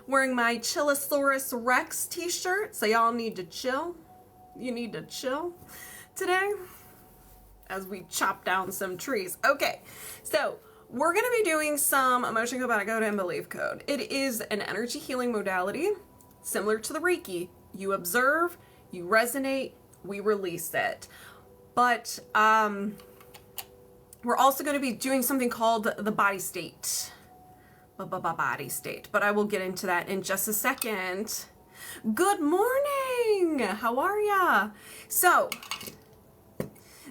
wearing my Chillosaurus Rex t-shirt, so y'all need to chill. You need to chill today as we chop down some trees. Okay, so we're going to be doing some emotion code, body code, and belief code. It is an energy healing modality similar to the Reiki. You observe, you resonate, we release it. But we're also going to be doing something called the body state. Body state. But I will get into that in just a second. Good morning! How are ya? So,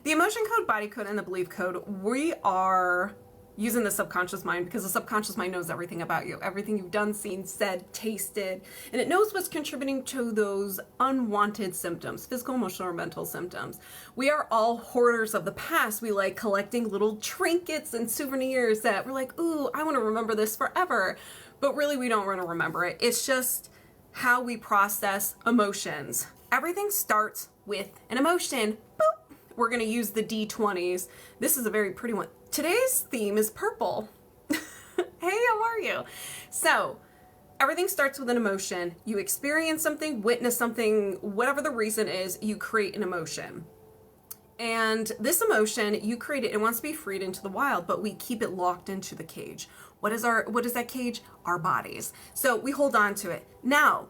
the emotion code, body code, and the belief code, we are using the subconscious mind because the subconscious mind knows everything about you, everything you've done, seen, said, tasted, and it knows what's contributing to those unwanted symptoms, physical, emotional, or mental symptoms. We are all hoarders of the past. We like collecting little trinkets and souvenirs that we're like, ooh, I want to remember this forever. But really, we don't want to remember it. It's just how we process emotions. Everything starts with an emotion. Boop. We're going to use the D20s. This is a very pretty one. Today's theme is purple. Hey, how are you? So, everything starts with an emotion. You experience something, witness something, whatever the reason is, you create an emotion. And this emotion, you create it, it wants to be freed into the wild, but we keep it locked into the cage. What is that cage? Our bodies. So we hold on to it. Now,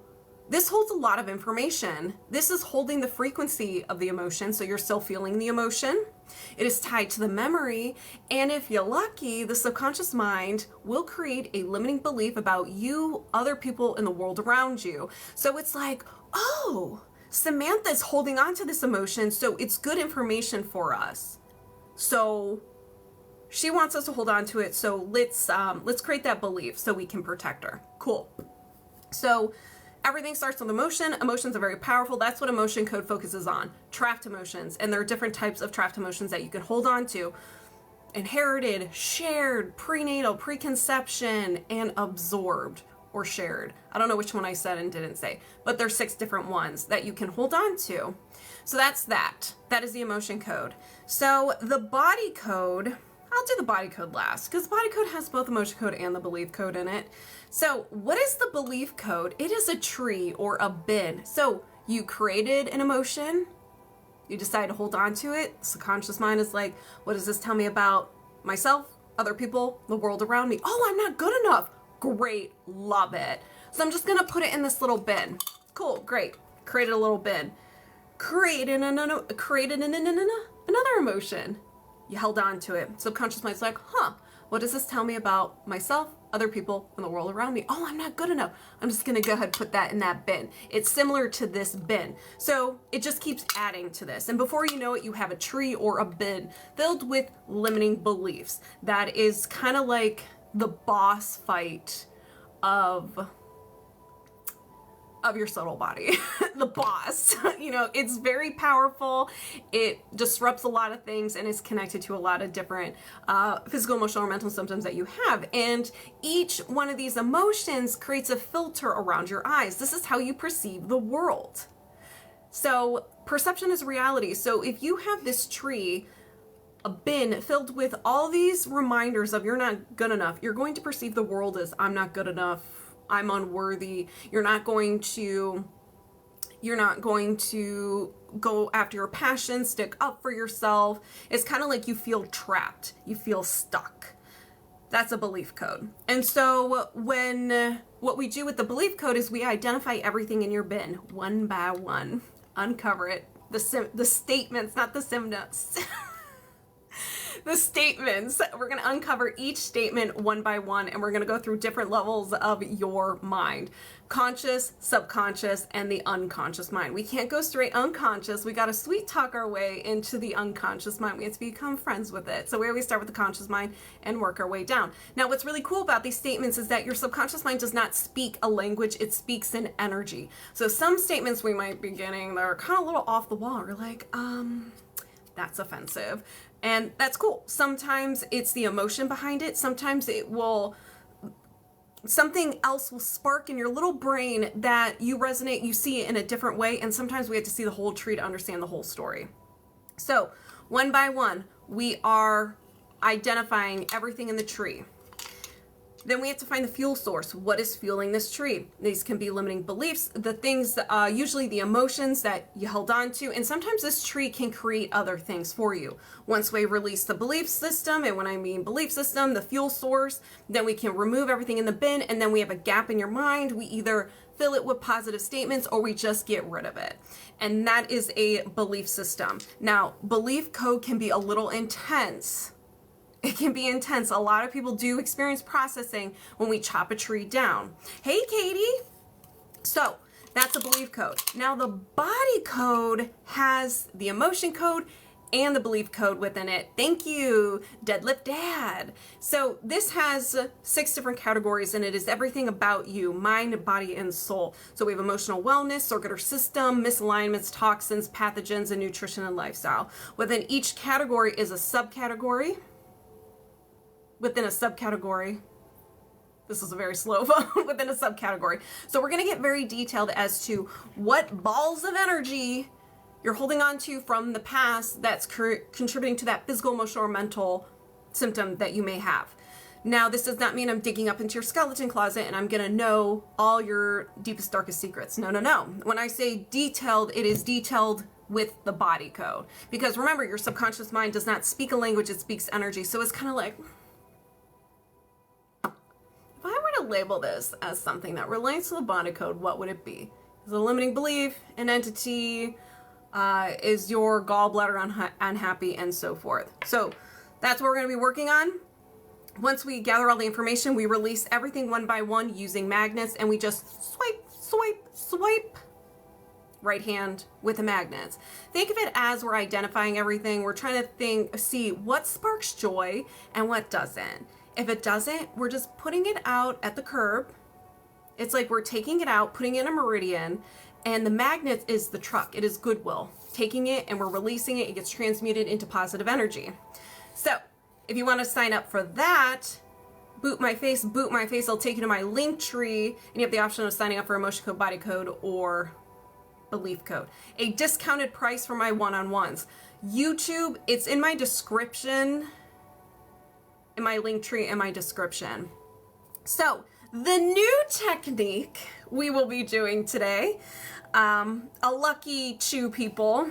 this holds a lot of information. This is holding the frequency of the emotion, so you're still feeling the emotion. It is tied to the memory, and if you're lucky, the subconscious mind will create a limiting belief about you, other people, in the world around you. So it's like, oh, Samantha's holding on to this emotion, so it's good information for us. So she wants us to hold on to it, so let's create that belief so we can protect her. Cool. So everything starts with emotion. Emotions are very powerful. That's what emotion code focuses on. Trapped emotions. And there are different types of trapped emotions that you can hold on to. Inherited, shared, prenatal, preconception, and absorbed or shared. I don't know which one I said and didn't say, but there's 6 different ones that you can hold on to. So that's that. That is the emotion code. So the body code, I'll do the body code last because the body code has both emotion code and the belief code in it. So what is the belief code? It is a tree or a bin. So you created an emotion, you decide to hold on to it. Subconscious mind is like, what does this tell me about myself, other people, the world around me? Oh, I'm not good enough. Great, love it. So I'm just gonna put it in this little bin. Cool, great. Created a little bin. Created another emotion. You held on to it. Subconscious mind's like, huh, what does this tell me about myself, other people, and the world around me? Oh, I'm not good enough. I'm just gonna go ahead and put that in that bin. It's similar to this bin. So it just keeps adding to this. And before you know it, you have a tree or a bin filled with limiting beliefs. That is kind of like the boss fight of your subtle body. The boss, it's very powerful. It disrupts a lot of things and is connected to a lot of different physical, emotional, or mental symptoms that you have. And each one of these emotions creates a filter around your eyes. This is how you perceive the world. So perception is reality. So if you have this tree, a bin filled with all these reminders of you're not good enough, you're going to perceive the world as I'm not good enough, I'm unworthy. You're not going to go after your passion, stick up for yourself. It's kind of like you feel trapped, you feel stuck. That's a belief code. And so what we do with the belief code is we identify everything in your bin one by one, uncover it, the statements, not the symptoms. The statements. We're going to uncover each statement one by one, and we're going to go through different levels of your mind. Conscious, subconscious, and the unconscious mind. We can't go straight unconscious. We got to sweet talk our way into the unconscious mind. We have to become friends with it. So we always start with the conscious mind and work our way down. Now, what's really cool about these statements is that your subconscious mind does not speak a language. It speaks in energy. So some statements we might be getting, they're kind of a little off the wall. We're like, that's offensive. And that's cool. Sometimes it's the emotion behind it. Sometimes something else will spark in your little brain that you resonate, you see it in a different way. And sometimes we have to see the whole tree to understand the whole story. So one by one, we are identifying everything in the tree. Then we have to find the fuel source. What is fueling this tree? These can be limiting beliefs, the things, usually the emotions that you held on to, and sometimes this tree can create other things for you. Once we release the belief system, and when I mean belief system, the fuel source, then we can remove everything in the bin, and then we have a gap in your mind. We either fill it with positive statements or we just get rid of it. And that is a belief system. Now, belief code can be a little intense. It can be intense. A lot of people do experience processing when we chop a tree down. Hey, Katie. So that's a belief code. Now the body code has the emotion code and the belief code within it. Thank you, Deadlift Dad. So this has 6 different categories, and it is everything about you, mind, body, and soul. So we have emotional wellness, circular system, misalignments, toxins, pathogens, and nutrition and lifestyle. Within each category is a subcategory. Within a subcategory, this is a very slow phone, within a subcategory. So we're gonna get very detailed as to what balls of energy you're holding on to from the past that's contributing to that physical, emotional, or mental symptom that you may have. Now, this does not mean I'm digging up into your skeleton closet and I'm gonna know all your deepest, darkest secrets. No, no, no. When I say detailed, it is detailed with the body code. Because remember, your subconscious mind does not speak a language, it speaks energy. So it's kind of like, if I were to label this as something that relates to the body code, what would it be? Is it a limiting belief, an entity, is your gallbladder unhappy, and so forth. So that's what we're going to be working on. Once we gather all the information, we release everything one by one using magnets, and we just swipe, swipe, swipe right hand with the magnets. Think of it as we're identifying everything. We're trying to see what sparks joy and what doesn't. If it doesn't, we're just putting it out at the curb. It's like we're taking it out, putting it in a meridian, and the magnet is the truck. It is goodwill. Taking it and we're releasing it. It gets transmuted into positive energy. So if you want to sign up for that, boot my face. I'll take you to my link tree, and you have the option of signing up for emotion code, body code, or belief code. A discounted price for my one-on-ones. YouTube, it's in my description, in my link tree, in my description. So the new technique we will be doing today, a lucky 2 people,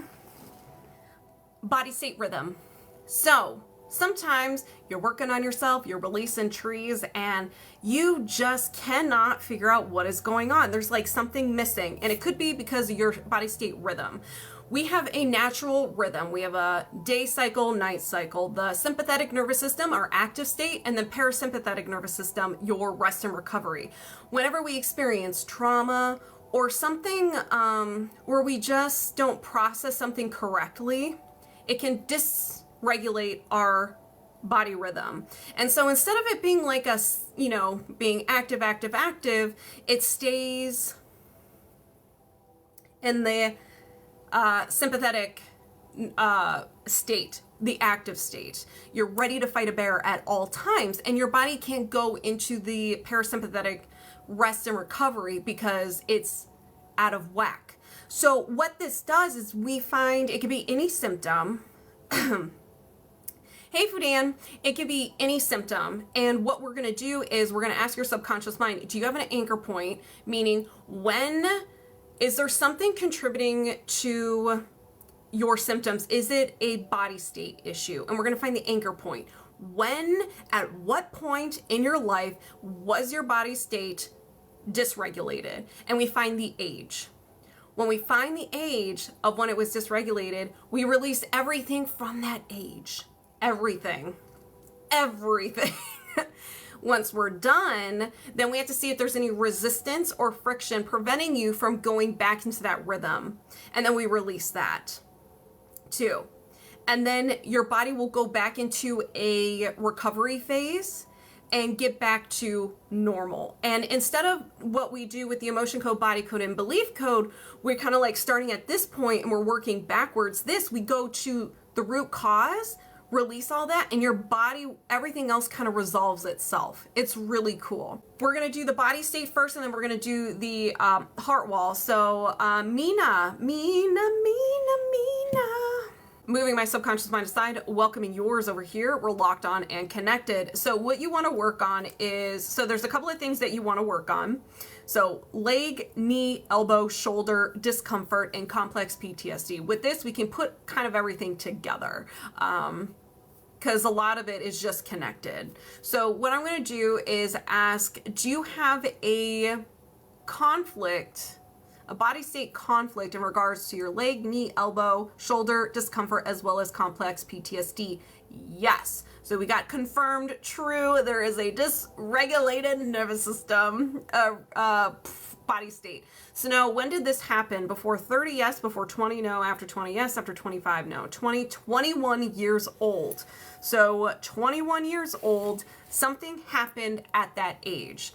body state rhythm. So sometimes you're working on yourself, you're releasing trees, and you just cannot figure out what is going on. There's like something missing, and it could be because of your body state rhythm. We have a natural rhythm. We have a day cycle, night cycle, the sympathetic nervous system, our active state, and the parasympathetic nervous system, your rest and recovery. Whenever we experience trauma or something where we just don't process something correctly, it can dysregulate our body rhythm. And so instead of it being like a, being active, it stays in the sympathetic state, the active state. You're ready to fight a bear at all times, and your body can't go into the parasympathetic rest and recovery because it's out of whack. So what this does is we find it could be any symptom. Hey, Fudan, it could be any symptom. And what we're going to do is we're going to ask your subconscious mind, do you have an anchor point? Meaning, is there something contributing to your symptoms? Is it a body state issue? And we're going to find the anchor point. At what point in your life was your body state dysregulated? And we find the age. When we find the age of when it was dysregulated, we release everything from that age. Everything. Once we're done, then we have to see if there's any resistance or friction preventing you from going back into that rhythm. And then we release that too. And then your body will go back into a recovery phase and get back to normal. And instead of what we do with the emotion code, body code, and belief code, we're kind of like starting at this point and we're working backwards. We go to the root cause, release all that, and your body, everything else kind of resolves itself. It's really cool. We're gonna do the body state first, and then we're gonna do the heart wall. So Mina, moving my subconscious mind aside, welcoming yours over here. We're locked on and connected. So what you want to work on is, so there's a couple of things that you want to work on. So leg, knee, elbow, shoulder, discomfort, and complex PTSD. With this, we can put kind of everything together. Because a lot of it is just connected. So what I'm going to do is ask, do you have a conflict, a body state conflict in regards to your leg, knee, elbow, shoulder, discomfort, as well as complex PTSD? Yes. So we got confirmed true. There is a dysregulated nervous system body state. So now, when did this happen? Before 30, yes. Before 20, no. After 20, yes. After 25, no. 21 years old. So 21 years old, something happened at that age.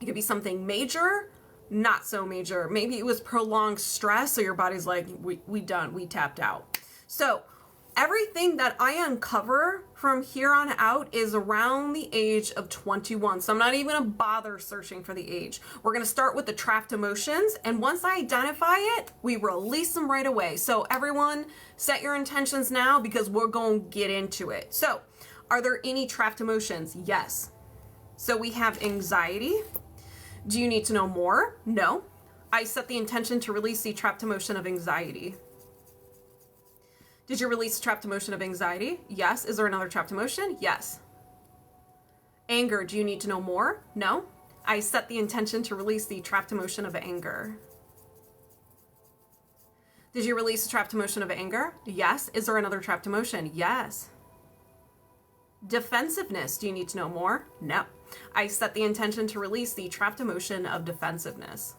It could be something major, not so major. Maybe it was prolonged stress, so your body's like, we done, we tapped out. So everything that I uncover from here on out is around the age of 21. So I'm not even gonna bother searching for the age. We're gonna start with the trapped emotions, and once I identify it, we release them right away. So everyone, set your intentions now because we're gonna get into it. So, are there any trapped emotions? Yes. So we have anxiety. Do you need to know more? No. I set the intention to release the trapped emotion of anxiety. Did you release the trapped emotion of anxiety? Yes. Is there another trapped emotion? Yes. Anger. Do you need to know more? No. I set the intention to release the trapped emotion of anger. Did you release the trapped emotion of anger? Yes. Is there another trapped emotion? Yes. Defensiveness. Do you need to know more? No. I set the intention to release the trapped emotion of defensiveness.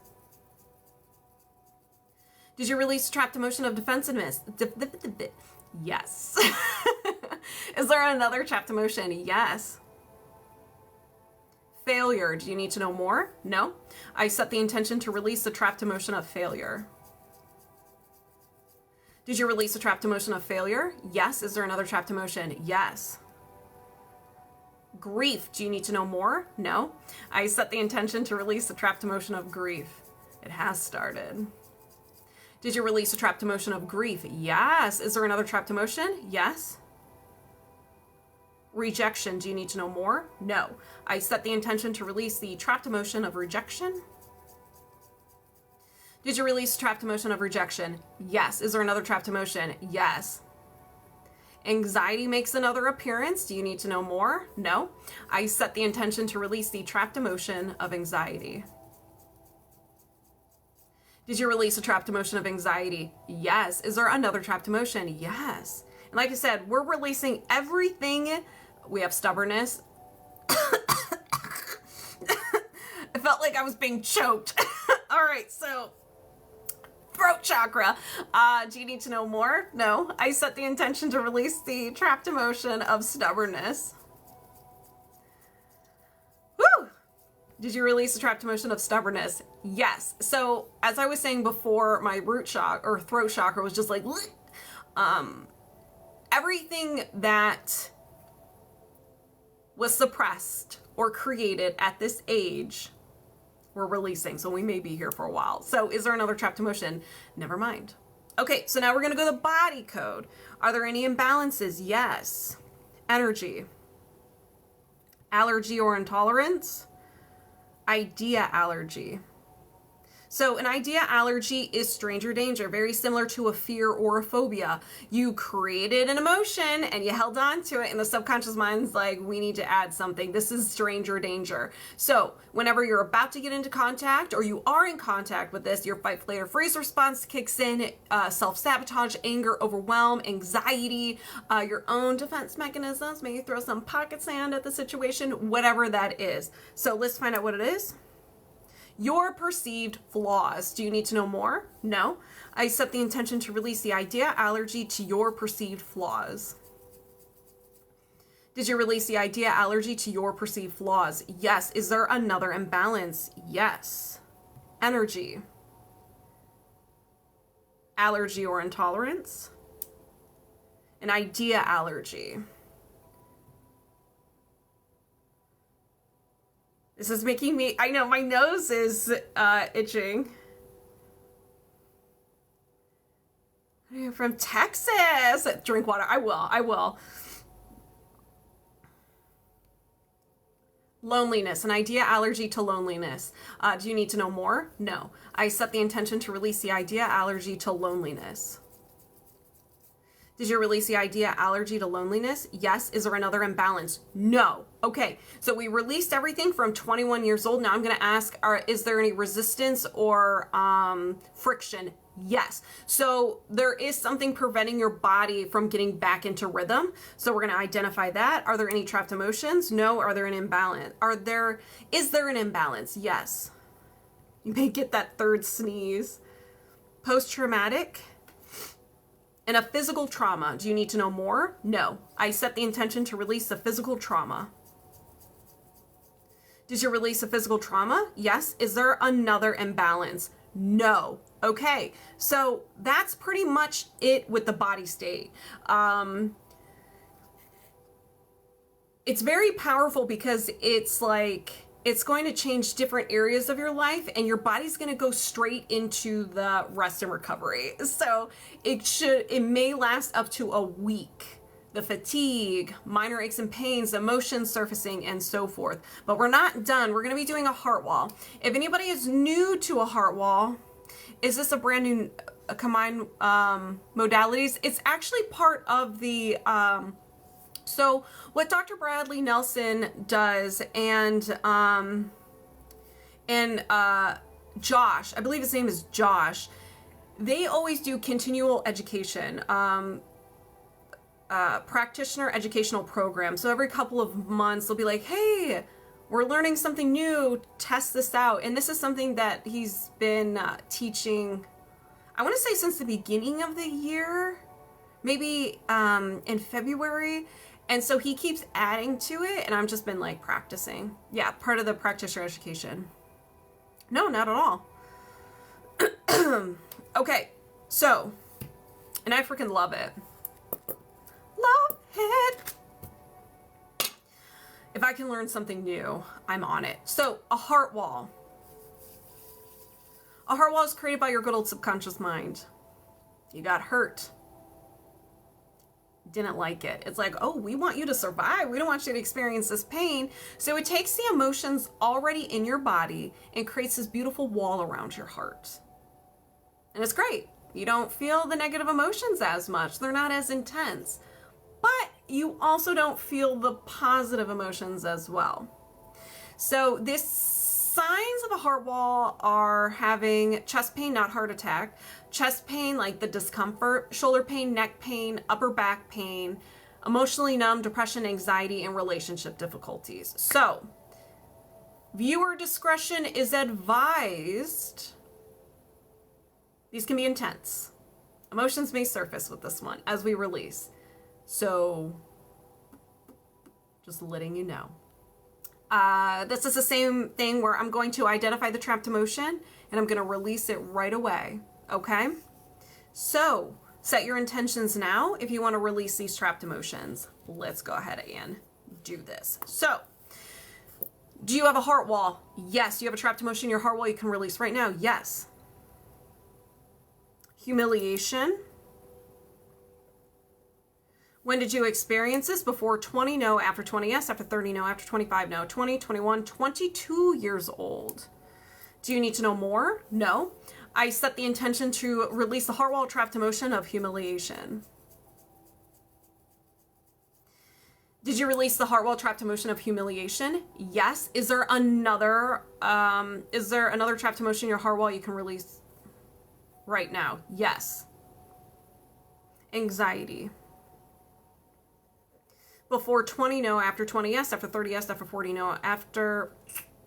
Did you release the trapped emotion of defensiveness? Yes. Is there another trapped emotion? Yes. Failure. Do you need to know more? No. I set the intention to release the trapped emotion of failure. Did you release the trapped emotion of failure? Yes. Is there another trapped emotion? Yes. Grief. Do you need to know more? No. I set the intention to release the trapped emotion of grief. It has started. Did you release a trapped emotion of grief? Yes. Is there another trapped emotion? Yes. Rejection. Do you need to know more? No. I set the intention to release the trapped emotion of rejection. Did you release trapped emotion of rejection? Yes. Is there another trapped emotion? Yes. Anxiety makes another appearance. Do you need to know more? No. I set the intention to release the trapped emotion of anxiety. Did you release a trapped emotion of anxiety? Yes. Is there another trapped emotion? Yes. And like I said, we're releasing everything. We have stubbornness. I felt like I was being choked. All right, so throat chakra. Do you need to know more? No. I set the intention to release the trapped emotion of stubbornness. Woo! Did you release the trapped emotion of stubbornness? Yes. So as I was saying before, my root chakra or throat chakra was just like, everything that was suppressed or created at this age, we're releasing. So we may be here for a while. So is there another trapped emotion? Never mind. Okay, so now we're going to go to the body code. Are there any imbalances? Yes. Energy. Allergy or intolerance. Idea allergy. So an idea allergy is stranger danger, very similar to a fear or a phobia. You created an emotion and you held on to it, and the subconscious mind's like, we need to add something. This is stranger danger. So whenever you're about to get into contact or you are in contact with this, your fight, flight, or freeze response kicks in, self-sabotage, anger, overwhelm, anxiety, your own defense mechanisms, maybe throw some pocket sand at the situation, whatever that is. So let's find out what it is. Your perceived flaws. Do you need to know more? No. I set the intention to release the idea allergy to your perceived flaws. Did you release the idea allergy to your perceived flaws? Yes. Is there another imbalance? Yes. Energy. Allergy or intolerance. An idea allergy. This is making me, I know my nose is itching. You're from Texas. Drink water. I will. Loneliness, an idea allergy to loneliness. Do you need to know more? No. I set the intention to release the idea allergy to loneliness. Did you release the idea allergy to loneliness? Yes. Is there another imbalance? No. Okay. So we released everything from 21 years old. Now I'm going to ask, is there any resistance or friction? Yes. So there is something preventing your body from getting back into rhythm. So we're going to identify that. Are there any trapped emotions? No. Are there an imbalance? Is there an imbalance? Yes. You may get that third sneeze. Post-traumatic and a physical trauma. Do you need to know more? No. I set the intention to release the physical trauma. Did you release a physical trauma? Yes. Is there another imbalance? No. Okay. So that's pretty much it with the body state. It's very powerful because it's like, it's going to change different areas of your life and your body's going to go straight into the rest and recovery. So it may last up to a week. The fatigue, minor aches and pains, emotions surfacing, and so forth. But we're not done. We're going to be doing a heart wall. If anybody is new to a heart wall, is this a brand new combined modalities? It's actually part of the so what Dr. Bradley Nelson does and Josh, I believe his name is Josh, they always do continual education, practitioner educational program. So every couple of months they'll be like, hey, we're learning something new, test this out. And this is something that he's been teaching, I want to say since the beginning of the year, maybe in February. And so he keeps adding to it, and I've just been like practicing. Yeah, part of the practitioner education. No, not at all. Okay, so, and I freaking love it. Love it. If I can learn something new, I'm on it. So, a heart wall. A heart wall is created by your good old subconscious mind. You got hurt. Didn't like it. It's like, oh, we want you to survive. We don't want you to experience this pain. So it takes the emotions already in your body and creates this beautiful wall around your heart. And it's great. You don't feel the negative emotions as much. They're not as intense. But you also don't feel the positive emotions as well. So this signs of a heart wall are having chest pain, not heart attack, chest pain, like the discomfort, shoulder pain, neck pain, upper back pain, emotionally numb, depression, anxiety, and relationship difficulties. So, viewer discretion is advised. These can be intense. Emotions may surface with this one as we release. So, just letting you know. This is the same thing where I'm going to identify the trapped emotion and I'm going to release it right away. Okay? So, set your intentions now if you want to release these trapped emotions. Let's go ahead and do this. So, do you have a heart wall? Yes. Do you have a trapped emotion in your heart wall you can release right now? Yes. Humiliation. When did you experience this? Before 20, no. After 20, yes. After 30, no. After 25, no. 20, 21, 22 years old. Do you need to know more? No. I set the intention to release the heart wall trapped emotion of humiliation. Did you release the heart wall trapped emotion of humiliation? Yes. Is there another trapped emotion in your heart wall you can release right now? Yes. Anxiety. Before 20, no. After 20, yes. After 30, yes. After 40, no. After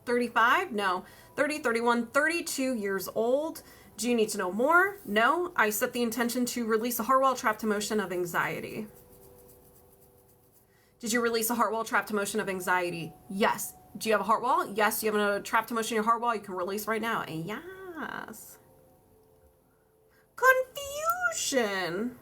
35, no. 30, 31, 32 years old. Do you need to know more? No. I set the intention to release the heart wall trapped emotion of anxiety. Did you release a heart wall trapped emotion of anxiety? Yes. Do you have a heart wall? Yes. Do you have a trapped emotion in your heart wall you can release right now? Yes. Confusion.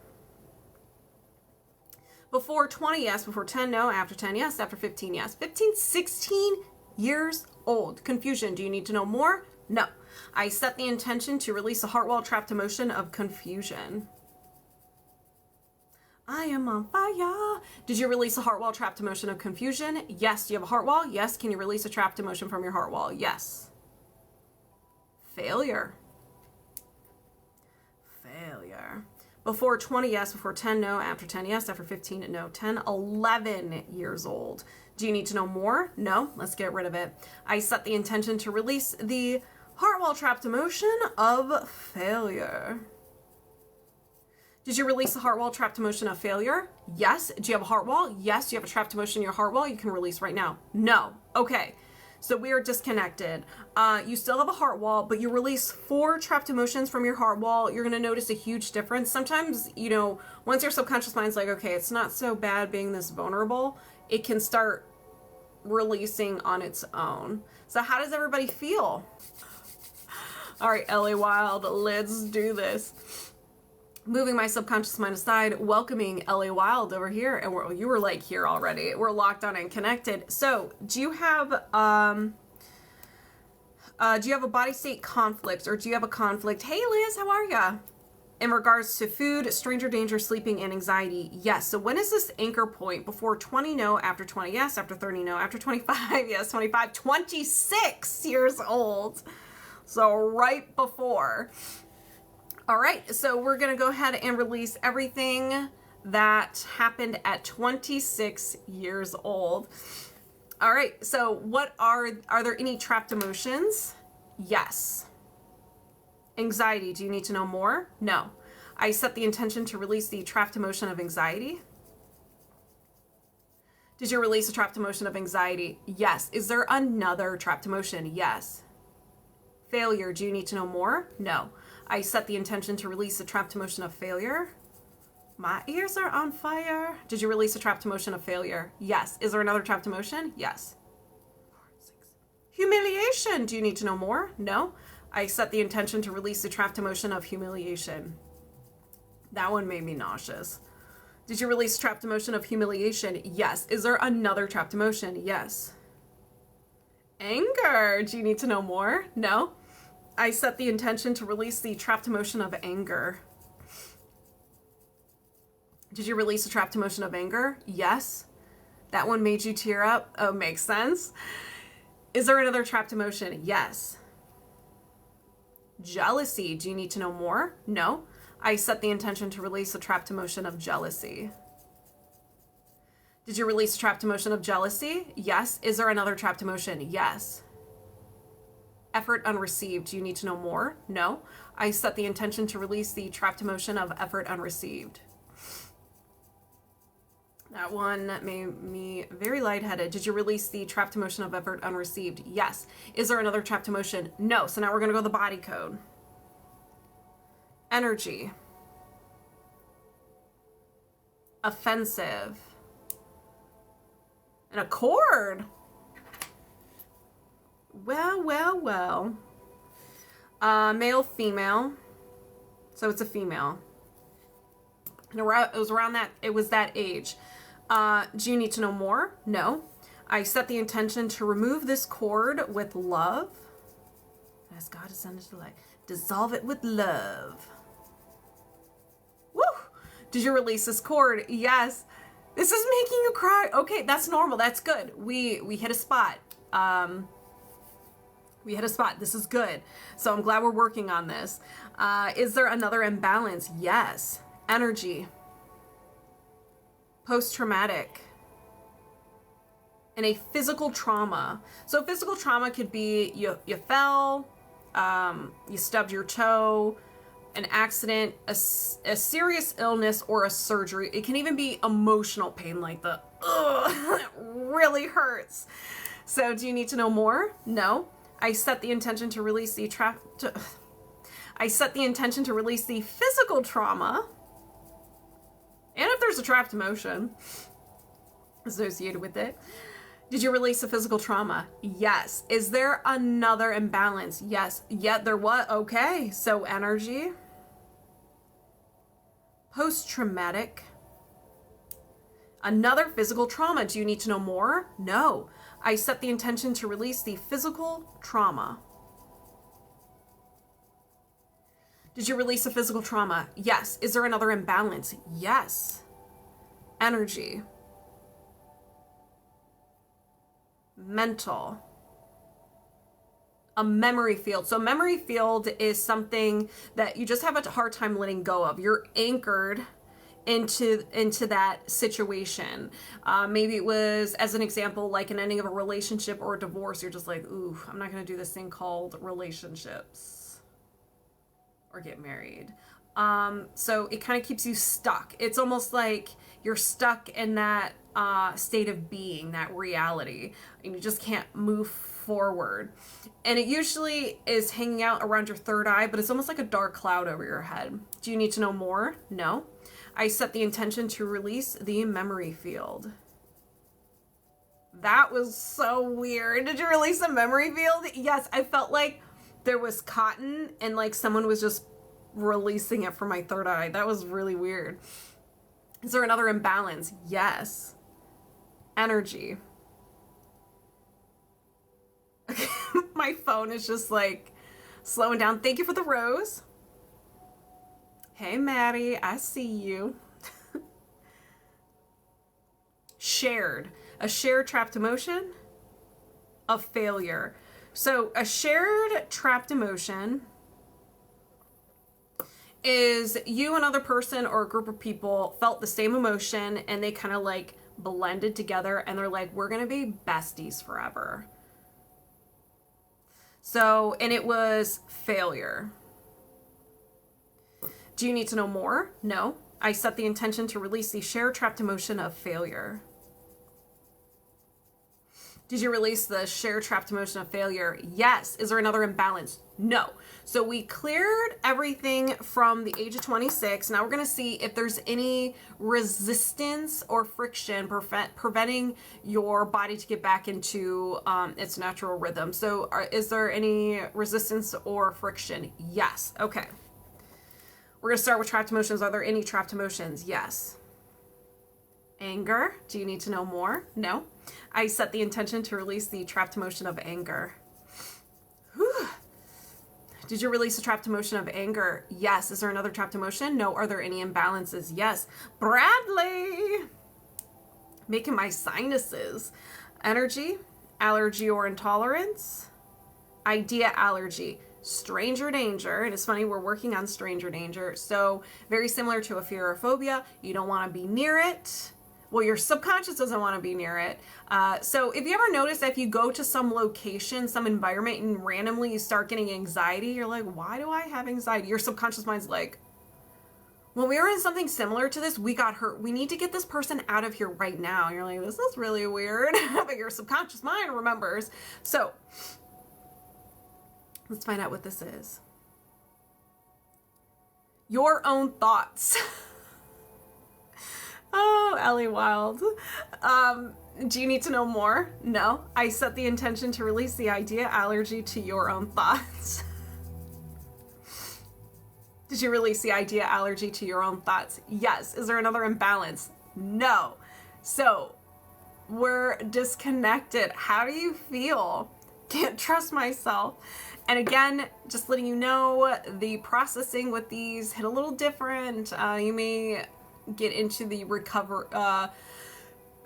Before 20, yes. Before 10, no. After 10, yes. After 15, yes. 15, 16 years old. Confusion. Do you need to know more? No. I set the intention to release the heart wall trapped emotion of confusion. I am on fire. Did you release a heart wall trapped emotion of confusion? Yes. Do you have a heart wall? Yes. Can you release a trapped emotion from your heart wall? Yes. Failure. Failure. Before 20, yes. Before 10, no. After 10, yes. After 15, no. 10, 11 years old. Do you need to know more? No. Let's get rid of it. I set the intention to release the heart wall trapped emotion of failure. Did you release the heart wall trapped emotion of failure? Yes. Do you have a heart wall? Yes. Do you have a trapped emotion in your heart wall? You can release right now. No. Okay. So we are disconnected. You still have a heart wall, but you release 4 trapped emotions from your heart wall. You're going to notice a huge difference. Sometimes, you know, once your subconscious mind's like, okay, it's not so bad being this vulnerable, it can start releasing on its own. So how does everybody feel? All right, L.A.Wide, let's do this. Moving my subconscious mind aside, welcoming L.A.Wide over here, and you were like here already. We're locked on and connected. So, do you have a body state conflict, or do you have a conflict? Hey, Liz, how are ya? In regards to food, stranger danger, sleeping, and anxiety, yes. So when is this anchor point? Before 20, no. After 20, yes. After 30, no. After 25, yes. 25, 26 years old. So right before. All right, so we're going to go ahead and release everything that happened at 26 years old. All right, so what are there any trapped emotions? Yes. Anxiety, do you need to know more? No. I set the intention to release the trapped emotion of anxiety. Did you release a trapped emotion of anxiety? Yes. Is there another trapped emotion? Yes. Failure, do you need to know more? No. I set the intention to release a trapped emotion of failure. My ears are on fire. Did you release a trapped emotion of failure? Yes. Is there another trapped emotion? Yes. 4, 6. Humiliation, do you need to know more? No. I set the intention to release the trapped emotion of humiliation. That one made me nauseous. Did you release trapped emotion of humiliation? Yes. Is there another trapped emotion? Yes. Anger, do you need to know more? No. I set the intention to release the trapped emotion of anger. Did you release a trapped emotion of anger? Yes. That one made you tear up? Oh, makes sense. Is there another trapped emotion? Yes. Jealousy, do you need to know more? No. I set the intention to release a trapped emotion of jealousy. Did you release a trapped emotion of jealousy? Yes. Is there another trapped emotion? Yes. Effort unreceived, do you need to know more? No. I set the intention to release the trapped emotion of effort unreceived. That one made me very lightheaded. Did you release the trapped emotion of effort unreceived? Yes. Is there another trapped emotion? No. So now we're going to go to the body code. Energy. Offensive. And a cord. Well, well, well. Male, female. So it's a female. And it was that age. Do you need to know more? No. I set the intention to remove this cord with love. As God ascended to light. Dissolve it with love. Woo! Did you release this cord? Yes. This is making you cry. Okay, that's normal. That's good. We hit a spot. We hit a spot. This is good. So I'm glad we're working on this. Is there another imbalance? Yes. Energy. Post-traumatic. And a physical trauma. So physical trauma could be you fell, you stubbed your toe, an accident, a serious illness, or a surgery. It can even be emotional pain, like the ugh, it really hurts. So do you need to know more? No. I set the intention to release the I set the intention to release the physical trauma. And if there's a trapped emotion associated with it. Did you release the physical trauma? Yes. Is there another imbalance? Yes. Yet there was. Okay. So energy. Post-traumatic. Another physical trauma. Do you need to know more? No. I set the intention to release the physical trauma. Did you release a physical trauma? Yes. Is there another imbalance? Yes. energy, mental, a memory field. So memory field is something that you just have a hard time letting go of. You're anchored into that situation. Maybe it was, as an example, like an ending of a relationship or a divorce. You're just like, ooh, I'm not going to do this thing called relationships or get married. So it kind of keeps you stuck. It's almost like you're stuck in that state of being, that reality, and you just can't move forward. And it usually is hanging out around your third eye, but it's almost like a dark cloud over your head. Do you need to know more? No. I set the intention to release the memory field. That was so weird. Did you release a memory field? Yes, I felt like there was cotton and like someone was just releasing it from my third eye. That was really weird. Is there another imbalance? Yes. Energy. My phone is just like slowing down. Thank you for the rose. Hey, Maddie, I see you. Shared. A shared trapped emotion of failure. So a shared trapped emotion is you, another person, or a group of people felt the same emotion and they kind of like blended together and they're like, we're going to be besties forever. So, and it was failure. Do you need to know more? No. I set the intention to release the shared trapped emotion of failure. Did you release the shared trapped emotion of failure? Yes. Is there another imbalance? No. So we cleared everything from the age of 26. Now we're going to see if there's any resistance or friction preventing your body to get back into its natural rhythm. So is there any resistance or friction? Yes. Okay. We're going to start with trapped emotions. Are there any trapped emotions? Yes. Anger. Do you need to know more? No. I set the intention to release the trapped emotion of anger. Whew. Did you release the trapped emotion of anger? Yes. Is there another trapped emotion? No. Are there any imbalances? Yes. Bradley. Making my sinuses. Energy, allergy or intolerance. Idea allergy. Stranger danger. And it's funny, we're working on stranger danger. So very similar to a fear or phobia. You don't want to be near it. Well, your subconscious doesn't want to be near it. So if you ever notice that if you go to some location, some environment, and randomly you start getting anxiety, you're like, why do I have anxiety? Your subconscious mind's like, when we were in something similar to this, we got hurt. We need to get this person out of here right now. And you're like, this is really weird. But your subconscious mind remembers. So let's find out what this is. Your own thoughts. Oh, L.A.Wide. Do you need to know more? No. I set the intention to release the idea allergy to your own thoughts. Did you release the idea allergy to your own thoughts? Yes. Is there another imbalance? No. So we're disconnected. How do you feel? Can't trust myself. And again, just letting you know, the processing with these hit a little different. You may get into the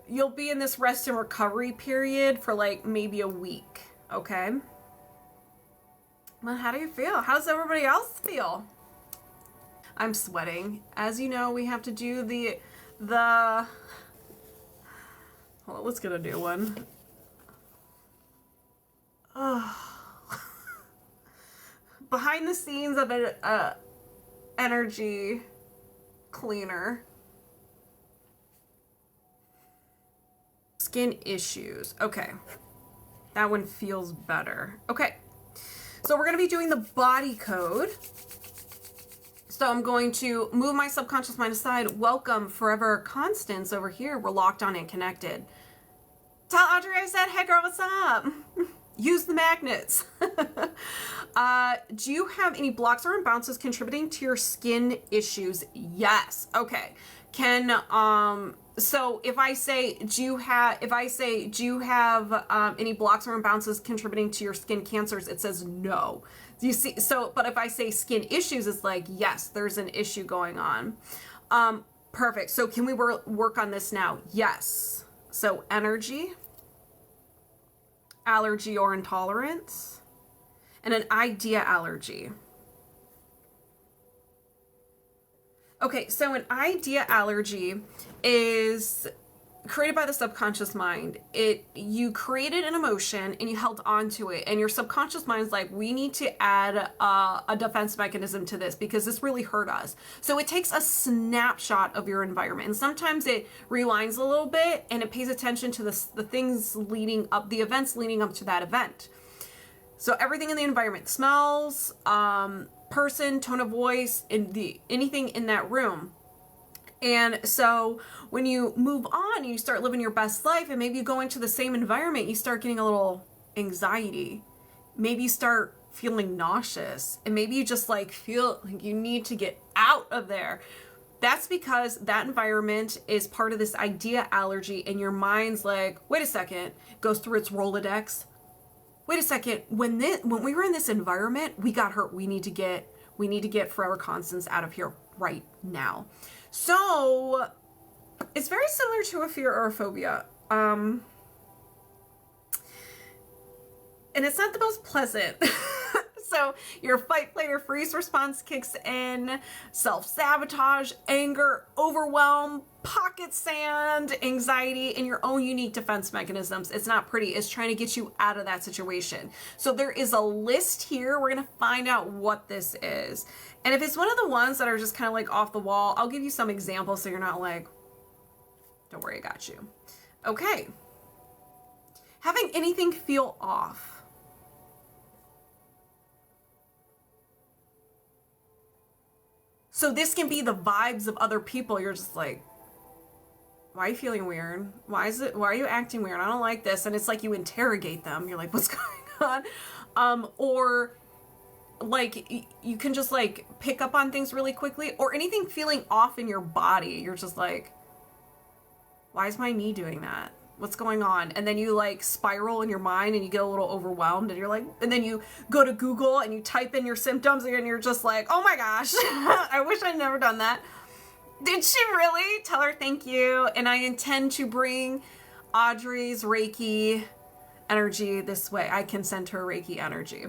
you'll be in this rest and recovery period for like maybe a week. Okay. Well, how do you feel? How does everybody else feel? I'm sweating. As you know, we have to do the hold on, let's get a new one. Behind the scenes of an energy cleaner. Skin issues. Okay. That one feels better. Okay. So we're going to be doing the body code. So I'm going to move my subconscious mind aside. Welcome, ForeverConstance over here. We're locked on and connected. Tell Audrey I said, hey girl, what's up? Use the magnets. Do you have any blocks or imbalances contributing to your skin issues? Yes. Okay. So if I say, do you have any blocks or imbalances contributing to your skin cancers? It says no. Do you see? So, but if I say skin issues, it's like, yes, there's an issue going on. Perfect. So can we work on this now? Yes. So energy, allergy or intolerance, and an idea allergy. Okay, so an idea allergy is created by the subconscious mind. You created an emotion and you held on to it, and your subconscious mind is like, we need to add a defense mechanism to this because this really hurt us. So it takes a snapshot of your environment, and sometimes it rewinds a little bit and it pays attention to the things leading up, the events leading up to that event. So everything in the environment, smells, person, tone of voice, anything in that room. And so when you move on and you start living your best life, and maybe you go into the same environment, you start getting a little anxiety. Maybe you start feeling nauseous, and maybe you just like feel like you need to get out of there. That's because that environment is part of this idea allergy, and your mind's like, wait a second, goes through its Rolodex. Wait a second, when we were in this environment, we got hurt. We need to get ForeverConstance out of here right now. So it's very similar to a fear or a phobia. And it's not the most pleasant. So your fight, flight, or freeze response kicks in, self-sabotage, anger, overwhelm, pocket sand, anxiety, and your own unique defense mechanisms. It's not pretty. It's trying to get you out of that situation. So there is a list here. We're going to find out what this is. And if it's one of the ones that are just kind of like off the wall, I'll give you some examples so you're not like, don't worry, I got you. Okay. Having anything feel off. So this can be the vibes of other people. You're just like, why are you feeling weird? Why are you acting weird? I don't like this. And it's like you interrogate them. You're like, what's going on? Or like you can just like pick up on things really quickly, or anything feeling off in your body. You're just like, why is my knee doing that? What's going on? And then you like spiral in your mind and you get a little overwhelmed, and you're like, and then you go to Google and you type in your symptoms and you're just like, oh my gosh, I wish I'd never done that. Did she really? Tell her thank you. And I intend to bring Audrey's Reiki energy this way. I can send her Reiki energy.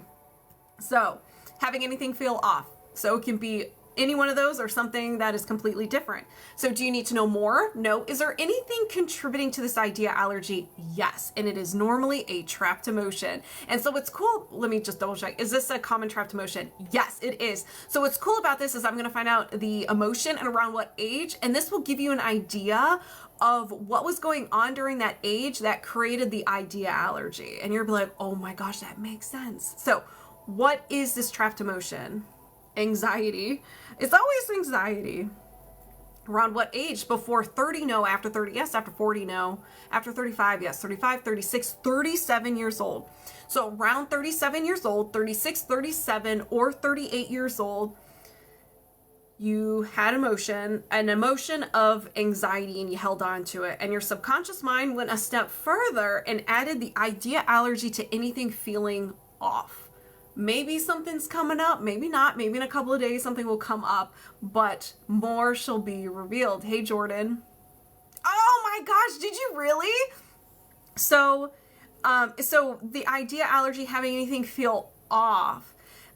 So having anything feel off. So it can be any one of those or something that is completely different. So do you need to know more? No. Is there anything contributing to this idea allergy? Yes. And it is normally a trapped emotion. And so what's cool, let me just double check. Is this a common trapped emotion? Yes, it is. So what's cool about this is I'm going to find out the emotion and around what age, and this will give you an idea of what was going on during that age that created the idea allergy. And you're like, oh my gosh, that makes sense. So what is this trapped emotion? Anxiety. It's always anxiety. Around what age? Before 30, no. After 30, yes. After 40, no. After 35, yes. 35, 36, 37 years old. So around 37 years old, 36, 37, or 38 years old, you had an emotion of anxiety, and you held on to it. And your subconscious mind went a step further and added the idea allergy to anything feeling off. Maybe something's coming up, maybe not. Maybe in a couple of days something will come up, but more shall be revealed. Hey, Jordan. Oh my gosh, did you really? So the idea allergy, having anything feel off,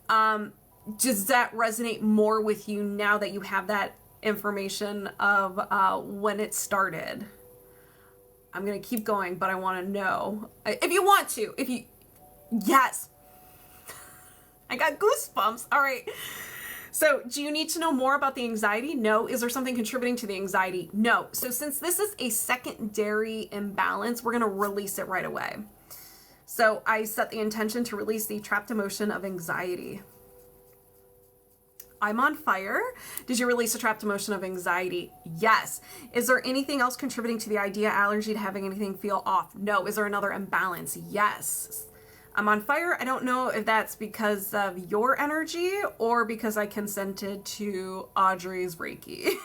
does that resonate more with you now that you have that information of when it started? I'm going to keep going, but I want to know. If you want to, yes. I got goosebumps. All right. So do you need to know more about the anxiety? No. Is there something contributing to the anxiety? No. So since this is a secondary imbalance, we're going to release it right away. So I set the intention to release the trapped emotion of anxiety. I'm on fire. Did you release a trapped emotion of anxiety? Yes. Is there anything else contributing to the idea allergy, to having anything feel off? No. Is there another imbalance? Yes. I'm on fire. I don't know if that's because of your energy or because I consented to Audrey's Reiki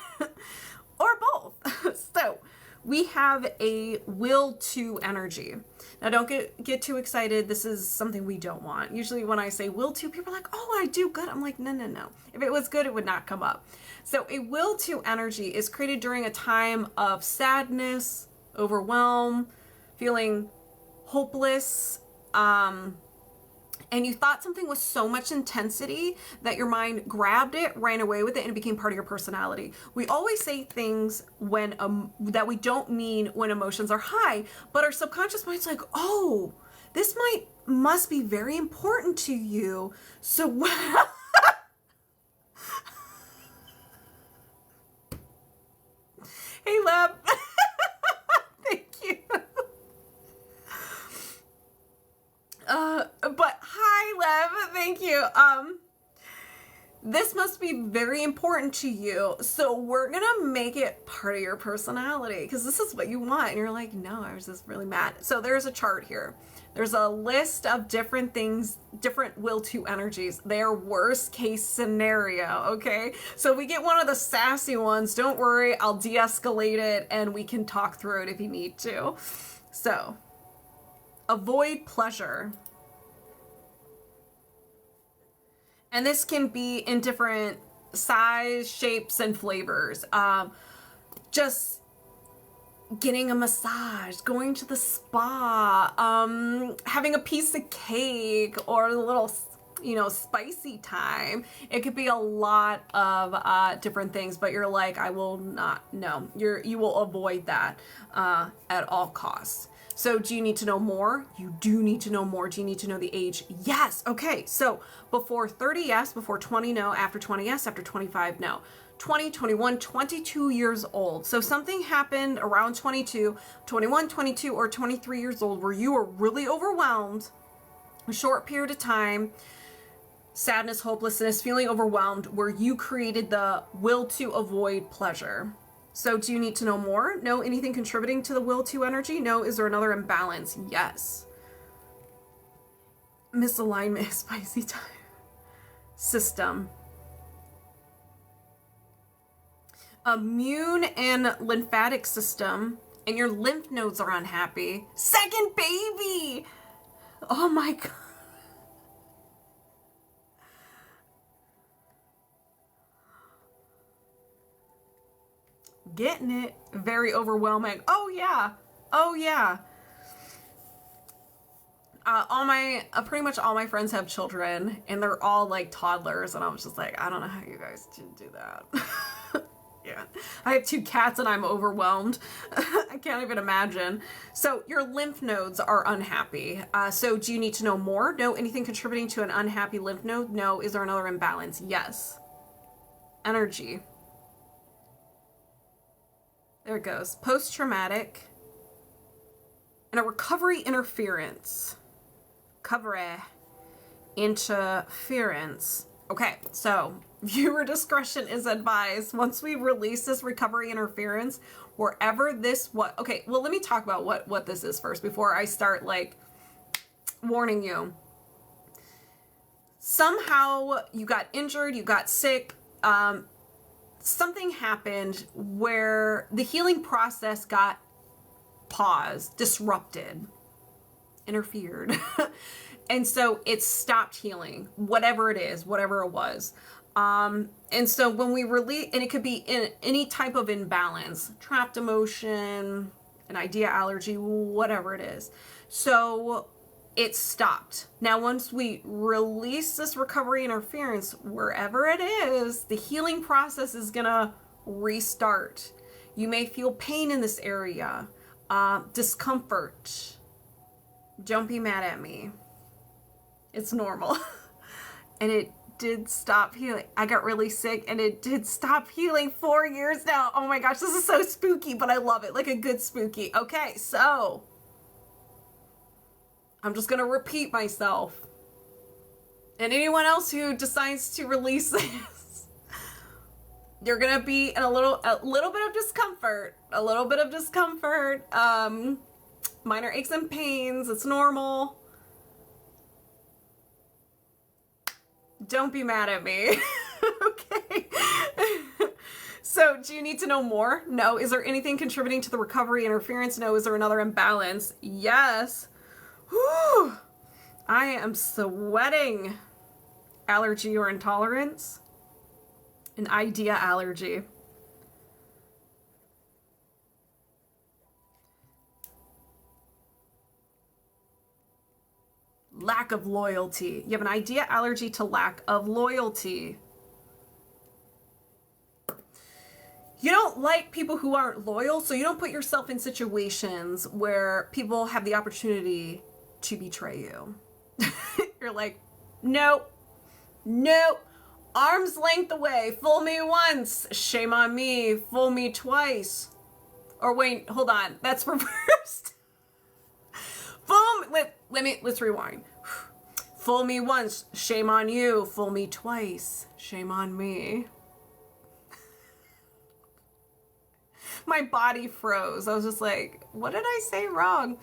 or both. So we have a will to energy. Now don't get too excited. This is something we don't want. Usually when I say will to, people are like, oh, I do good. I'm like, no, no, no. If it was good, it would not come up. So a will to energy is created during a time of sadness, overwhelm, feeling hopeless, and you thought something was so much intensity that your mind grabbed it, ran away with it, and it became part of your personality. We always say things when that we don't mean when emotions are high, but our subconscious mind's like, oh, this must be very important to you. So hey, Leb. Thank you. But hi, Lev. Thank you. This must be very important to you. So we're going to make it part of your personality because this is what you want. And you're like, no, I was just really mad. So there's a chart here. There's a list of different things, different will to energies. Their worst case scenario. Okay. So if we get one of the sassy ones, don't worry. I'll de-escalate it and we can talk through it if you need to. So avoid pleasure. And this can be in different size, shapes, and flavors. Just getting a massage, going to the spa, having a piece of cake, or a little, spicy time. It could be a lot of different things, but you're like, I will not, no. You will avoid that at all costs. So do you need to know more? You do need to know more. Do you need to know the age? Yes. Okay. So before 30, yes. Before 20, no. After 20, yes. After 25, no. 20, 21, 22 years old. So something happened around 22, 21, 22, or 23 years old where you were really overwhelmed, a short period of time, sadness, hopelessness, feeling overwhelmed, where you created the will to avoid pleasure. So do you need to know more? No. Anything contributing to the will to energy? No. Is there another imbalance? Yes. Misalignment, spicy time. System. Immune and lymphatic system, and your lymph nodes are unhappy. Second baby! Oh my God. Getting it. Very overwhelming. Oh yeah. Oh yeah. Pretty much all my friends have children and they're all like toddlers, and I was just like, I don't know how you guys do that. Yeah. I have 2 cats and I'm overwhelmed. I can't even imagine. So your lymph nodes are unhappy. So do you need to know more? No. Anything contributing to an unhappy lymph node? No. Is there another imbalance? Yes. Energy. There it goes. Post-traumatic and a recovery interference. Recovery interference. Okay, so viewer discretion is advised. Once we release this recovery interference, wherever this okay, well, let me talk about what this is first before I start like warning you. Somehow you got injured, you got sick, something happened where the healing process got paused, disrupted, interfered. And so it stopped healing, whatever it is, whatever it was. And so when we release, and it could be in any type of imbalance, trapped emotion, an idea allergy, whatever it is. So it stopped. Now, once we release this recovery interference, wherever it is, the healing process is gonna restart. You may feel pain in this area, discomfort. Don't be mad at me. It's normal. And it did stop healing. I got really sick and it did stop healing 4 years now. Oh my gosh, this is so spooky, but I love it. Like a good spooky. Okay, so I'm just gonna repeat myself. And anyone else who decides to release this, you're gonna be in a little bit of discomfort. A little bit of discomfort. Minor aches and pains. It's normal. Don't be mad at me. Okay. So do you need to know more? No. Is there anything contributing to the recovery interference? No. Is there another imbalance? Yes. Whew. I am sweating. Allergy or intolerance? An idea allergy. Lack of loyalty. You have an idea allergy to lack of loyalty. You don't like people who aren't loyal, so you don't put yourself in situations where people have the opportunity to betray you. You're like, nope, nope, arm's length away, fool me once, shame on me, fool me twice. Or wait, hold on, that's reversed. Let's rewind. Fool me once, shame on you, fool me twice, shame on me. My body froze. I was just like, what did I say wrong?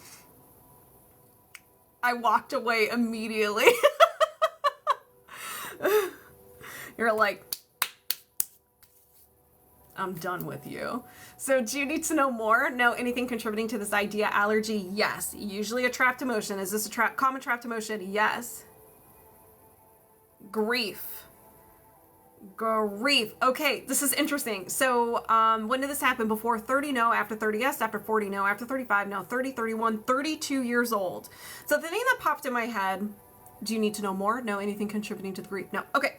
I walked away immediately. You're like, I'm done with you. So do you need to know more? No. Anything contributing to this idea allergy? Yes. Usually a trapped emotion. Is this a common trapped emotion? Yes. Grief. Grief. Okay, this is interesting. So when did this happen? Before 30, no. After 30, yes. After 40, no. After 35, no. 30, 31, 32 years old. So the thing that popped in my head, do you need to know more? No. Anything contributing to the grief? No. Okay.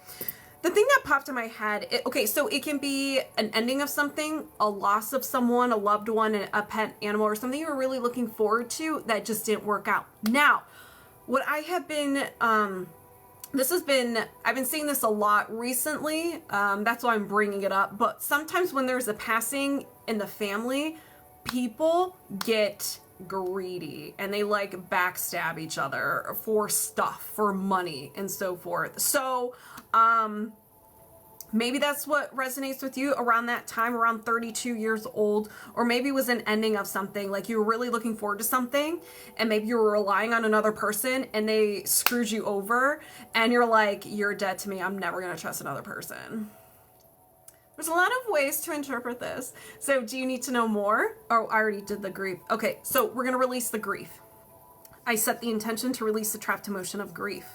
The thing that popped in my head, so it can be an ending of something, a loss of someone, a loved one, a pet animal, or something you were really looking forward to that just didn't work out. Now, what I have been, I've been seeing this a lot recently. That's why I'm bringing it up. But sometimes when there's a passing in the family, people get greedy and they like backstab each other for stuff, for money and so forth. So, maybe that's what resonates with you around that time, around 32 years old, or maybe it was an ending of something, like you were really looking forward to something and maybe you were relying on another person and they screwed you over and you're like, you're dead to me. I'm never going to trust another person. There's a lot of ways to interpret this. So do you need to know more? Oh, I already did the grief. Okay, so we're going to release the grief. I set the intention to release the trapped emotion of grief.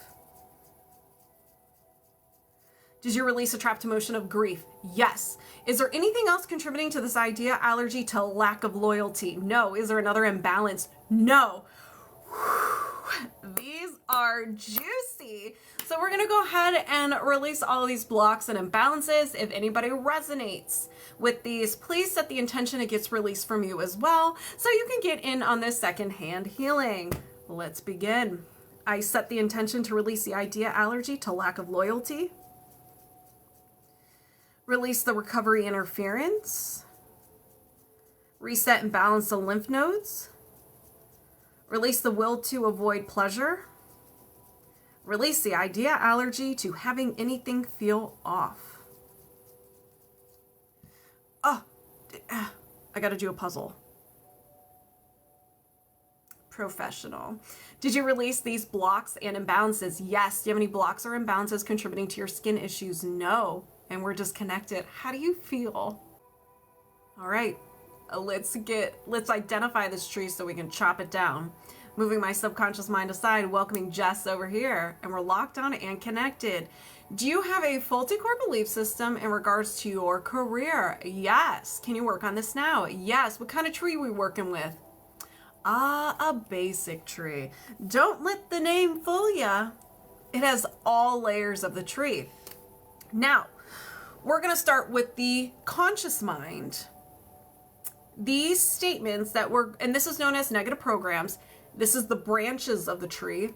Did you release a trapped emotion of grief? Yes. Is there anything else contributing to this idea allergy to lack of loyalty? No. Is there another imbalance? No. These are juicy. So we're going to go ahead and release all of these blocks and imbalances. If anybody resonates with these, please set the intention it gets released from you as well, so you can get in on this secondhand healing. Let's begin. I set the intention to release the idea allergy to lack of loyalty. Release the recovery interference. Reset and balance the lymph nodes. Release the will to avoid pleasure. Release the idea allergy to having anything feel off. Oh, I gotta do a puzzle. Professional. Did you release these blocks and imbalances? Yes. Do you have any blocks or imbalances contributing to your skin issues? No. And we're disconnected. How do you feel? All right, let's identify this tree so we can chop it down. Moving my subconscious mind aside, welcoming Jess over here, and we're locked on and connected. Do you have a faulty core belief system in regards to your career? Yes. Can you work on this now? Yes. What kind of tree are we working with? A basic tree. Don't let the name fool ya. It has all layers of the tree. Now, we're going to start with the conscious mind. These statements and this is known as negative programs. This is the branches of the tree.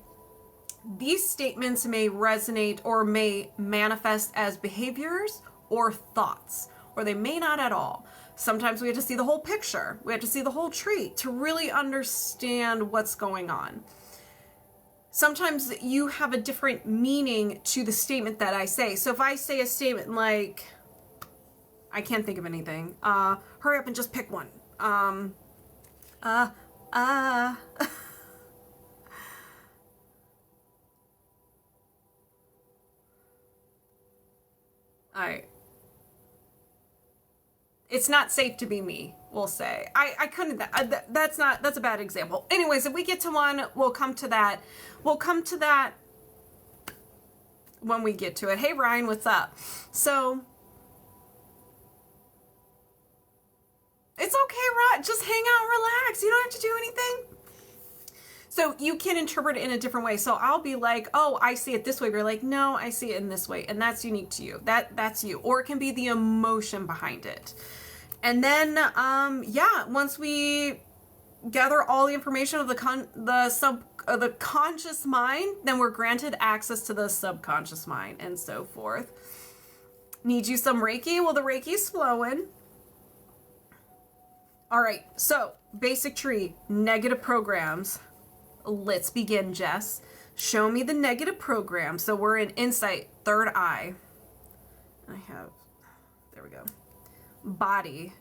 These statements may resonate or may manifest as behaviors or thoughts, or they may not at all. Sometimes we have to see the whole picture. We have to see the whole tree to really understand what's going on. Sometimes you have a different meaning to the statement that I say. So if I say a statement like, I can't think of anything. Hurry up and just pick one. It's not safe to be me, we'll say. I couldn't, that's a bad example. Anyways, if we get to one, we'll come to that. We'll come to that when we get to it. Hey, Ryan, what's up? So, it's okay, Rod. Just hang out, relax. You don't have to do anything. So you can interpret it in a different way. So I'll be like, oh, I see it this way. But you're like, no, I see it in this way. And that's unique to you. That's you. Or it can be the emotion behind it. And then, yeah, once we gather all the information of the conscious mind, then we're granted access to the subconscious mind and so forth. Need you some Reiki? Well, the Reiki's flowing. All right, so basic tree, negative programs. Let's begin, Jess. Show me the negative program. So we're in insight, third eye. There we go. Body.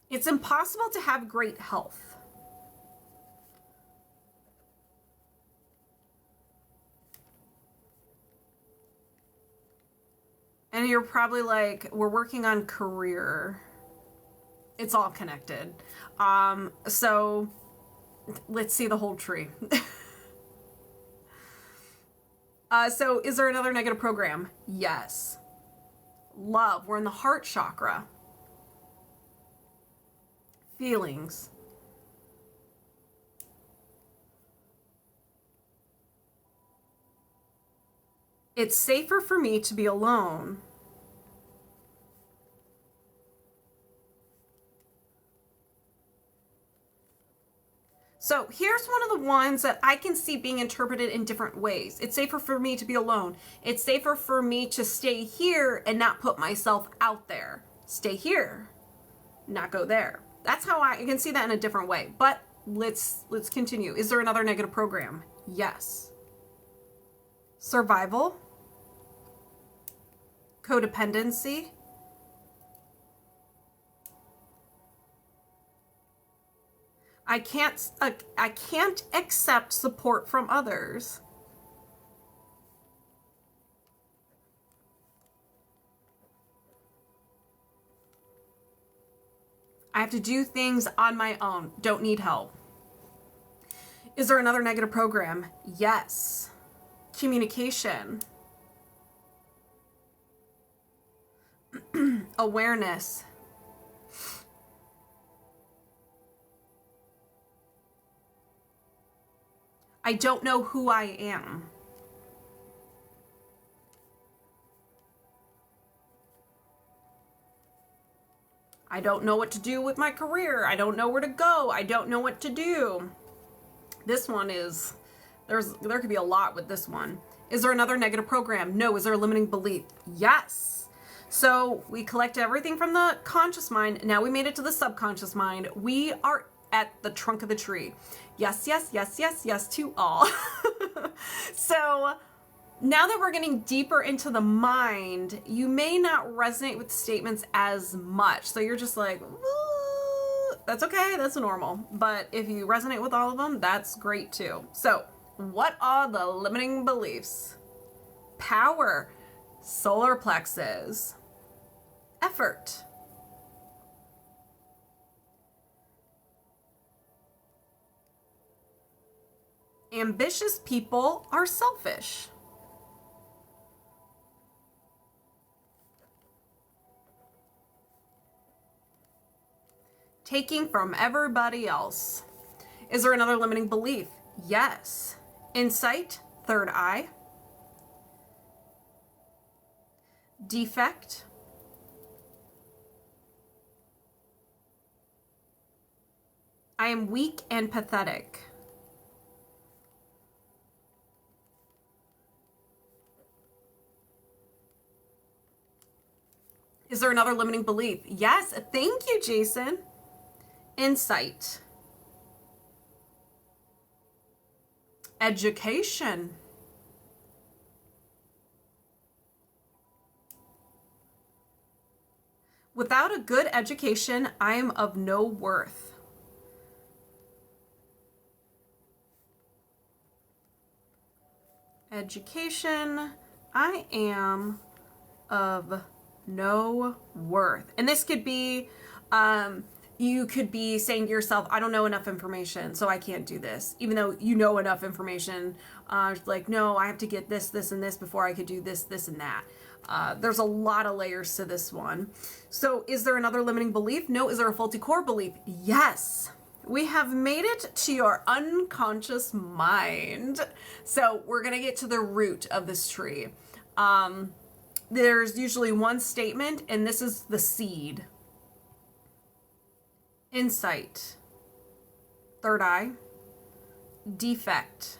It's impossible to have great health. And you're probably like, we're working on career. It's all connected. So let's see the whole tree. So is there another negative program? Yes. Love. We're in the heart chakra. Feelings. It's safer for me to be alone. So here's one of the ones that I can see being interpreted in different ways. It's safer for me to be alone. It's safer for me to stay here and not put myself out there. Stay here, not go there. That's how I can see that in a different way. But let's continue. Is there another negative program? Yes. Survival. Codependency. I can't accept support from others. I have to do things on my own. Don't need help. Is there another negative program? Yes. Communication. Awareness. I don't know who I am. I don't know what to do with my career. I don't know where to go. I don't know what to do. This one is, there could be a lot with this one. Is there another negative program? No. Is there a limiting belief? Yes. So we collect everything from the conscious mind. Now we made it to the subconscious mind. We are at the trunk of the tree. Yes, yes, yes, yes, yes to all. So now that we're getting deeper into the mind, you may not resonate with statements as much. So you're just like, ooh, that's okay, that's normal. But if you resonate with all of them, that's great too. So what are the limiting beliefs? Power, solar plexus, effort. Ambitious people are selfish. Taking from everybody else. Is there another limiting belief? Yes. Insight, third eye. Defect. I am weak and pathetic. Is there another limiting belief? Yes. Thank you, Jason. Insight. Education. Without a good education, I am of no worth. education. I am of no worth. And this could be, you could be saying to yourself, I don't know enough information, so I can't do this. Even though you know enough information, like, no, I have to get this, this, and this before I could do this, this, and that. There's a lot of layers to this one. So is there another limiting belief? No. Is there a faulty core belief? Yes. We have made it to your unconscious mind. So we're going to get to the root of this tree. There's usually one statement, and this is the seed. Insight. Third eye. Defect.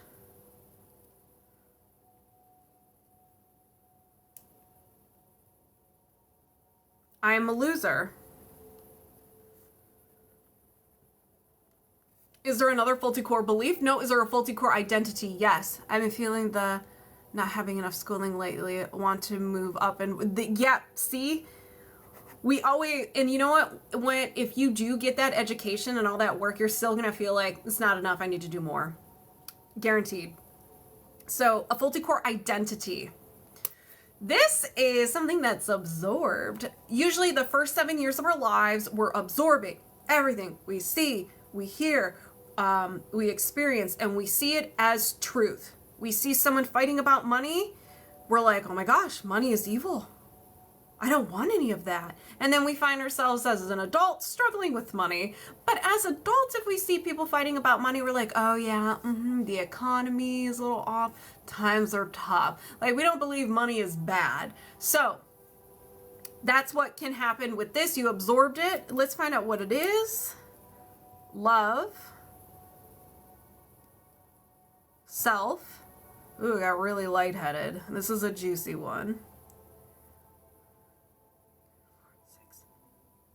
I am a loser. Is there another faulty core belief? No. Is there a faulty core identity? Yes. I've been feeling the not having enough schooling lately. I want to move up and yeah, see? We always, and you know what? If you do get that education and all that work, you're still going to feel like it's not enough. I need to do more. Guaranteed. So a faulty core identity. This is something that's absorbed. Usually the first 7 years of our lives, we're absorbing everything we see, we hear, we experience, and we see it as truth. We see someone fighting about money, we're like, oh my gosh, money is evil. I don't want any of that. And then we find ourselves as an adult struggling with money. But as adults, if we see people fighting about money, we're like, oh yeah, the economy is a little off. Times are tough. Like, we don't believe money is bad. So that's what can happen with this. You absorbed it. Let's find out what it is. Love. Self. Ooh, I got really lightheaded. This is a juicy one.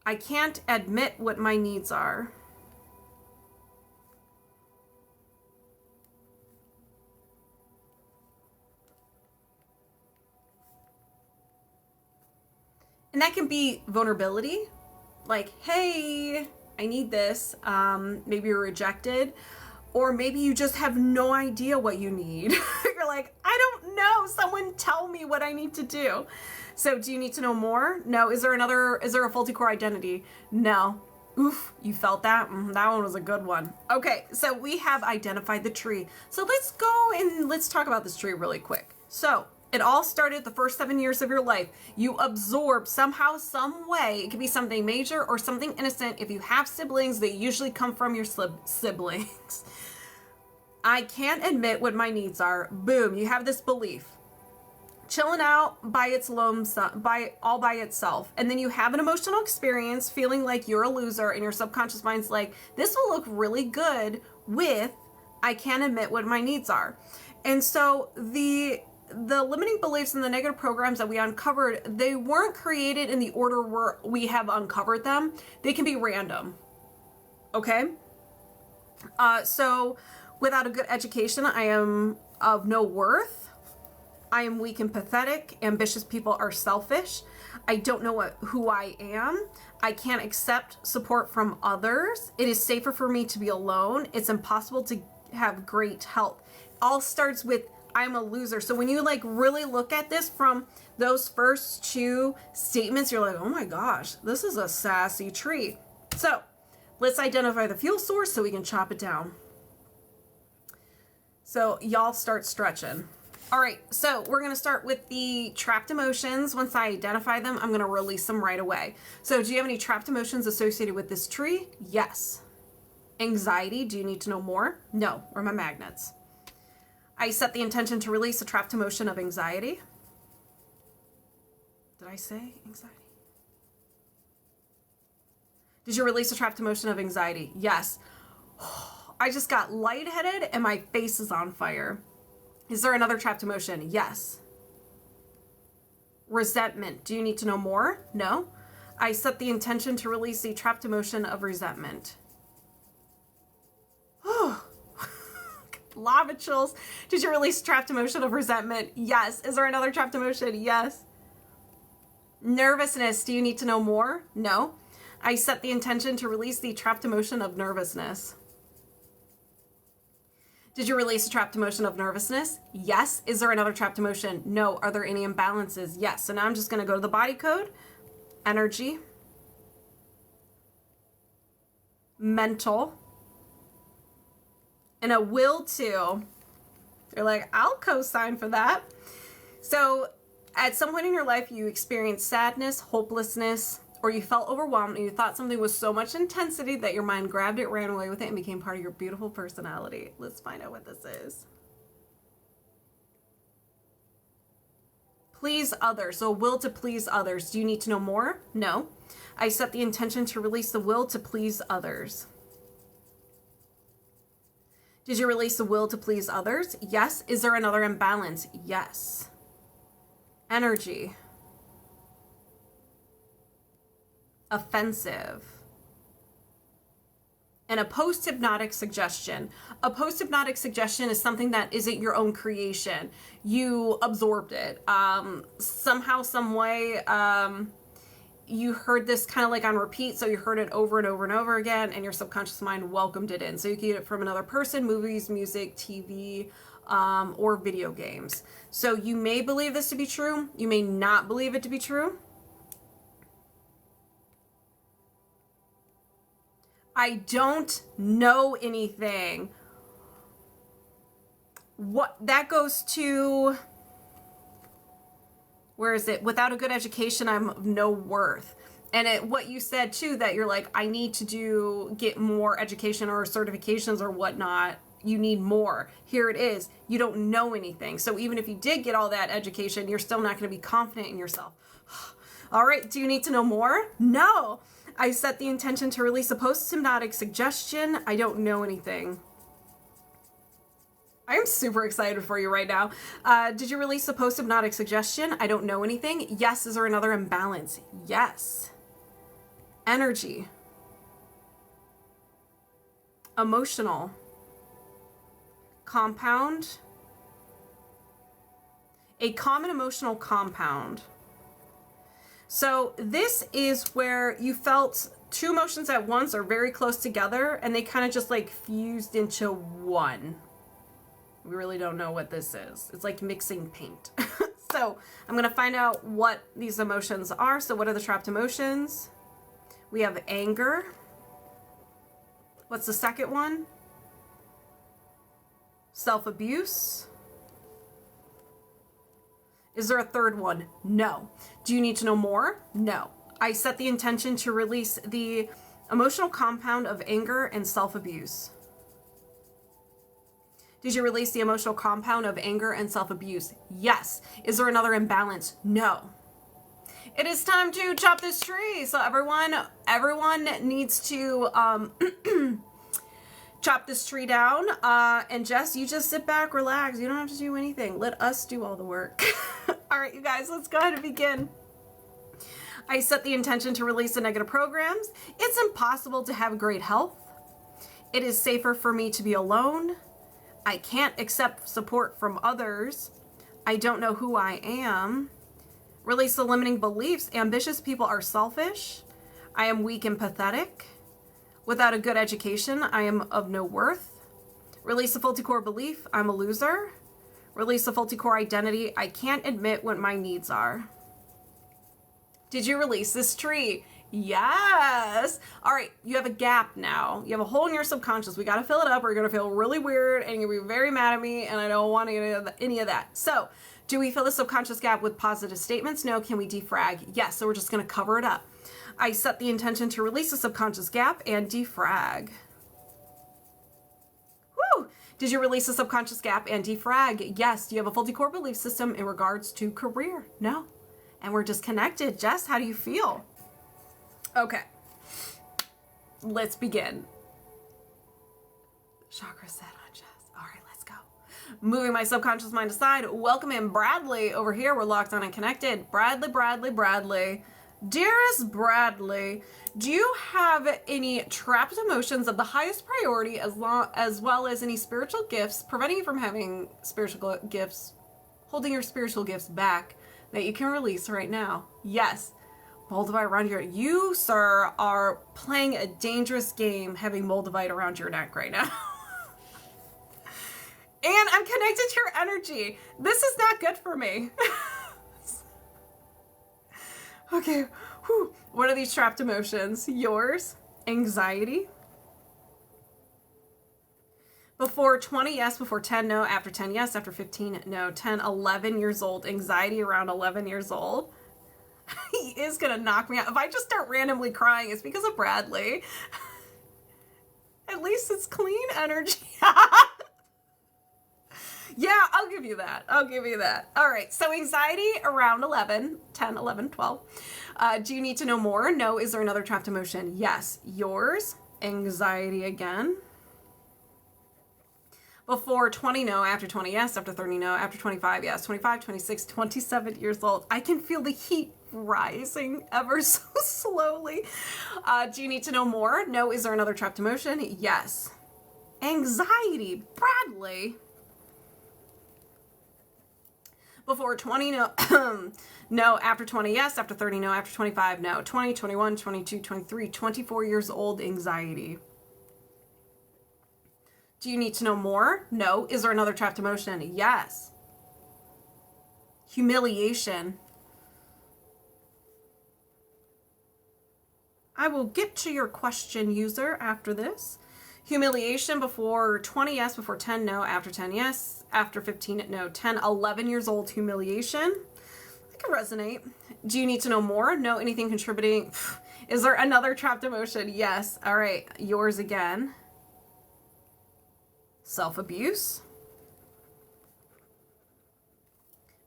I can't admit what my needs are. And that can be vulnerability. Like, hey, I need this. Maybe you're rejected. Or maybe you just have no idea what you need. You're like, I don't know. Someone tell me what I need to do. So do you need to know more? No. Is there a faulty core identity? No. Oof, you felt that? That one was a good one. Okay, so we have identified the tree. So let's go and let's talk about this tree really quick. So it all started the first 7 years of your life. You absorb somehow, some way. It could be something major or something innocent. If you have siblings, they usually come from your siblings. I can't admit what my needs are. Boom, you have this belief. Chilling out by its all by itself. And then you have an emotional experience feeling like you're a loser, and your subconscious mind's like, this will look really good with I can't admit what my needs are. And so the limiting beliefs and the negative programs that we uncovered, they weren't created in the order we have uncovered them. They can be random. Okay? So without a good education, I am of no worth. I am weak and pathetic. Ambitious people are selfish. I don't know who I am. I can't accept support from others. It is safer for me to be alone. It's impossible to have great health. All starts with I'm a loser. So when you like really look at this from those first two statements, you're like, oh my gosh, this is a sassy tree. So let's identify the fuel source so we can chop it down. So y'all start stretching. All right, so we're going to start with the trapped emotions. Once I identify them, I'm going to release them right away. So do you have any trapped emotions associated with this tree? Yes. Anxiety, do you need to know more? No, or my magnets. I set the intention to release a trapped emotion of anxiety. Did I say anxiety? Did you release a trapped emotion of anxiety? Yes. I just got lightheaded and my face is on fire. Is there another trapped emotion? Yes. Resentment. Do you need to know more? No. I set the intention to release the trapped emotion of resentment. Lava chills. Did you release trapped emotion of resentment? Yes. Is there another trapped emotion? Yes. Nervousness. Do you need to know more? No. I set the intention to release the trapped emotion of nervousness. Did you release a trapped emotion of nervousness? Yes. Is there another trapped emotion? No. Are there any imbalances? Yes. So now I'm just going to go to the body code, energy, mental, and a will to. You're like, I'll co-sign for that. So at some point in your life, you experienced sadness, hopelessness, or you felt overwhelmed and you thought something was so much intensity that your mind grabbed it, ran away with it, and became part of your beautiful personality. Let's find out what this is. Please others. So will to please others. Do you need to know more? No. I set the intention to release the will to please others. Did you release the will to please others? Yes. Is there another imbalance? Yes. Energy. Offensive. And a post-hypnotic suggestion. A post-hypnotic suggestion is something that isn't your own creation. You absorbed it. Somehow, some way, you heard this kind of like on repeat, so you heard it over and over and over again, and your subconscious mind welcomed it in. So you can get it from another person, movies, music, TV, or video games. So you may believe this to be true. You may not believe it to be true. I don't know anything. What that goes to, where is it? Without a good education, I'm of no worth. And what you said too, that you're like, I need to get more education or certifications or whatnot. You need more. Here it is. You don't know anything. So even if you did get all that education, you're still not going to be confident in yourself. All right. Do you need to know more? No. I set the intention to release a post-hypnotic suggestion. I don't know anything. I am super excited for you right now. Did you release a post-hypnotic suggestion? I don't know anything. Yes. Is there another imbalance? Yes. Energy. Emotional. Compound. A common emotional compound. So this is where you felt two emotions at once or very close together, and they kind of just like fused into one. We really don't know what this is. It's like mixing paint. So I'm going to find out what these emotions are. So what are the trapped emotions? We have anger. What's the second one? Self-abuse. Is there a third one? No. Do you need to know more? No. I set the intention to release the emotional compound of anger and self-abuse. Did you release the emotional compound of anger and self-abuse? Yes. Is there another imbalance? No. It is time to chop this tree. So everyone needs to chop this tree down. And Jess, you just sit back, relax. You don't have to do anything. Let us do all the work. All right, you guys, let's go ahead and begin. I set the intention to release the negative programs. It's impossible to have great health. It is safer for me to be alone. I can't accept support from others. I don't know who I am. Release the limiting beliefs. Ambitious people are selfish. I am weak and pathetic. Without a good education, I am of no worth. Release the faulty core belief. I'm a loser. Release the faulty core identity. I can't admit what my needs are. Did you release this tree? Yes. All right. You have a gap now. You have a hole in your subconscious. We got to fill it up or you're going to feel really weird and you're going to be very mad at me and I don't want any of that. So do we fill the subconscious gap with positive statements? No. Can we defrag? Yes. So we're just going to cover it up. I set the intention to release the subconscious gap and defrag. Woo! Did you release the subconscious gap and defrag? Yes. Do you have a faulty core belief system in regards to career? No. And we're disconnected. Jess, how do you feel? Okay. Let's begin. Chakra set on Jess. All right, let's go. Moving my subconscious mind aside, welcome in Bradley over here. We're locked on and connected. Bradley. Dearest Bradley, do you have any trapped emotions of the highest priority as well as any spiritual gifts preventing you from having spiritual gifts, holding your spiritual gifts back that you can release right now? Yes. Moldavite around your, you, sir, are playing a dangerous game having Moldavite around your neck right now. And I'm connected to your energy. This is not good for me. Okay. Whew. What are these trapped emotions? Yours? Anxiety? Before 20, yes. Before 10, no. After 10, yes. After 15, no. 10, 11 years old. Anxiety around 11 years old. He is going to knock me out. If I just start randomly crying, it's because of Bradley. At least it's clean energy. Yeah, I'll give you that. I'll give you that. All right. So anxiety around 11, 10, 11, 12. Do you need to know more? No. Is there another trapped emotion? Yes. Yours? Anxiety again. Before 20, no. After 20, yes. After 30, no. After 25, yes. 25, 26, 27 years old. I can feel the heat rising ever so slowly. Do you need to know more? No. Is there another trapped emotion? Yes. Anxiety. Bradley. Before 20, no. No. After 20, yes. After 30, no. After 25, no. 20, 21, 22, 23, 24 years old. Anxiety. Do you need to know more? No. Is there another trapped emotion? Yes. Humiliation. I will get to your question, user, after this. Humiliation before 20, yes. Before 10, no. After 10, yes. After 15, no. 10, 11 years old, humiliation. I can resonate. Do you need to know more? No. Anything contributing? Is there another trapped emotion? Yes. All right. Yours again. Self-abuse.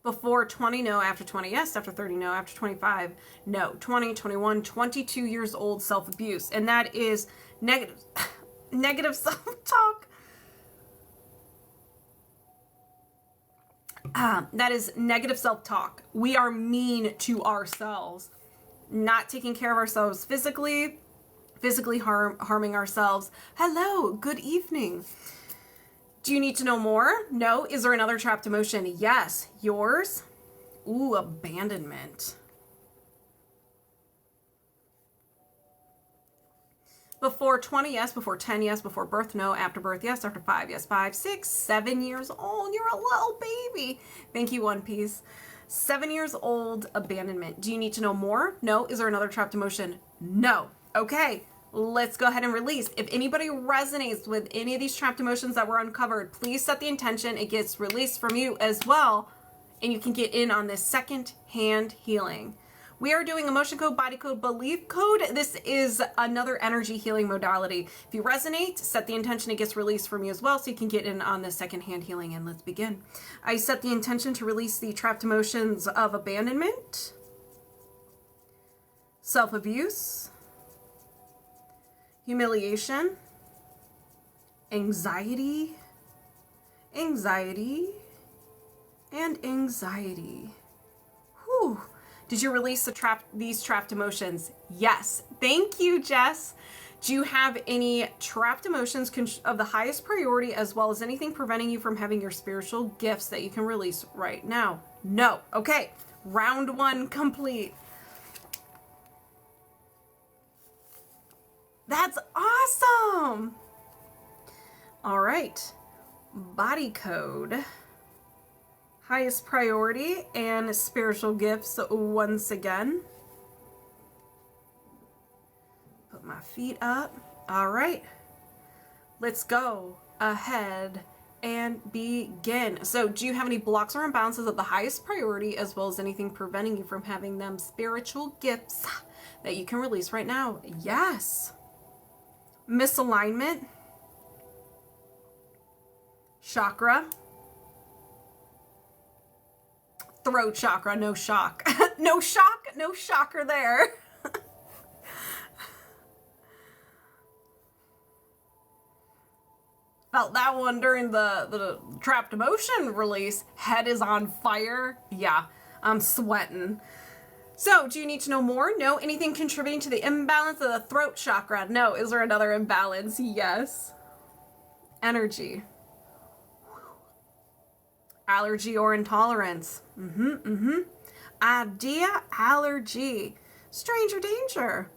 Before 20, no. After 20, yes. After 30, no. After 25, no. 20, 21, 22 years old, self-abuse. And that is negative, negative self-talk. That is negative self-talk. We are mean to ourselves. Not taking care of ourselves physically harming ourselves. Hello, good evening. Do you need to know more? No. Is there another trapped emotion? Yes. Yours? Ooh, abandonment. Before 20, yes. Before 10, yes. Before birth, no. After birth, yes. After 5, yes. 5, 6, 7 years old. You're a little baby. Thank you, One Piece. 7 years old, abandonment. Do you need to know more? No. Is there another trapped emotion? No. Okay. Let's go ahead and release. If anybody resonates with any of these trapped emotions that were uncovered, please set the intention. It gets released from you as well. And you can get in on this second-hand healing. We are doing emotion code, body code, belief code. This is another energy healing modality. If you resonate, set the intention. It gets released from you as well, so you can get in on the second-hand healing. And let's begin. I set the intention to release the trapped emotions of abandonment, self-abuse, humiliation, anxiety, and anxiety. Whew. Did you release these trapped emotions? Yes. Thank you, Jess. Do you have any trapped emotions of the highest priority, as well as anything preventing you from having your spiritual gifts that you can release right now? No. Okay. Round 1 complete. That's awesome. All right. Body code. Highest priority and spiritual gifts once again. Put my feet up. All right. Let's go ahead and begin. So do you have any blocks or imbalances of the highest priority, as well as anything preventing you from having them spiritual gifts that you can release right now? Yes. Misalignment, chakra, throat chakra, no shock. No shock, no shocker there. Felt that one during the trapped emotion release. Head is on fire. Yeah, I'm sweating. So, do you need to know more? No. Anything contributing to the imbalance of the throat chakra? No. Is there another imbalance? Yes. Energy. Allergy or intolerance? Idea, allergy. Stranger danger.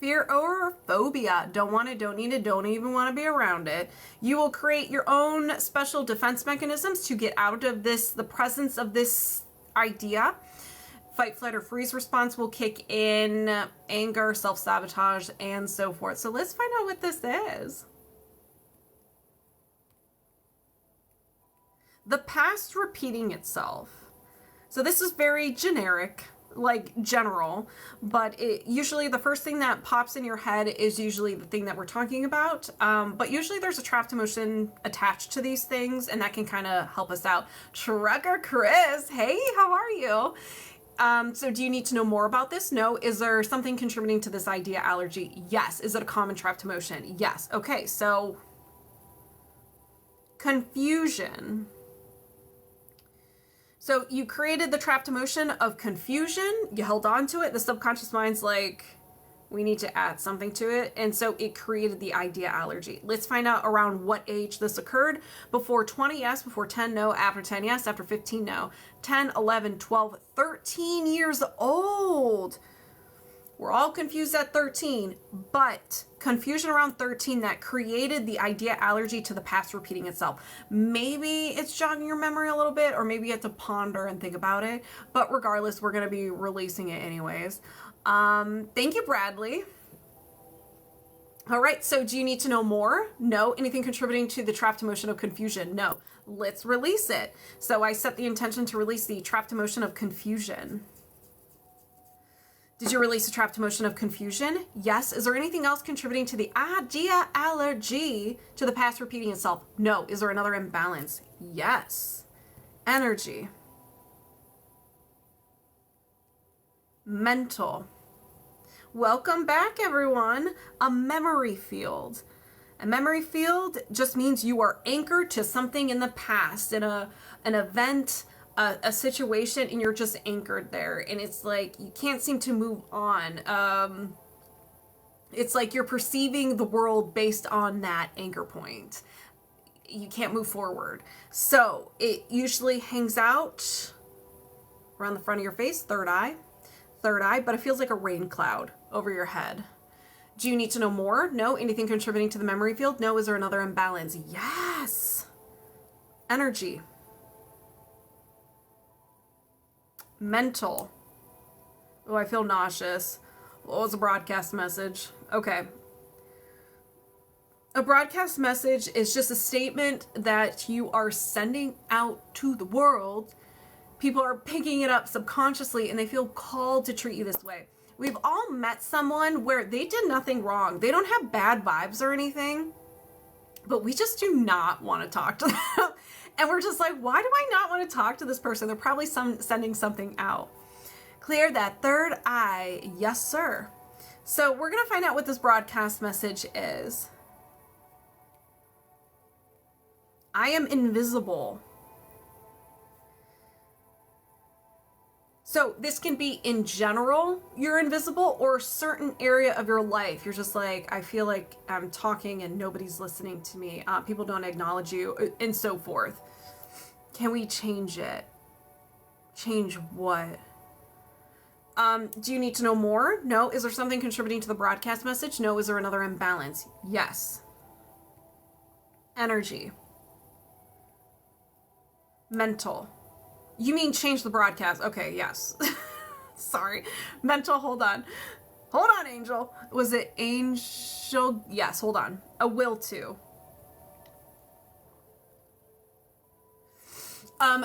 fear or phobia. Don't want it, don't need it, don't even want to be around it. You will create your own special defense mechanisms to get out of the presence of this idea. Fight, flight, or freeze response will kick in, anger, self-sabotage, and so forth. So let's find out what this is. The past repeating itself. So this is very generic, like general, but usually the first thing that pops in your head is usually the thing that we're talking about. But usually there's a trapped emotion attached to these things, and that can kind of help us out. Trucker Chris, hey, how are you? So do you need to know more about this? No. Is there something contributing to this idea allergy? Yes. Is it a common trapped emotion? Yes. Okay, so confusion. So you created the trapped emotion of confusion, you held on to it, the subconscious mind's like, we need to add something to it, and so it created the idea allergy. Let's find out around what age this occurred. Before 20, yes. Before 10, no. After 10, yes. After 15, no. 10, 11, 12, 13 years old. We're all confused at 13, but confusion around 13 that created the idea allergy to the past repeating itself. Maybe it's jogging your memory a little bit, or maybe you have to ponder and think about it. But regardless, we're going to be releasing it anyways. Thank you, Bradley. All right, so do you need to know more? No. Anything contributing to the trapped emotion of confusion? No. Let's release it. So I set the intention to release the trapped emotion of confusion. Did you release a trapped emotion of confusion? Yes. Is there anything else contributing to the idea allergy to the past repeating itself? No. Is there another imbalance? Yes. Energy. Mental. Welcome back, everyone. A memory field. A memory field just means you are anchored to something in the past, in an event, a situation, and you're just anchored there, and it's like you can't seem to move on. It's like you're perceiving the world based on that anchor point. You can't move forward. So it usually hangs out around the front of your face, third eye, but it feels like a rain cloud over your head. Do you need to know more? No. Anything contributing to the memory field? No. Is there another imbalance? Yes. Energy. Mental. Oh, I feel nauseous. What was a broadcast message? Okay. A broadcast message is just a statement that you are sending out to the world. People are picking it up subconsciously and they feel called to treat you this way. We've all met someone where they did nothing wrong. They don't have bad vibes or anything, but we just do not want to talk to them. And we're just like, why do I not want to talk to this person? They're probably sending something out. Clear that third eye. Yes, sir. So we're going to find out what this broadcast message is. I am invisible. So this can be in general, you're invisible, or a certain area of your life. You're just like, I feel like I'm talking and nobody's listening to me. People don't acknowledge you, and so forth. Can we change it? Change what? Do you need to know more? No. Is there something contributing to the broadcast message? No. Is there another imbalance? Yes. Energy. Mental. You mean change the broadcast? Okay, yes. Sorry. Mental, hold on. Hold on, Angel. Was it Angel? Yes, hold on. A will to.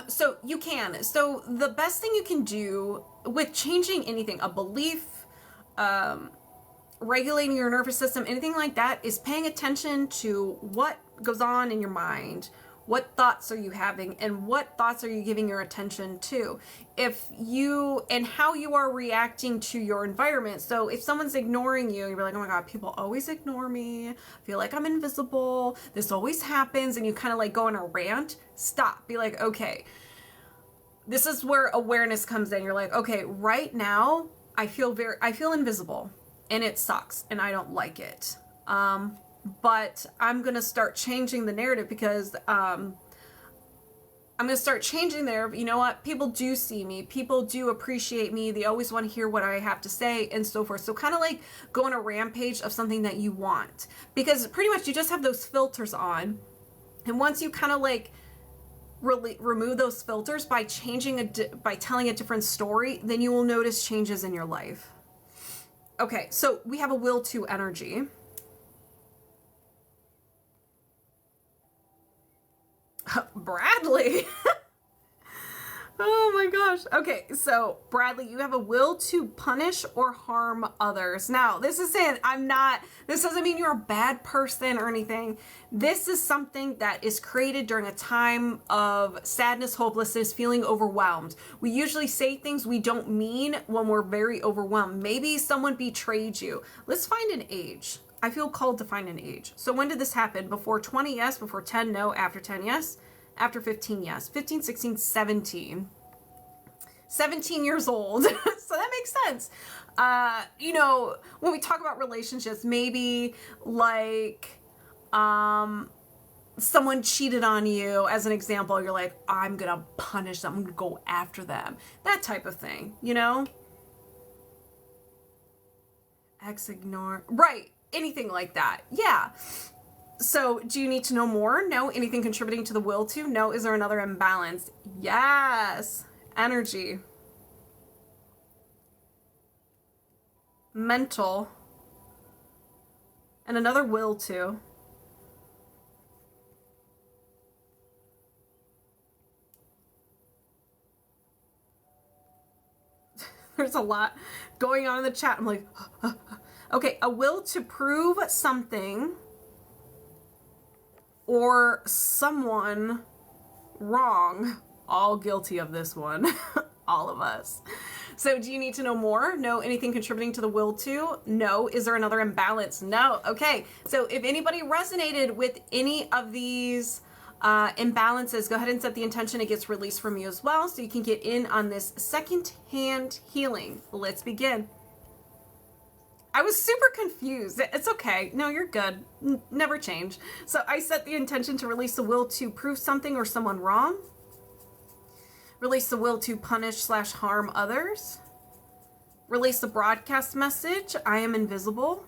So you can. So the best thing you can do with changing anything, a belief, regulating your nervous system, anything like that, is paying attention to what goes on in your mind. What thoughts are you having, and what thoughts are you giving your attention to? And how you are reacting to your environment. So if someone's ignoring you, you're like, oh my God, people always ignore me. I feel like I'm invisible. This always happens. And you kind of like go on a rant. Stop. Be like, okay, this is where awareness comes in. You're like, okay, right now I feel invisible and it sucks and I don't like it. But I'm going to start changing the narrative because I'm going to start changing there. But you know what? People do see me. People do appreciate me. They always want to hear what I have to say and so forth. So kind of like go on a rampage of something that you want, because pretty much you just have those filters on. And once you kind of like really remove those filters by by telling a different story, then you will notice changes in your life. Okay, so we have a will to energy. Bradley. Oh my gosh. Okay, so Bradley, you have a will to punish or harm others. Now, this is saying this doesn't mean you're a bad person or anything. This is something that is created during a time of sadness, hopelessness, feeling overwhelmed. We usually say things we don't mean when we're very overwhelmed. Maybe someone betrayed you. Let's find an age. I feel called to find an age. So when did this happen? Before 20, yes. Before 10, no. After 10, yes. After 15, yes. 15, 16, 17. 17 years old. So that makes sense. You know, when we talk about relationships, maybe like someone cheated on you, as an example. You're like, I'm going to punish them. I'm going to go after them. That type of thing, you know? Ignore. Right. Anything like that. Yeah. So, do you need to know more? No. Anything contributing to the will to? No. Is there another imbalance? Yes. Energy. Mental. And another will to. There's a lot going on in the chat. I'm like, okay, a will to prove something or someone wrong. All guilty of this one. All of us. So do you need to know more? No. Anything contributing to the will to? No. Is there another imbalance? No. Okay. So if anybody resonated with any of these imbalances, go ahead and set the intention. It gets released from you as well, so you can get in on this second-hand healing. Let's begin. I was super confused. It's okay. No, you're good. Never change. So I set the intention to release the will to prove something or someone wrong. Release the will to punish/harm others. Release the broadcast message, I am invisible.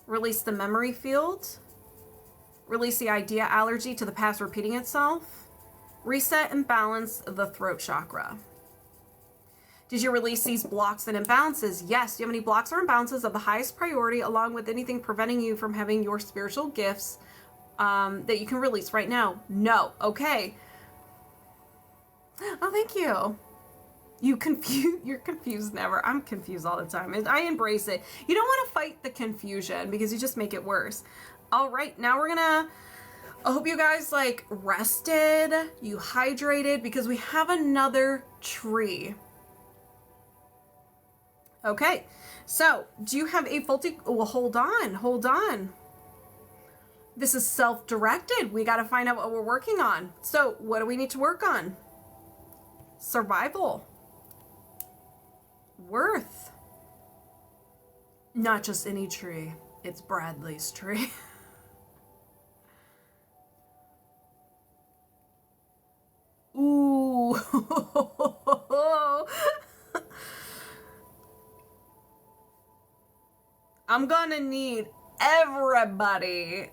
Release the memory field. Release the idea allergy to the past repeating itself. Reset and balance the throat chakra. Did you release these blocks and imbalances? Yes. Do you have any blocks or imbalances of the highest priority, along with anything preventing you from having your spiritual gifts that you can release right now? No. Okay. Oh, thank you. You're confused never. I'm confused all the time. And I embrace it. You don't want to fight the confusion because you just make it worse. All right. Now I hope you guys like rested, you hydrated, because we have another tree. Okay, so do you have a faulty? Well, hold on. This is self-directed. We got to find out what we're working on. So what do we need to work on? Survival. Worth. Not just any tree. It's Bradley's tree. Ooh. I'm gonna need everybody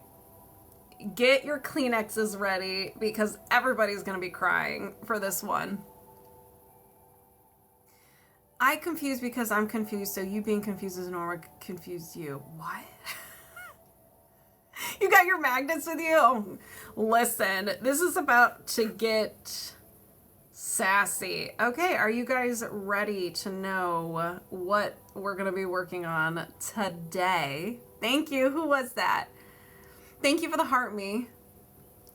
get your Kleenexes ready because everybody's gonna be crying for this one. I confused because I'm confused, so you being confused is normal. Confused you. What? You got your magnets with you? Oh, listen, this is about to get sassy. Okay, are you guys ready to know what we're going to be working on today? Thank you. Who was that? Thank you for the heart me.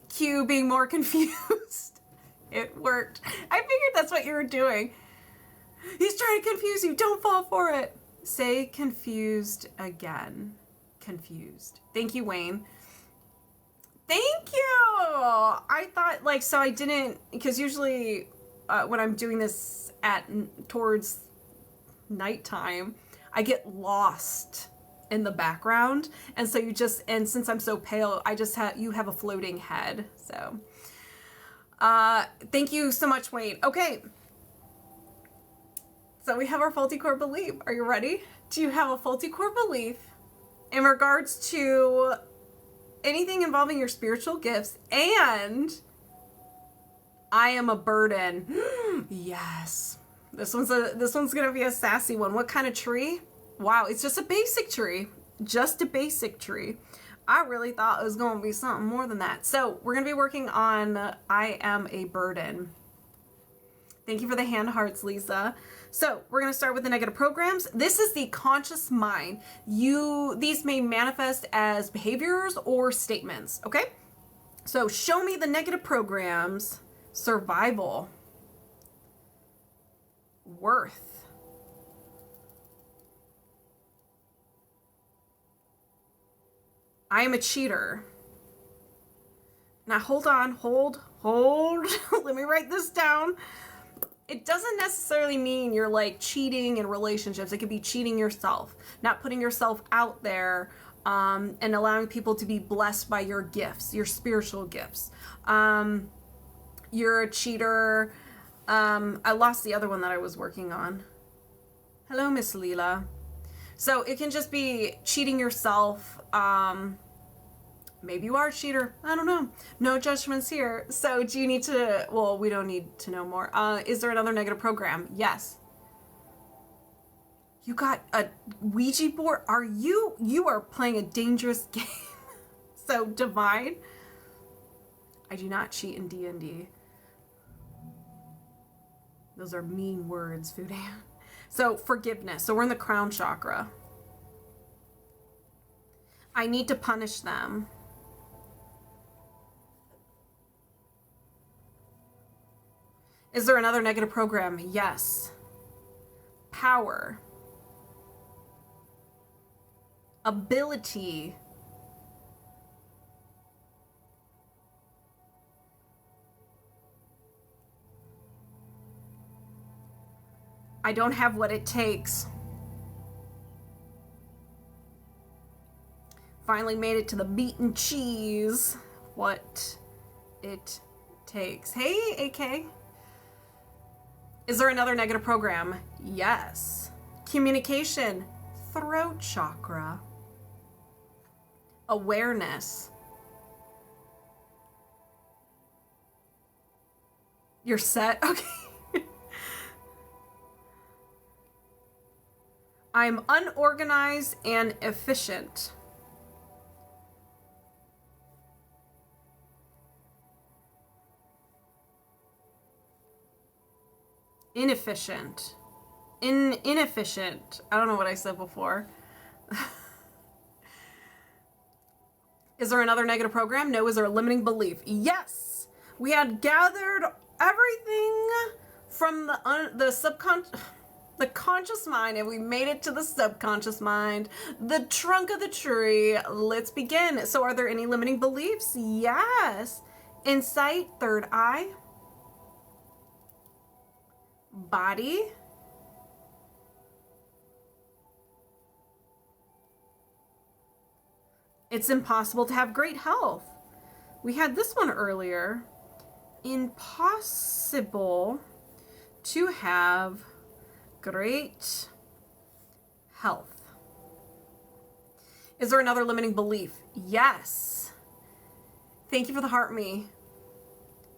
Q being more confused. It worked. I figured that's what you were doing. He's trying to confuse you. Don't fall for it. Say confused again. Confused. Thank you, Wayne. Thank you. I thought so I didn't, because usually when I'm doing this towards nighttime, I get lost in the background. And so and since I'm so pale, you have a floating head. So, Thank you so much, Wayne. Okay. So we have our faulty core belief. Are you ready? Do you have a faulty core belief in regards to anything involving your spiritual gifts and I am a burden? Yes. This one's gonna be a sassy one. What kind of tree? Wow, it's just a basic tree. Just a basic tree. I really thought it was going to be something more than that. So we're going to be working on I am a burden. Thank you for the hand hearts, Lisa. So we're going to start with the negative programs. This is the conscious mind. These may manifest as behaviors or statements. Okay. So show me the negative programs. Survival. Worth. I am a cheater. Now hold on, hold. Let me write this down. It doesn't necessarily mean you're like cheating in relationships. It could be cheating yourself, not putting yourself out there, and allowing people to be blessed by your gifts, your spiritual gifts. You're a cheater. I lost the other one that I was working on. Hello, Miss Leela. So it can just be cheating yourself. Maybe you are a cheater. I don't know. No judgments here. So do you need to, well, we don't need to know more. Is there another negative program? Yes. You got a Ouija board? You are playing a dangerous game. So divine. I do not cheat in D&D. Those are mean words, Fudan. So forgiveness. So we're in the crown chakra. I need to punish them. Is there another negative program? Yes. Power. Ability. I don't have what it takes. Finally made it to the meat and cheese. What it takes. Hey, AK. Is there another negative program? Yes. Communication. Throat chakra. Awareness. You're set? Okay. I'm unorganized and efficient. Inefficient. Inefficient. I don't know what I said before. Is there another negative program? No. Is there a limiting belief? Yes. We had gathered everything from the conscious mind, and we made it to the subconscious mind, the trunk of the tree. Let's begin. So are there any limiting beliefs? Yes. Insight, third eye. Body. It's impossible to have great health. We had this one earlier. Impossible to have great health. Is there another limiting belief? Yes. Thank you for the heart me.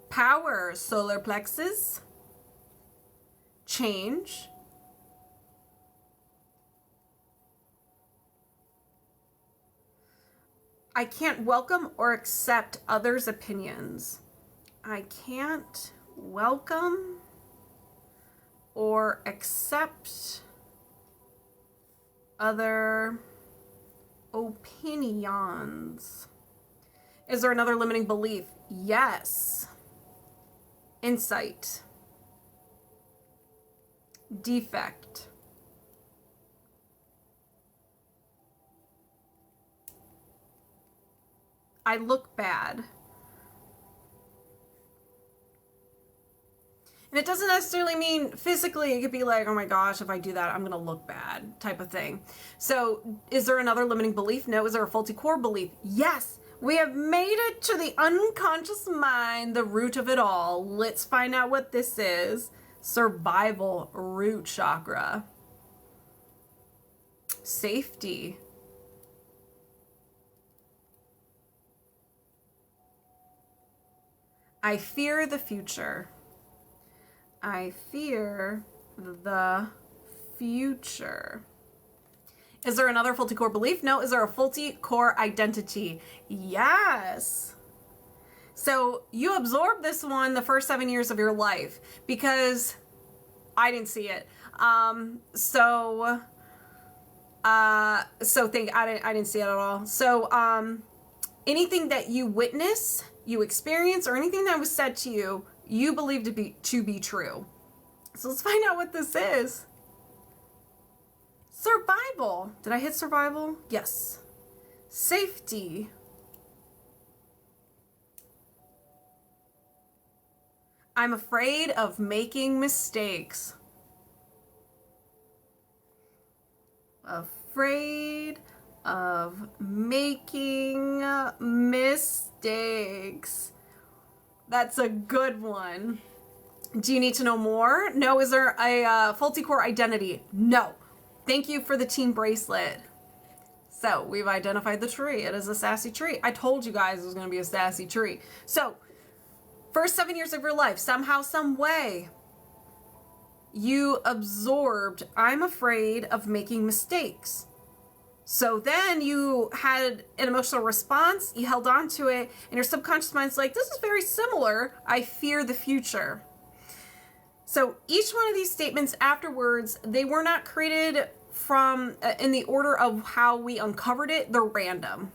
Power, solar plexus. Change. I can't welcome or accept others' opinions. I can't welcome or accept other opinions. Is there another limiting belief? Yes. Insight. Defect. I look bad. And it doesn't necessarily mean physically. It could be like, oh my gosh, if I do that, I'm going to look bad type of thing. So is there another limiting belief? No. Is there a faulty core belief? Yes. We have made it to the unconscious mind, the root of it all. Let's find out what this is. Survival, root chakra. Safety. I fear the future. I fear the future. Is there another faulty core belief? No. Is there a faulty core identity? Yes. So you absorb this one the first 7 years of your life because I didn't see it. So I didn't see it at all. So anything that you witness, you experience, or anything that was said to you, you believe to be true. So let's find out what this is. Survival. Did I hit survival? Yes. Safety. I'm afraid of making mistakes. Afraid of making mistakes. That's a good one. Do you need to know more? No. Is there a faulty core identity? No. Thank you for the team bracelet. So we've identified the tree. It is a sassy tree. I told you guys it was going to be a sassy tree. So first 7 years of your life, somehow, some way, you absorbed, I'm afraid of making mistakes. So then you had an emotional response, you held on to it, and your subconscious mind's like, this is very similar. I fear the future. So each one of these statements afterwards, they were not created from in the order of how we uncovered it. They're random.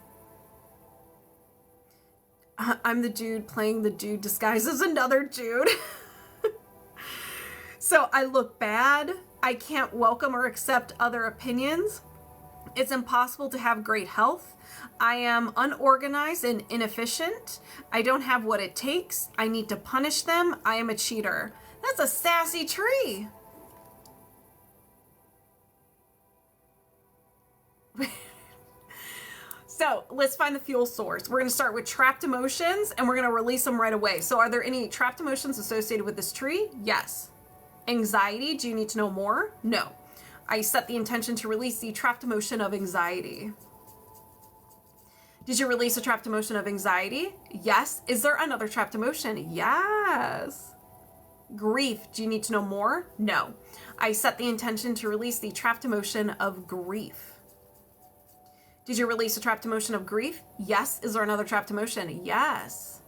I'm the dude playing the dude disguised as another dude. So I look bad. I can't welcome or accept other opinions. It's impossible to have great health. I am unorganized and inefficient. I don't have what it takes. I need to punish them. I am a cheater. That's a sassy tree. So let's find the fuel source. We're going to start with trapped emotions and we're going to release them right away. So are there any trapped emotions associated with this tree? Yes. Anxiety. Do you need to know more? No. I set the intention to release the trapped emotion of anxiety. Did you release a trapped emotion of anxiety? Yes. Is there another trapped emotion? Yes. Grief. Do you need to know more? No. I set the intention to release the trapped emotion of grief. Did you release a trapped emotion of grief? Yes. Is there another trapped emotion? Yes.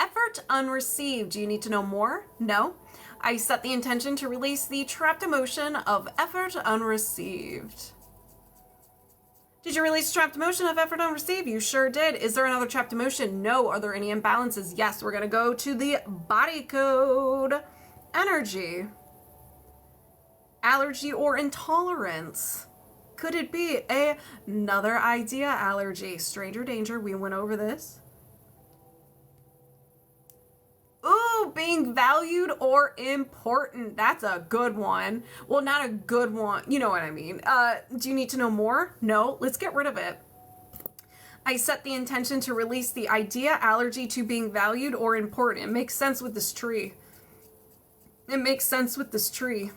Effort unreceived. Do you need to know more? No. I set the intention to release the trapped emotion of effort unreceived. Did you release a trapped emotion of effort unreceived? You sure did. Is there another trapped emotion? No. Are there any imbalances? Yes. We're going to go to the body code. Energy. Allergy or intolerance. Could it be another idea allergy? Stranger danger. We went over this. Ooh, being valued or important. That's a good one. Well, not a good one. You know what I mean. Do you need to know more? No. Let's get rid of it. I set the intention to release the idea allergy to being valued or important. It makes sense with this tree. It makes sense with this tree.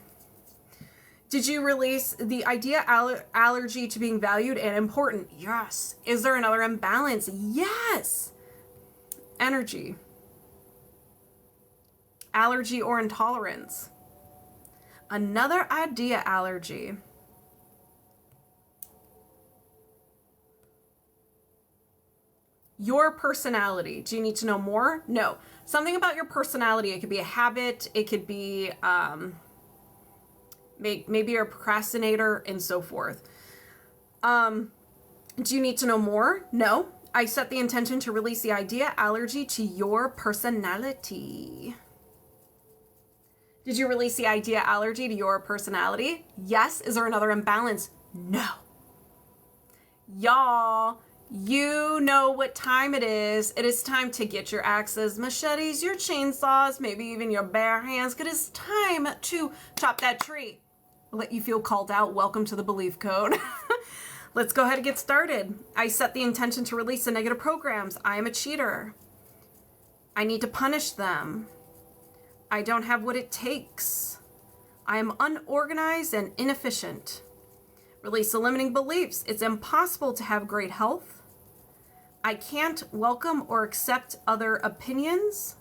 Did you release the idea allergy to being valued and important? Yes. Is there another imbalance? Yes. Energy. Allergy or intolerance. Another idea allergy. Your personality. Do you need to know more? No. Something about your personality. It could be a habit. It could be maybe you're a procrastinator and so forth. Do you need to know more? No. I set the intention to release the idea allergy to your personality. Did you release the idea allergy to your personality? Yes. Is there another imbalance? No. Y'all, you know what time it is. It is time to get your axes, machetes, your chainsaws, maybe even your bare hands, because it's time to chop that tree. Let you feel called out. Welcome to the belief code. Let's go ahead and get started. I set the intention to release the negative programs. I am a cheater. I need to punish them. I don't have what it takes. I am unorganized and inefficient. Release the limiting beliefs. It's impossible to have great health. I can't welcome or accept others' opinions.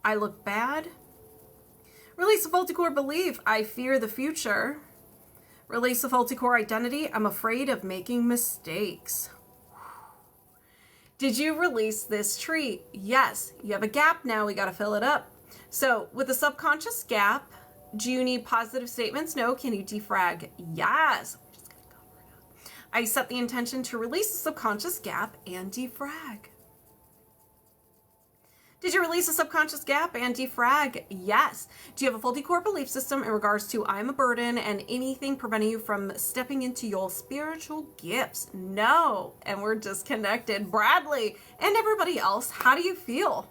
I look bad. Release the faulty core belief. I fear the future. Release the faulty core identity. I'm afraid of making mistakes. Did you release this tree? Yes. You have a gap now. We got to fill it up. So with the subconscious gap, do you need positive statements? No. Can you defrag? Yes. We're just going to go over it. I set the intention to release the subconscious gap and defrag. Did you release the subconscious gap and defrag? Yes. Do you have a faulty core belief system in regards to I am a burden and anything preventing you from stepping into your spiritual gifts? No. And we're disconnected. Bradley and everybody else, how do you feel?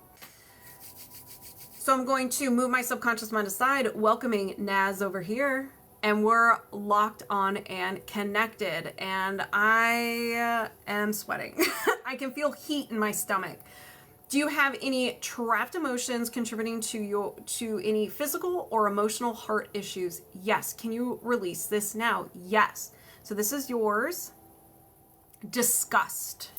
So I'm going to move my subconscious mind aside, welcoming Naz over here. And we're locked on and connected. And I am sweating. I can feel heat in my stomach. Do you have any trapped emotions contributing to any physical or emotional heart issues? Yes. Can you release this now? Yes. So this is yours. Disgust.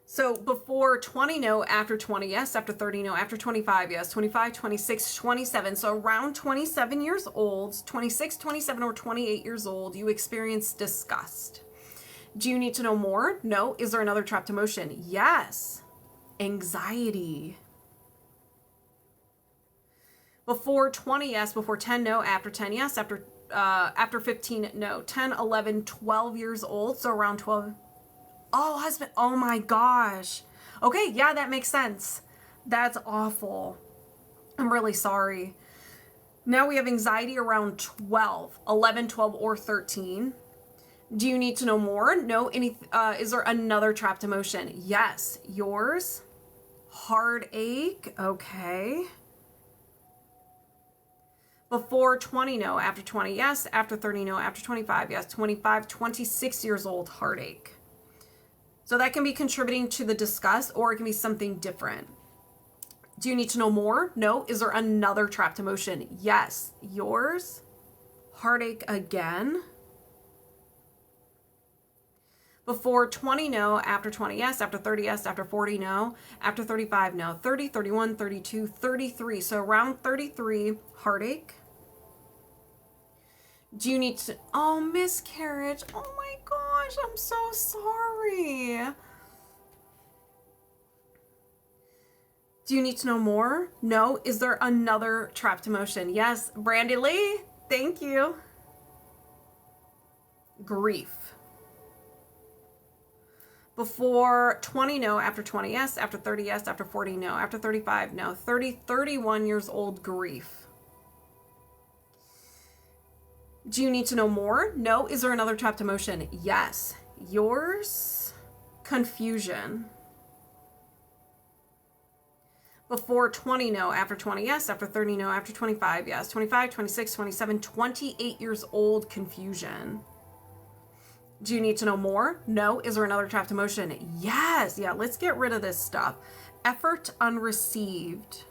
So before 20, no. After 20, yes. After 30, no. After 25, yes. 25, 26, 27. So around 27 years old, 26, 27, or 28 years old, you experience disgust. Do you need to know more? No. Is there another trapped emotion? Yes. Anxiety. Before 20, yes. Before 10, no. After 10, yes. After 15, no. 10, 11, 12 years old. So around 12. Oh, husband. Oh my gosh. Okay. Yeah, that makes sense. That's awful. I'm really sorry. Now we have anxiety around 12, 11, 12, or 13. Do you need to know more? No. Is there another trapped emotion? Yes. Yours. Heartache. Okay. Before 20, no. After 20, yes. After 30, no. After 25, yes. 25, 26 years old, heartache. So that can be contributing to the disgust, or it can be something different. Do you need to know more? No. Is there another trapped emotion? Yes. Yours. Heartache again. Before 20, no. After 20, yes. After 30, yes. After 40, no. After 35, no. 30, 31, 32, 33. So around 33, heartache. Do you need to... Oh, miscarriage. Oh my gosh, I'm so sorry. Do you need to know more? No. Is there another trapped emotion? Yes. Brandy Lee, thank you. Grief. Before 20, no. After 20, yes. After 30, yes. After 40, no. After 35, no. 30, 31 years old, grief. Do you need to know more? No. Is there another trapped emotion? Yes. Yours? Confusion. Before 20, no. After 20, yes. After 30, no. After 25, yes. 25, 26, 27, 28 years old, confusion. Do you need to know more? No. Is there another trapped emotion? Yes. Yeah, let's get rid of this stuff. Effort unreceived.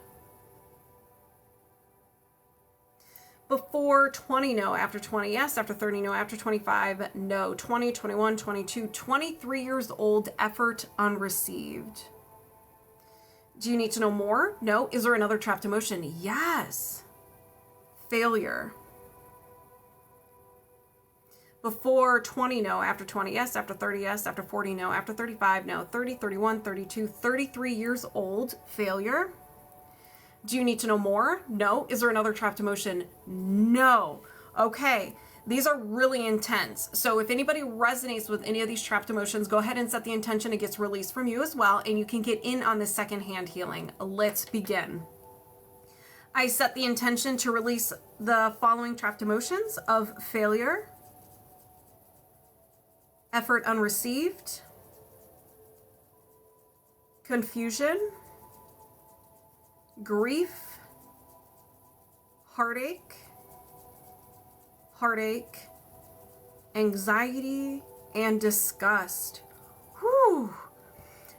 Before 20, no. After 20, yes. After 30, no. After 25, no. 20, 21, 22, 23 years old, effort unreceived. Do you need to know more? No. Is there another trapped emotion? Yes. Failure. Before 20, no. After 20, yes. After 30, yes. After 40, no. After 35, no. 30, 31, 32, 33 years old, failure. Do you need to know more? No. Is there another trapped emotion? No. Okay. These are really intense. So if anybody resonates with any of these trapped emotions, go ahead and set the intention. It gets released from you as well, and you can get in on the secondhand healing. Let's begin. I set the intention to release the following trapped emotions of failure, effort unreceived, confusion, grief, heartache, heartache, anxiety, and disgust. Whew.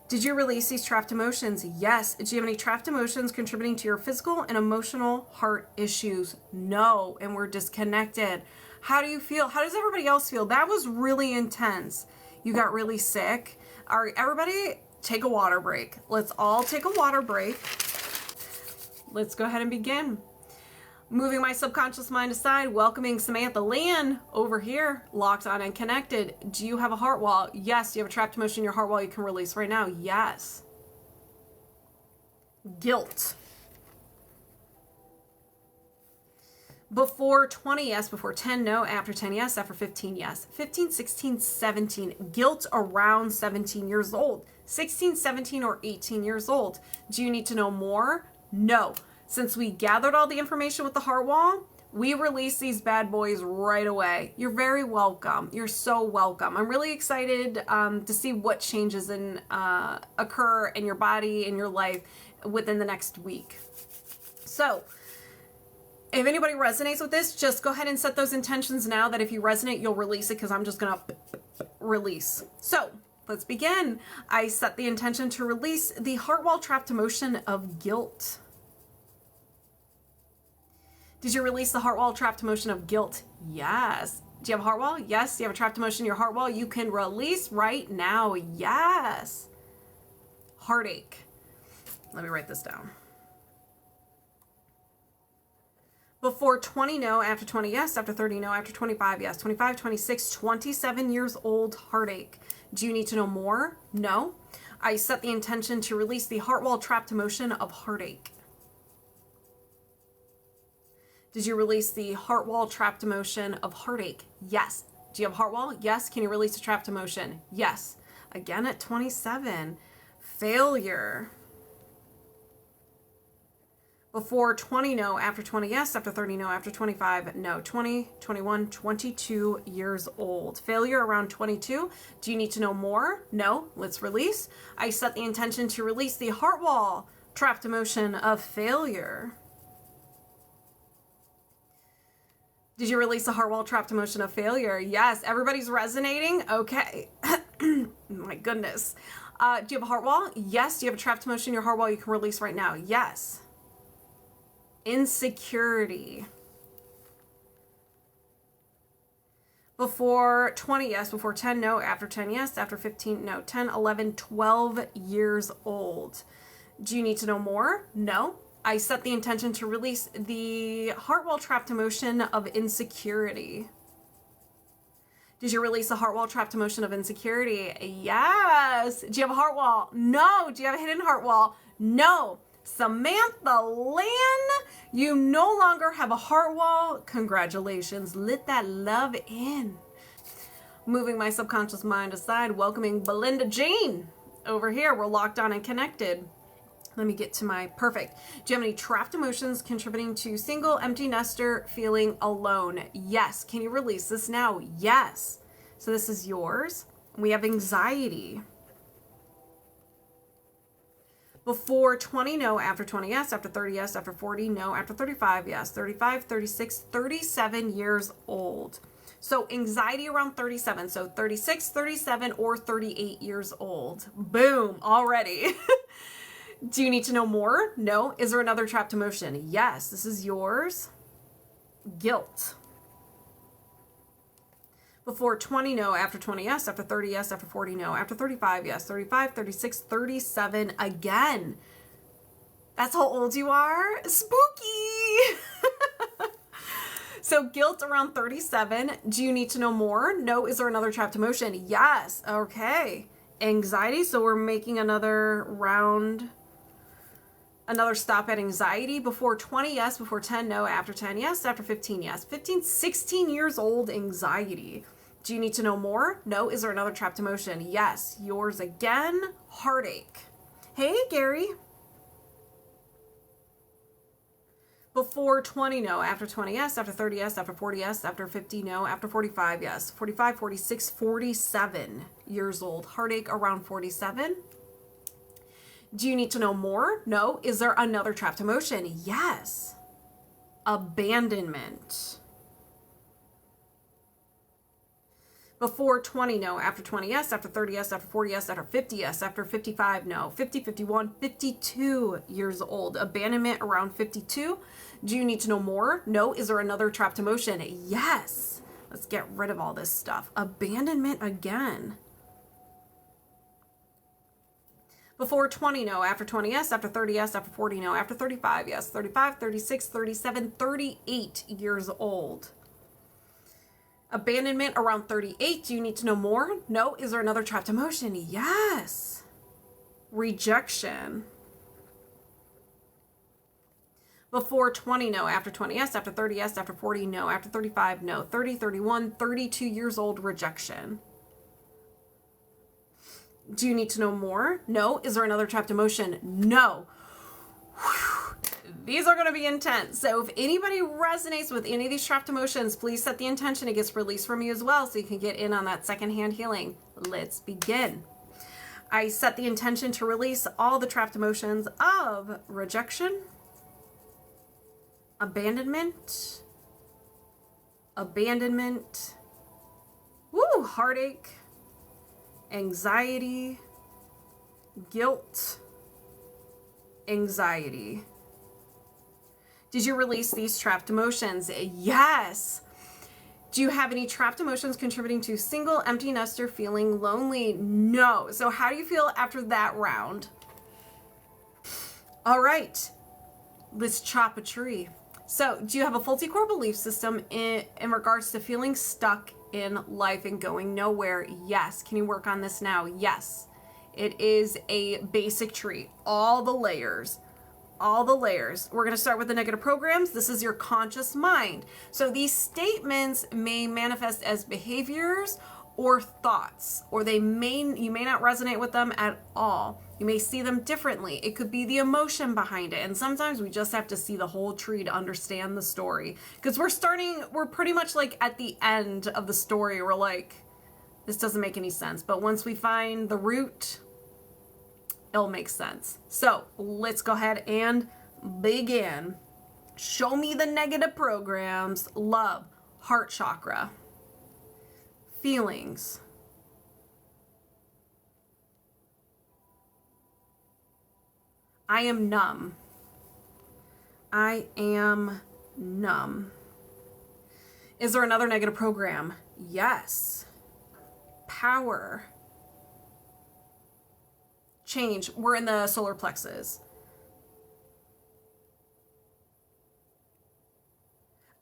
Did you release these trapped emotions? Yes. Do you have any trapped emotions contributing to your physical and emotional heart issues? No. And we're disconnected. How do you feel? How does everybody else feel? That was really intense. You got really sick. All right, everybody, take a water break. Let's all take a water break. Let's go ahead and begin. Moving my subconscious mind aside, welcoming Samantha, Lynn over here, locked on and connected. Do you have a heart wall? Yes. Do you have a trapped emotion in your heart wall you can release right now? Yes. Guilt. Before 20, yes. Before 10, no. After 10, yes. After 15, yes. 15, 16, 17. Guilt around 17 years old. 16, 17, or 18 years old. Do you need to know more? No. Since we gathered all the information with the heart wall, we release these bad boys right away. You're very welcome. You're so welcome. I'm really excited to see what changes occur in your body, in your life within the next week. So, if anybody resonates with this, just go ahead and set those intentions now that if you resonate, you'll release it because I'm just going to release. So, let's begin. I set the intention to release the heart wall trapped emotion of guilt. Did you release the heart wall trapped emotion of guilt? Yes. Do you have a heart wall? Yes. Do you have a trapped emotion in your heart wall? You can release right now. Yes. Heartache. Let me write this down. Before 20, no. After 20, yes. After 30, no. After 25, yes. 25, 26, 27 years old, heartache. Do you need to know more? No. I set the intention to release the heart wall trapped emotion of heartache. Did you release the heart wall trapped emotion of heartache? Yes. Do you have a heart wall? Yes. Can you release a trapped emotion? Yes. Again at 27. Failure. Before 20, no. After 20, yes. After 30, no. After 25, no. 20, 21, 22 years old. Failure around 22. Do you need to know more? No. Let's release. I set the intention to release the heart wall trapped emotion of failure. Did you release the heart wall trapped emotion of failure? Yes. Everybody's resonating? Okay. My goodness. Do you have a heart wall? Yes. Do you have a trapped emotion in your heart wall you can release right now? Yes. Insecurity. Before 20, yes. Before 10, no. After 10, yes. After 15, no. 10, 11, 12 years old. Do you need to know more? No. I set the intention to release the heart wall trapped emotion of insecurity. Did you release the heart wall trapped emotion of insecurity? Yes. Do you have a heart wall? No. Do you have a hidden heart wall? No. Samantha, Lynn, you no longer have a heart wall. Congratulations. Let that love in. Moving my subconscious mind aside, welcoming Belinda Jean over here. We're locked on and connected. Let me get to my perfect. Do you have any trapped emotions contributing to single, empty nester, feeling alone? Yes. Can you release this now? Yes. So this is yours. We have anxiety. Before 20, no. After 20, yes. After 30, yes. After 40, no. After 35, yes. 35, 36, 37 years old. So anxiety around 37. So 36, 37, or 38 years old. Boom. Already. Do you need to know more? No. Is there another trapped emotion? Yes. This is yours. Guilt. Before 20, no. After 20, yes. After 30, yes. After 40, no. After 35, yes. 35, 36, 37 again. That's how old you are? Spooky! So guilt around 37. Do you need to know more? No. Is there another trapped emotion? Yes. Okay. Anxiety. So we're making another round. Another stop at anxiety. Before 20, yes. Before 10, no. After 10, yes. After 15, yes. 15, 16 years old, anxiety. Do you need to know more? No. Is there another trapped emotion? Yes. Yours again. Heartache. Hey, Gary. Before 20, no. After 20, yes. After 30, yes. After 40, yes. After 50, no. After 45, yes. 45, 46, 47 years old. Heartache around 47. Do you need to know more? No. Is there another trapped emotion? Yes. Abandonment. Before 20, no. After 20, yes. After 30, yes. After 40, yes. After 50, yes. After 55, no. 50, 51, 52 years old. Abandonment around 52. Do you need to know more? No. Is there another trapped emotion? Yes. Let's get rid of all this stuff. Abandonment again. Before 20, no. After 20, yes. After 30, yes. After 40, no. After 35, yes. 35, 36, 37, 38 years old. Abandonment around 38. Do you need to know more? No. Is there another trapped emotion? Yes. Rejection. Before 20, no. After 20, yes. After 30, yes. After 40, no. After 35, no. 30, 31, 32 years old. Rejection. Do you need to know more? No. Is there another trapped emotion? No. Whew. These are going to be intense. So if anybody resonates with any of these trapped emotions, please set the intention it gets released from you as well so you can get in on that secondhand healing. Let's begin. I set the intention to release all the trapped emotions of rejection, abandonment, heartache, anxiety, guilt, anxiety. Did you release these trapped emotions? Yes. Do you have any trapped emotions contributing to single, empty nester, feeling lonely? No. So how do you feel after that round? All right. Let's chop a tree. So do you have a faulty core belief system in regards to feeling stuck in life and going nowhere? Yes. Can you work on this now? Yes. It is a basic tree. All the layers. We're going to start with the negative programs. This is your conscious mind. So these statements may manifest as behaviors or thoughts, or you may not resonate with them at all. You may see them differently. It could be the emotion behind it. And sometimes we just have to see the whole tree to understand the story. Because we're pretty much like at the end of the story. We're like, this doesn't make any sense. But once we find the root, it'll make sense. So let's go ahead and begin. Show me the negative programs. Love, heart chakra, feelings, I am numb. Is there another negative program? Yes. Power. Change. We're in the solar plexus.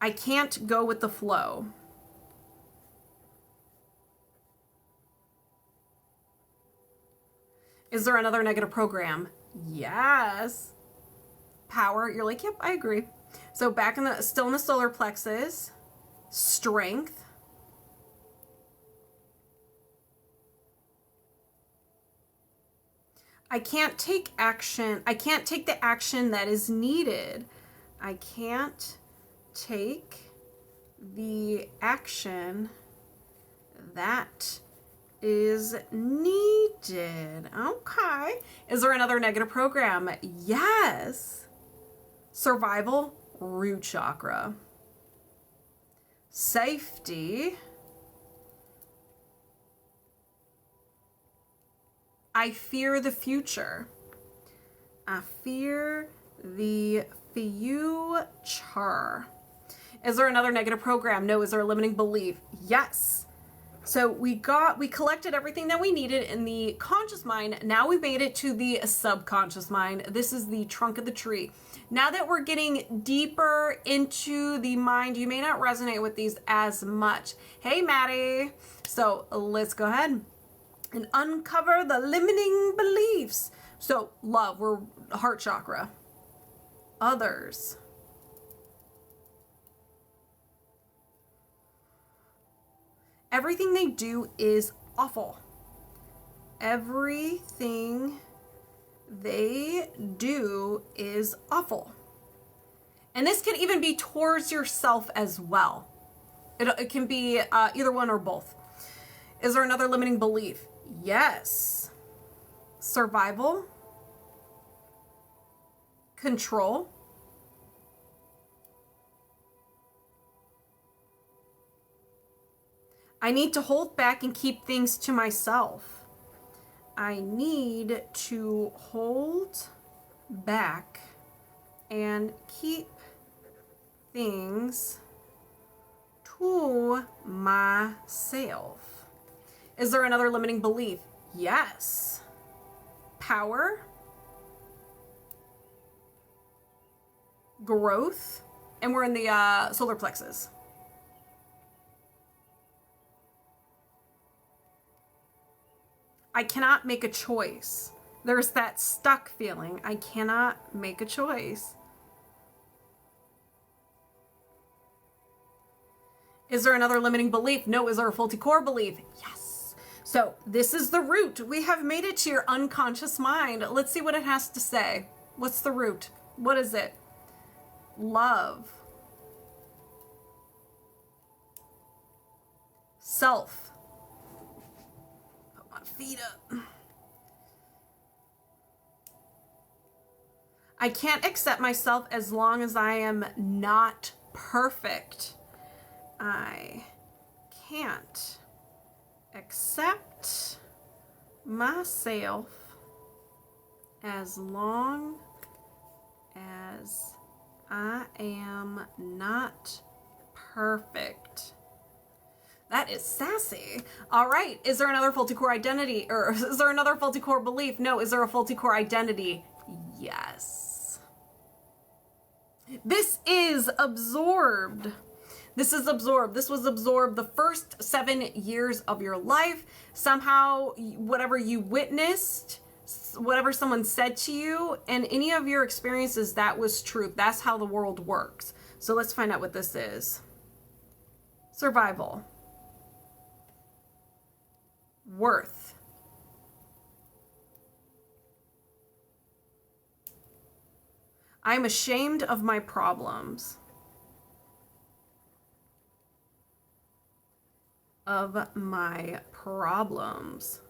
I can't go with the flow. Is there another negative program? Yes. Power. You're like, yep, I agree. So back still in the solar plexus. Strength. I can't take action. I can't take the action that is needed. I can't take the action that is needed. Okay. Is there another negative program? Yes. Survival, root chakra. Safety. I fear the future. I fear the future. Is there another negative program? No. Is there a limiting belief? Yes. So we collected everything that we needed in the conscious mind. Now we made it to the subconscious mind. This is the trunk of the tree. Now that we're getting deeper into the mind, you may not resonate with these as much. Hey, Maddie. So let's go ahead and uncover the limiting beliefs. So love, we're heart chakra. Others. Everything they do is awful. Everything they do is awful. And this can even be towards yourself as well. It can be either one or both. Is there another limiting belief? Yes. Survival. Control. I need to hold back and keep things to myself. I need to hold back and keep things to myself. Is there another limiting belief? Yes. Power, growth, and we're in the solar plexus. I cannot make a choice. There's that stuck feeling. I cannot make a choice. Is there another limiting belief? No. Is there a faulty core belief? Yes. So this is the root. We have made it to your unconscious mind. Let's see what it has to say. What's the root? What is it? Love. Self. Put my feet up. I can't accept myself as long as I am not perfect. I can't accept myself as long as I am not perfect. That is sassy. All right. Is there another faulty core identity? Or is there another faulty core belief? No. Is there a faulty core identity? Yes. This is absorbed. This is absorbed. This was absorbed the first 7 years of your life. Somehow, whatever you witnessed, whatever someone said to you, and any of your experiences, that was truth. That's how the world works. So let's find out what this is. Survival. Worth. I'm ashamed of my problems. Of my problems.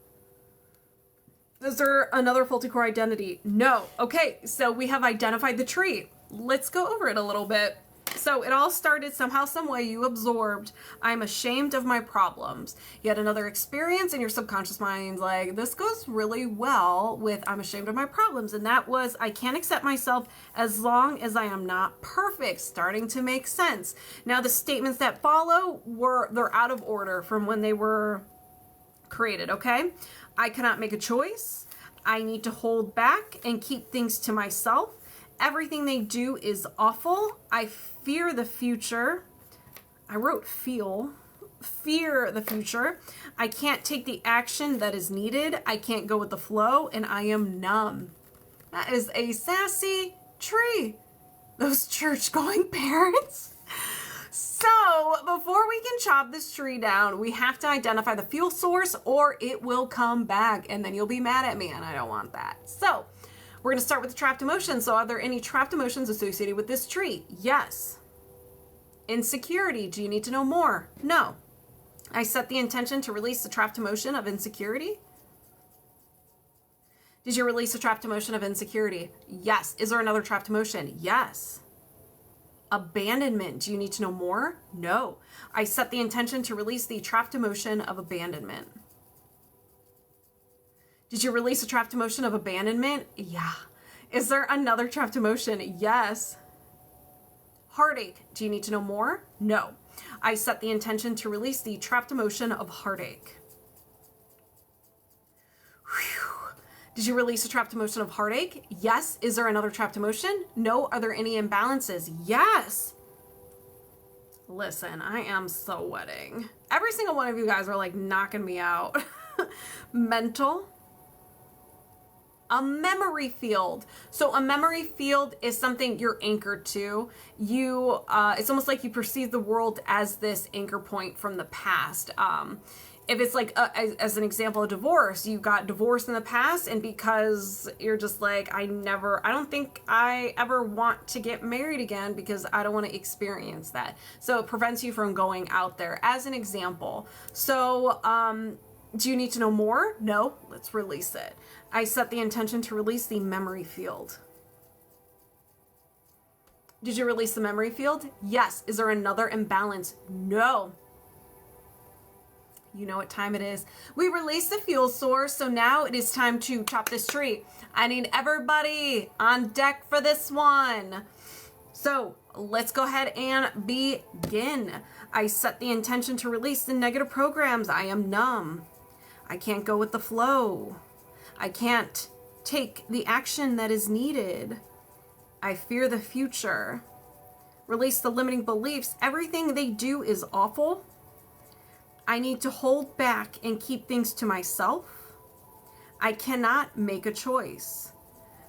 Is there another faulty core identity? No. Okay, so we have identified the tree. Let's go over it a little bit. So it all started somehow, some way you absorbed, I'm ashamed of my problems. You had another experience in your subconscious mind, like, this goes really well with I'm ashamed of my problems. And that was, I can't accept myself as long as I am not perfect. Starting to make sense. Now the statements that follow they're out of order from when they were created, okay? I cannot make a choice. I need to hold back and keep things to myself. Everything they do is awful. I fear the future. I wrote feel. Fear the future. I can't take the action that is needed. I can't go with the flow, and I am numb. That is a sassy tree. Those church-going parents. So before we can chop this tree down, we have to identify the fuel source or it will come back and then you'll be mad at me and I don't want that. So we're going to start with the trapped emotions. So are there any trapped emotions associated with this tree? Yes. Insecurity. Do you need to know more? No. I set the intention to release the trapped emotion of insecurity. Did you release a trapped emotion of insecurity? Yes. Is there another trapped emotion? Yes. Abandonment. Do you need to know more? No. I set the intention to release the trapped emotion of abandonment. Did you release a trapped emotion of abandonment? Yeah. Is there another trapped emotion? Yes. Heartache. Do you need to know more? No. I set the intention to release the trapped emotion of heartache. Whew. Did you release a trapped emotion of heartache? Yes. Is there another trapped emotion? No. Are there any imbalances? Yes. Listen, I am so sweating. Every single one of you guys are like knocking me out. Mental. A memory field. So a memory field is something you're anchored to. It's almost like you perceive the world as this anchor point from the past. If it's like, as an example, a divorce, you got divorced in the past, and because you're just like, I don't think I ever want to get married again because I don't want to experience that. So it prevents you from going out there, as an example. So, do you need to know more? No, let's release it. I set the intention to release the memory field. Did you release the memory field? Yes. Is there another imbalance? No. You know what time it is. We released the fuel source, so now it is time to chop this tree. I need everybody on deck for this one. So let's go ahead and begin. I set the intention to release the negative programs. I am numb. I can't go with the flow. I can't take the action that is needed. I fear the future. Release the limiting beliefs. Everything they do is awful. I need to hold back and keep things to myself. I cannot make a choice.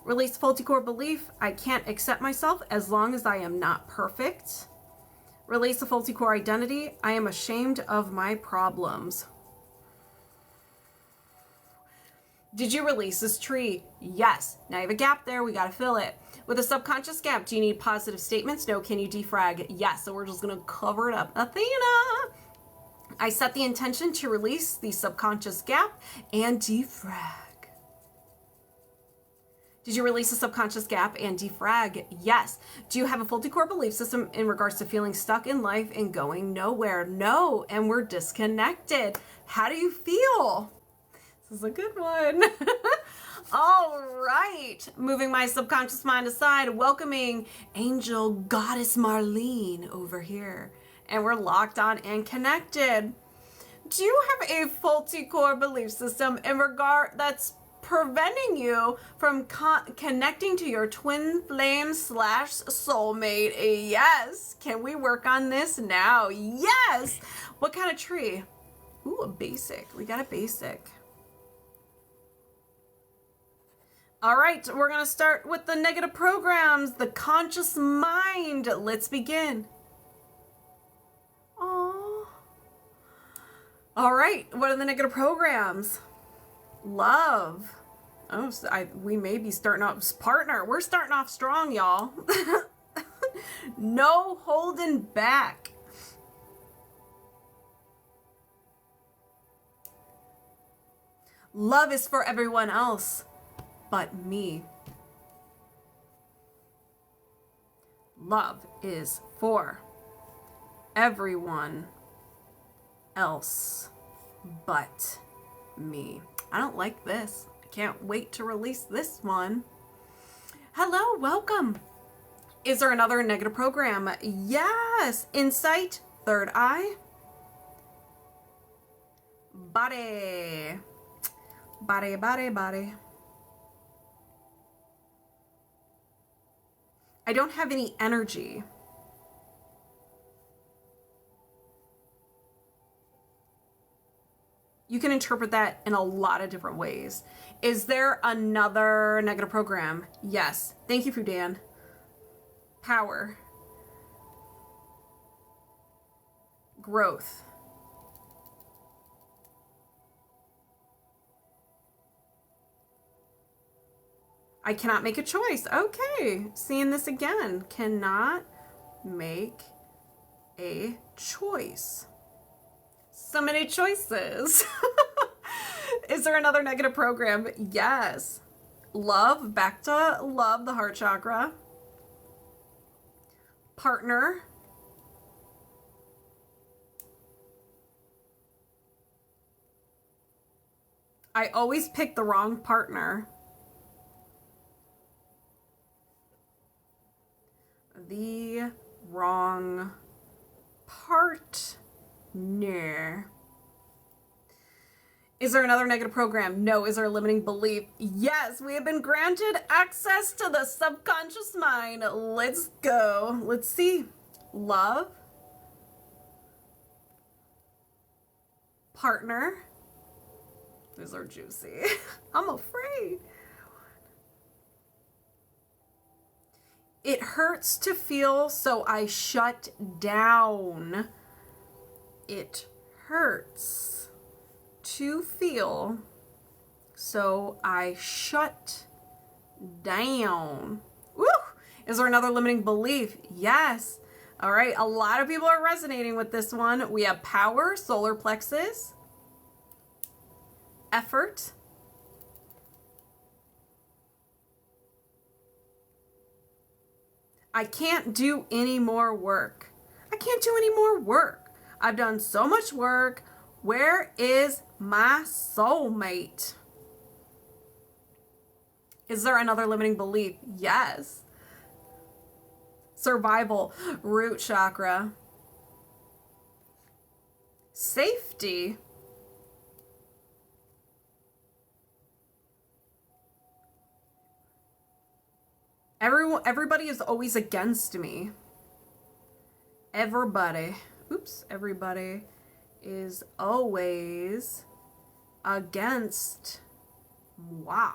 Release faulty core belief. I can't accept myself as long as I am not perfect. Release the faulty core identity. I am ashamed of my problems. Did you release this tree? Yes. Now you have a gap there. We got to fill it. With a subconscious gap, do you need positive statements? No. Can you defrag? Yes. So we're just going to cover it up. Athena. I set the intention to release the subconscious gap and defrag. Did you release the subconscious gap and defrag? Yes. Do you have a faulty core belief system in regards to feeling stuck in life and going nowhere? No. And we're disconnected. How do you feel? This is a good one. All right. Moving my subconscious mind aside, welcoming Angelgoddessmarleen over here. And we're locked on and connected. Do you have a faulty core belief system in regard that's preventing you from connecting to your twin flame / soulmate? Yes. Can we work on this now? Yes. What kind of tree? Ooh, a basic. We got a basic. All right, we're going to start with the negative programs, the conscious mind. Let's begin. Aww. All right, what are the negative programs? Love. Oh, so we may be starting off, partner. We're starting off strong, y'all. No holding back. Love is for everyone else but me. Love is for everyone else but me. I don't like this. I can't wait to release this one. Hello, welcome. Is there another negative program? Yes. Insight, third eye. Body. Body, body, body. I don't have any energy. You can interpret that in a lot of different ways. Is there another negative program? Yes. Thank you, Fudan. Power. Growth. I cannot make a choice. Okay, seeing this again. Cannot make a choice. So many choices. Is there another negative program? Yes. Love, back to love, the heart chakra. Partner. I always pick the wrong partner. The wrong partner. Is there another negative program? No. Is there a limiting belief? Yes, we have been granted access to the subconscious mind. Let's go. Let's see. Love. Partner. These are juicy. I'm afraid. It hurts to feel, so I shut down. It hurts to feel, so I shut down. Woo! Is there another limiting belief? Yes. All right, a lot of people are resonating with this one. We have power, solar plexus, effort, I can't do any more work. I can't do any more work. I've done so much work. Where is my soulmate? Is there another limiting belief? Yes. Survival, root chakra. Safety. Everybody is always against me. Everybody is always against moi.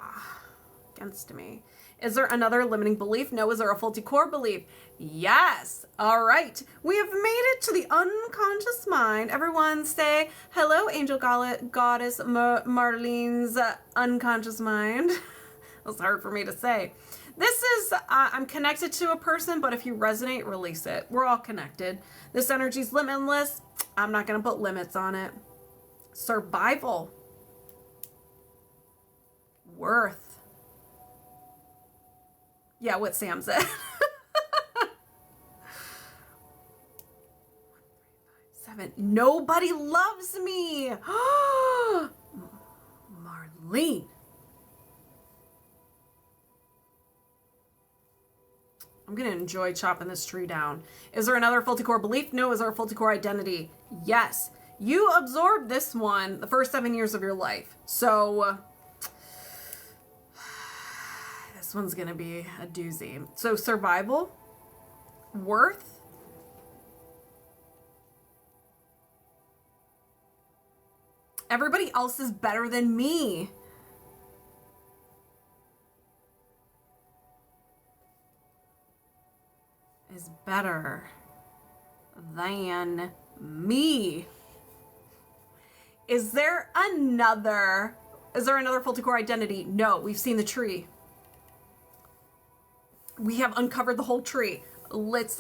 Against me. Is there another limiting belief? No. Is there a faulty core belief? Yes. All right. We have made it to the unconscious mind. Everyone say hello, Angelgoddessmarleen's unconscious mind. That's hard for me to say. This is, I'm connected to a person, but if you resonate, release it. We're all connected. This energy is limitless. I'm not going to put limits on it. Survival. Worth. Yeah, what Sam said. 7. Nobody loves me. Marlene. I'm going to enjoy chopping this tree down. Is there another faulty core belief? No. Is there a faulty core identity? Yes. You absorbed this one the first 7 years of your life. So this one's going to be a doozy. So survival, worth, everybody else is better than me. Is better than me. Is there another faulty core identity? No, we've seen the tree. We have uncovered the whole tree. Let's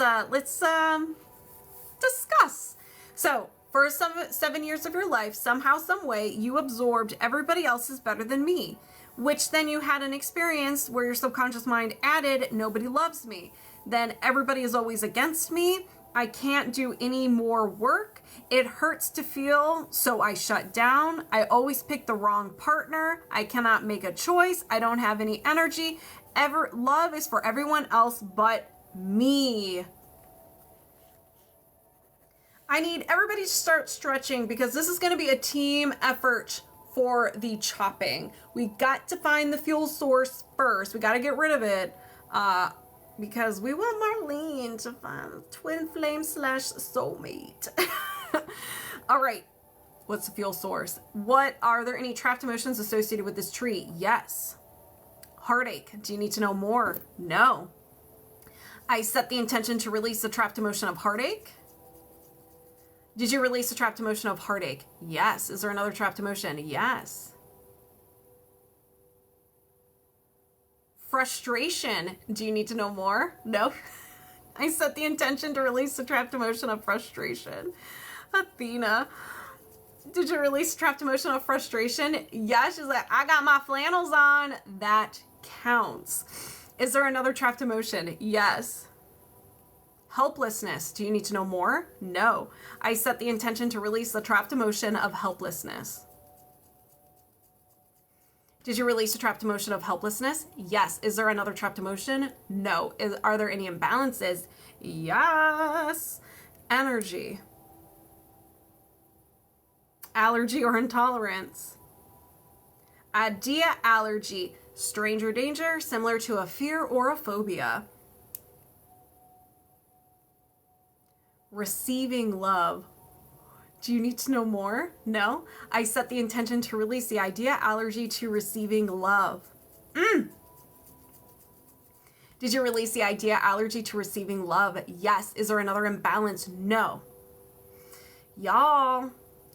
discuss. So, for 7 years of your life, somehow, some way, you absorbed everybody else is better than me, which then you had an experience where your subconscious mind added, nobody loves me. Then everybody is always against me. I can't do any more work. It hurts to feel, so I shut down. I always pick the wrong partner. I cannot make a choice. I don't have any energy. Love is for everyone else but me. I need everybody to start stretching because this is going to be a team effort for the chopping. We got to find the fuel source first. We got to get rid of it. Because we want Marlene to find twin flame / soulmate. All right. What's the fuel source? Are there any trapped emotions associated with this tree? Yes. Heartache. Do you need to know more? No. I set the intention to release the trapped emotion of heartache. Did you release the trapped emotion of heartache? Yes. Is there another trapped emotion? Yes. Frustration. Do you need to know more? No. I set the intention to release the trapped emotion of frustration. Athena. Did you release the trapped emotion of frustration? Yes. She's like, I got my flannels on. That counts. Is there another trapped emotion? Yes. Helplessness. Do you need to know more? No. I set the intention to release the trapped emotion of helplessness. Did you release a trapped emotion of helplessness? Yes. Is there another trapped emotion? No. Are there any imbalances? Yes. Energy. Allergy or intolerance. Idea allergy. Stranger danger, similar to a fear or a phobia. Receiving love. Do you need to know more? No. I set the intention to release the idea allergy to receiving love. Did you release the idea allergy to receiving love? Yes. Is there another imbalance? No. Y'all,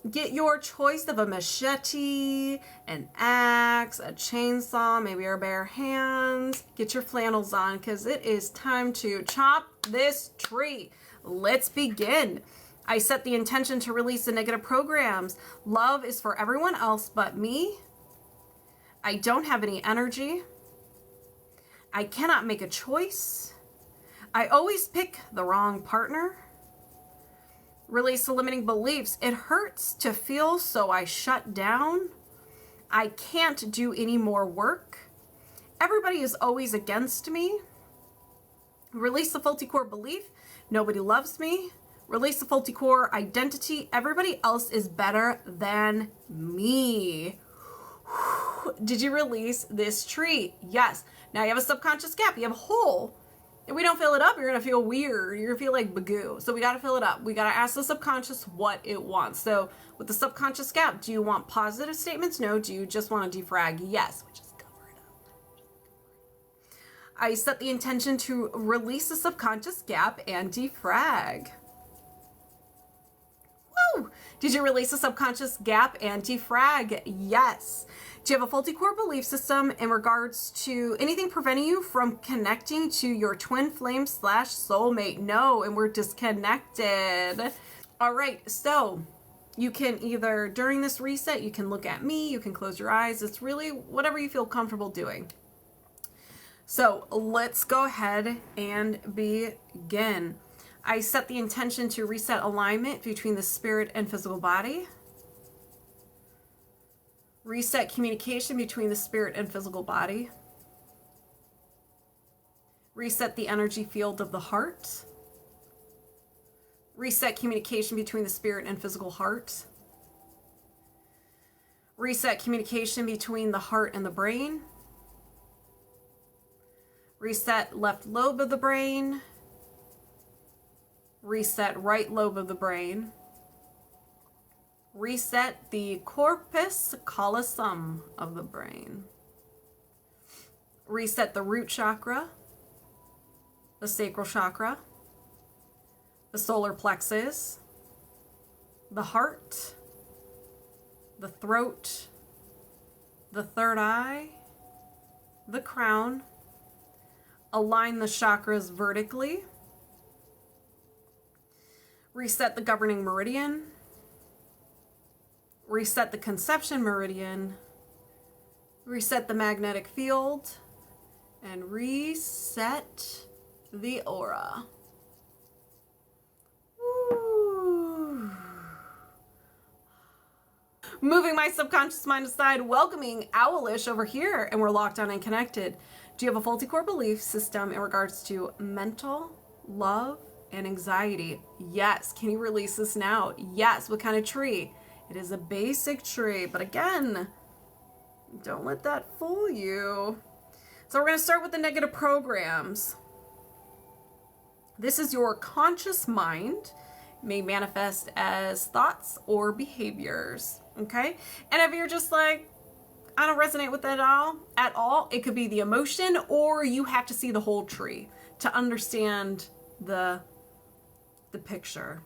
get your choice of a machete, an axe, a chainsaw, maybe your bare hands. Get your flannels on because it is time to chop this tree. Let's begin. I set the intention to release the negative programs. Love is for everyone else but me. I don't have any energy. I cannot make a choice. I always pick the wrong partner. Release the limiting beliefs. It hurts to feel, so I shut down. I can't do any more work. Everybody is always against me. Release the faulty core belief. Nobody loves me. Release the faulty core identity. Everybody else is better than me. Did you release this tree? Yes. Now you have a subconscious gap. You have a hole. If we don't fill it up, you're going to feel weird. You're going to feel like bagoo. So we got to fill it up. We got to ask the subconscious what it wants. So with the subconscious gap, do you want positive statements? No. Do you just want to defrag? Yes. Which is cover it up. I set the intention to release the subconscious gap and defrag. Woo! Did you release the subconscious gap and defrag? Yes. Do you have a faulty core belief system in regards to anything preventing you from connecting to your twin flame / soulmate? No, and we're disconnected. All right, so you can either, during this reset, you can look at me, you can close your eyes. It's really whatever you feel comfortable doing. So let's go ahead and begin. I set the intention to reset alignment between the spirit and physical body. Reset communication between the spirit and physical body. Reset the energy field of the heart. Reset communication between the spirit and physical heart. Reset communication between the heart and the brain. Reset left lobe of the brain. Reset right lobe of the brain. Reset the corpus callosum of the brain. Reset the root chakra, the sacral chakra, the solar plexus, the heart, the throat, the third eye, the crown. Align the chakras vertically. Reset the governing meridian. Reset the conception meridian. Reset the magnetic field. And reset the aura. Woo. Moving my subconscious mind aside, welcoming Owlish over here, and we're locked on and connected. Do you have a faulty core belief system in regards to mental, love, and anxiety? Yes. Can you release this now? Yes. What kind of tree? It is a basic tree, but again, don't let that fool you. So we're going to start with the negative programs. This is your conscious mind. It may manifest as thoughts or behaviors, okay? And if you're just like, I don't resonate with that at all, it could be the emotion, or you have to see the whole tree to understand the picture.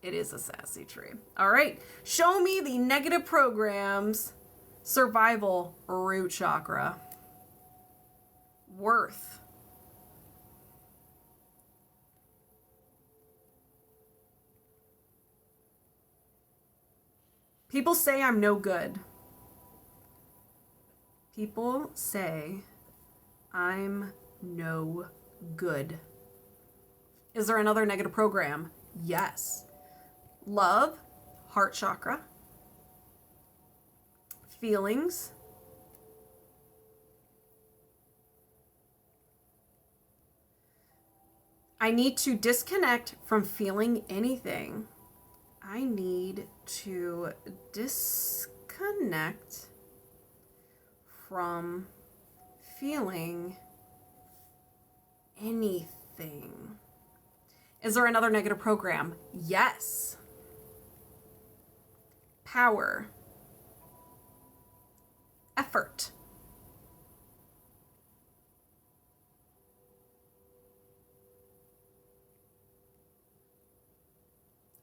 It is a sassy tree. All right. Show me the negative programs. Survival, root chakra. Worth. People say I'm no good. People say I'm no good. Is there another negative program? Yes. Love, heart chakra. Feelings. I need to disconnect from feeling anything. I need to disconnect from feeling anything. Is there another negative program? Yes. Power. Effort.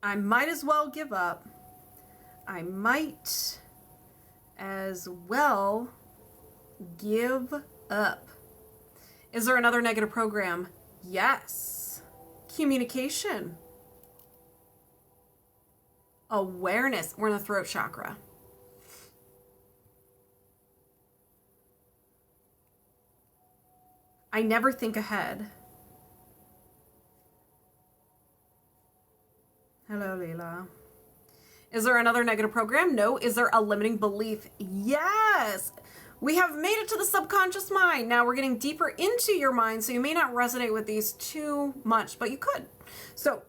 I might as well give up. I might as well give up. Is there another negative program? Yes. Communication. Awareness. We're in the throat chakra. I never think ahead. Hello, Leila. Is there another negative program? No. Is there a limiting belief? Yes. We have made it to the subconscious mind. Now we're getting deeper into your mind, so you may not resonate with these too much, but you could. So,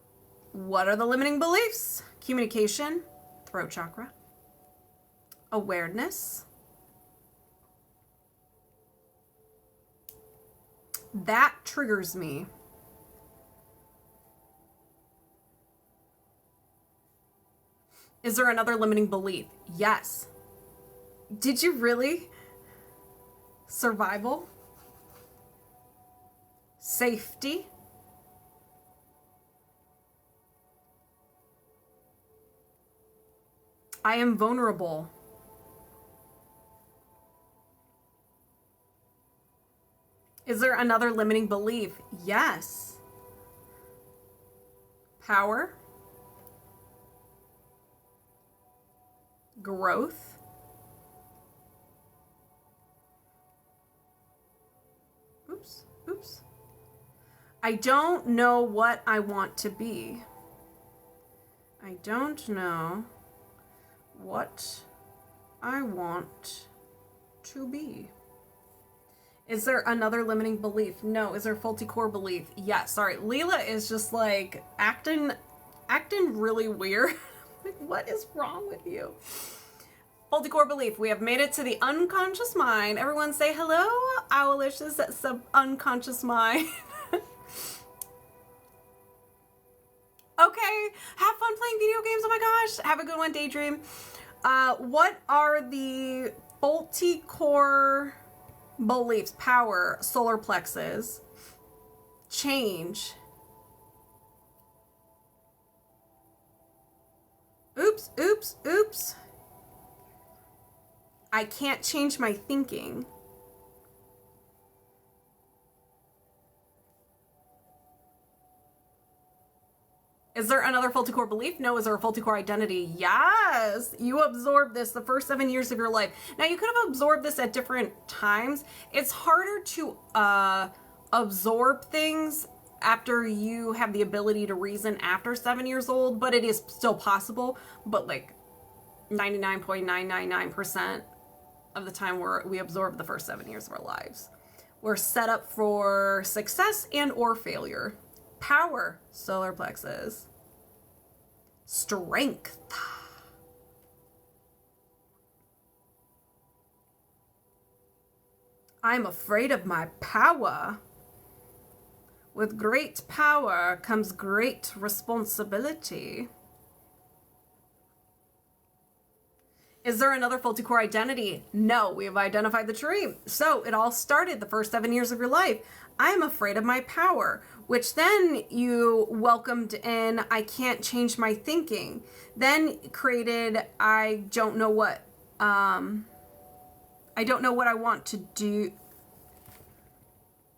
what are the limiting beliefs? Communication, throat chakra, awareness. That triggers me. Is there another limiting belief? Yes. Did you really? Survival. Safety. I am vulnerable. Is there another limiting belief? Yes. Power. Growth. Oops. I don't know what I want to be. I don't know what I want to be. Is there another limiting belief? No. Is there a faulty core belief? Yes. Sorry. Leela is just like acting really weird. Like, what is wrong with you? Faulty core belief. We have made it to the unconscious mind. Everyone say hello. Owlish is that unconscious mind. Okay. Have fun playing video games. Oh my gosh. Have a good one. Daydream. What are the faulty core beliefs? Power, solar plexus, change. Oops. I can't change my thinking. Is there another faulty core belief? No. Is there a faulty core identity? Yes. You absorbed this the first 7 years of your life. Now, you could have absorbed this at different times. It's harder to absorb things after you have the ability to reason after 7 years old, but it is still possible. But like 99.999% of the time we absorb the first 7 years of our lives. We're set up for success and or failure. Power, solar plexus. Strength. I'm afraid of my power. With great power comes great responsibility. Is there another faulty core identity? No, we have identified the tree. So it all started the first 7 years of your life. I'm afraid of my power, which then you welcomed in, I can't change my thinking. Then created, I don't know what I want to do.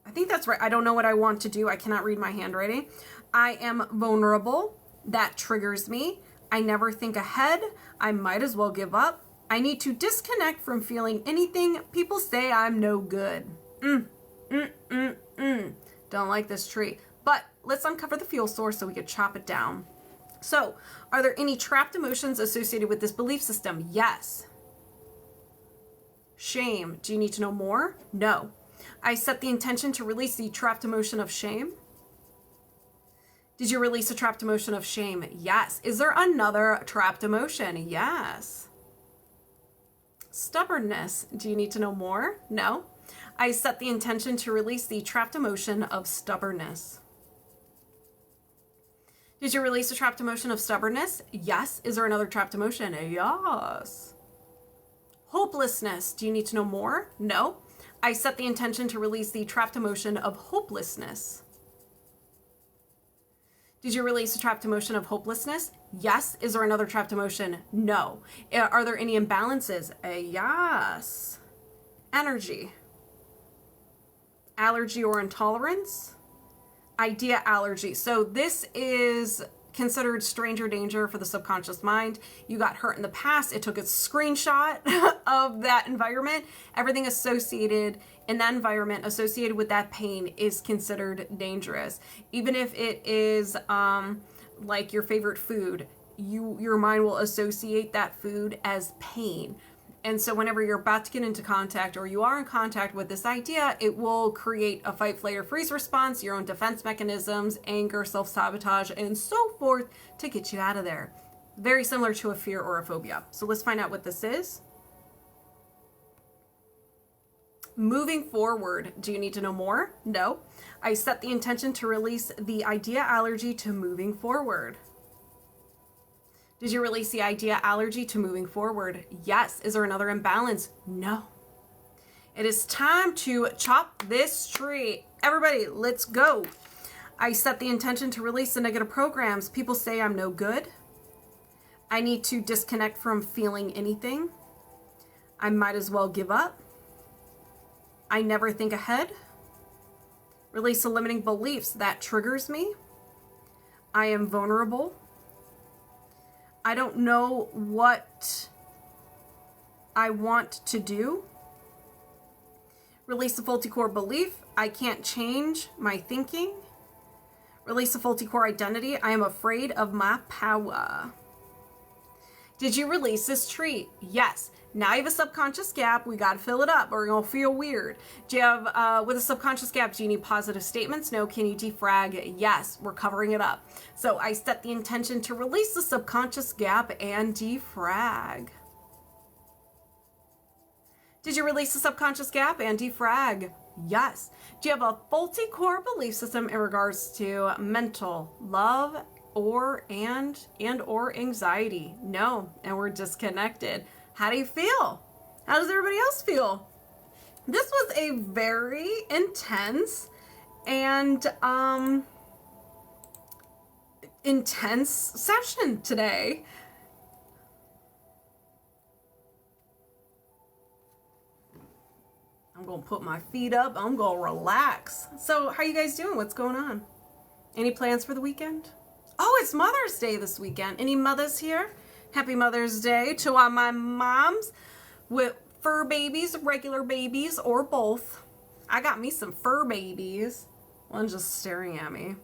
I think that's right. I don't know what I want to do. I cannot read my handwriting. I am vulnerable. That triggers me. I never think ahead. I might as well give up. I need to disconnect from feeling anything. People say I'm no good. Don't like this tree. But let's uncover the fuel source so we could chop it down. So, are there any trapped emotions associated with this belief system? Yes. Shame. Do you need to know more? No. I set the intention to release the trapped emotion of shame. Did you release a trapped emotion of shame? Yes. Is there another trapped emotion? Yes. Stubbornness. Do you need to know more? No. I set the intention to release the trapped emotion of stubbornness. Did you release a trapped emotion of stubbornness? Yes. Is there another trapped emotion? Yes. Hopelessness. Do you need to know more? No. I set the intention to release the trapped emotion of hopelessness. Did you release a trapped emotion of hopelessness? Yes. Is there another trapped emotion? No. Are there any imbalances? Yes. Energy. Allergy or intolerance? Idea allergy. So this is considered stranger danger for the subconscious mind. You got hurt in the past. It took a screenshot of that environment. Everything associated in that environment associated with that pain is considered dangerous. Even if it is like your favorite food, your mind will associate that food as pain. And so whenever you're about to get into contact, or you are in contact with this idea, it will create a fight, flight, or freeze response, your own defense mechanisms, anger, self-sabotage, and so forth to get you out of there. Very similar to a fear or a phobia. So let's find out what this is. Moving forward. Do you need to know more? No. I set the intention to release the idea allergy to moving forward. Did you release the idea allergy to moving forward? Yes. Is there another imbalance? No. It is time to chop this tree. Everybody, let's go. I set the intention to release the negative programs. People say I'm no good. I need to disconnect from feeling anything. I might as well give up. I never think ahead. Release the limiting beliefs that triggers me. I am vulnerable. I don't know what I want to do. Release the faulty core belief. I can't change my thinking. Release the faulty core identity. I am afraid of my power. Did you release this tree? Yes. Now you have a subconscious gap. We got to fill it up or you're going to feel weird. Do you have, with a subconscious gap, do you need positive statements? No. Can you defrag? Yes. We're covering it up. So I set the intention to release the subconscious gap and defrag. Did you release the subconscious gap and defrag? Yes. Do you have a faulty core belief system in regards to mental, love, or anxiety? No. And we're disconnected. How do you feel? How does everybody else feel? This was a very intense and intense session today. I'm going to put my feet up. I'm going to relax. So how you guys doing? What's going on? Any plans for the weekend? Oh, it's Mother's Day this weekend. Any mothers here? Happy Mother's Day to all my moms with fur babies, regular babies, or both. I got me some fur babies. One's just staring at me.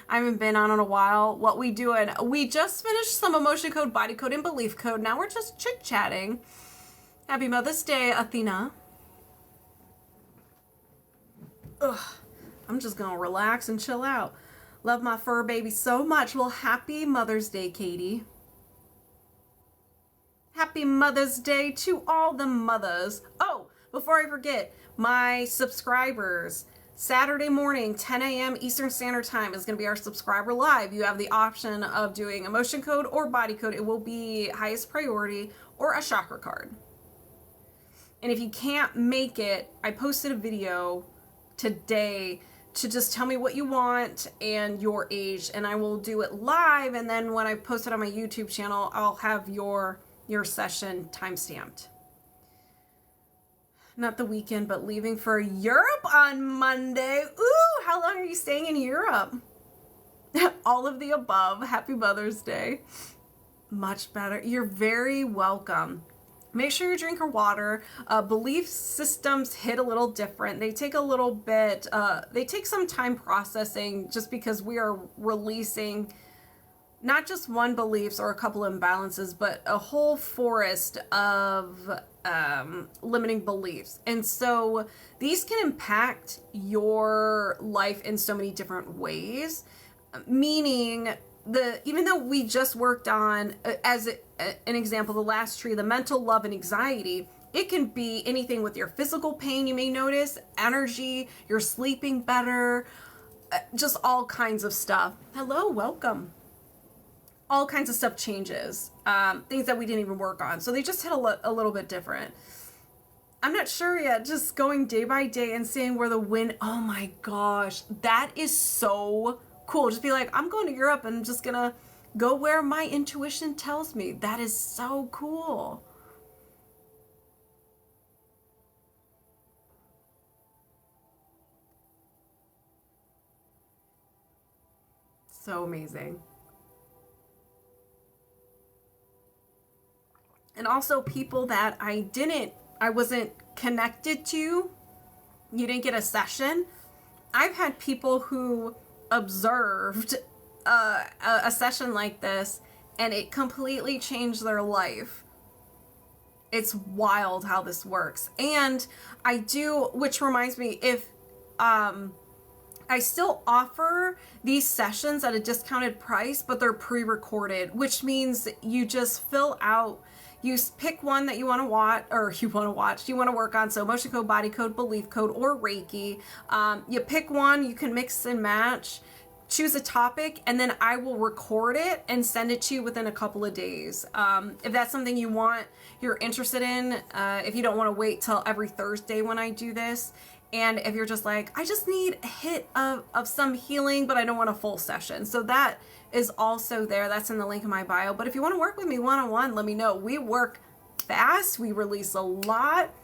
I haven't been on in a while. What we doing? We just finished some emotion code, body code, and belief code. Now we're just chit-chatting. Happy Mother's Day, Athena. Ugh, I'm just gonna relax and chill out. Love my fur baby so much. Well, happy Mother's Day, Katie. Happy Mother's Day to all the mothers. Oh, before I forget, my subscribers, Saturday morning, 10 a.m. Eastern Standard Time is going to be our subscriber live. You have the option of doing emotion code or body code. It will be highest priority or a chakra card. And if you can't make it, I posted a video today to just tell me what you want and your age, and I will do it live. And then when I post it on my YouTube channel, I'll have your session time-stamped. Not the weekend, but leaving for Europe on Monday. Ooh, how long are you staying in Europe? All of the above. Happy Mother's Day. Much better. You're very welcome. Make sure you drink your water. Belief systems hit a little different. They take a little bit, they take some time processing just because we are releasing not just one beliefs or a couple imbalances, but a whole forest of limiting beliefs. And so these can impact your life in so many different ways, meaning even though we just worked on, as an example, the last tree, the mental, love, and anxiety, it can be anything with your physical pain, you may notice, energy, you're sleeping better, just all kinds of stuff. Hello, welcome. All kinds of stuff changes, things that we didn't even work on. So they just hit a little bit different. I'm not sure yet, just going day by day and seeing where the wind, oh my gosh, that is so cool. Just be like, I'm going to Europe and I'm just gonna go where my intuition tells me. That is so cool. So amazing. And also people that I wasn't connected to, you didn't get a session. I've had people who observed a session like this and it completely changed their life. It's wild how this works. And I do, which reminds me, if I still offer these sessions at a discounted price, but they're pre-recorded, which means you just fill out, you pick one that you want to watch, or you want to work on. So emotion code, body code, belief code, or Reiki. You pick one, you can mix and match, choose a topic, and then I will record it and send it to you within a couple of days. If that's something you want, you're interested in, if you don't want to wait till every Thursday when I do this. And if you're just like, I just need a hit of some healing, but I don't want a full session. So that is also there. That's in the link in my bio. But if you want to work with me one-on-one, let me know. We work fast. We release a lot.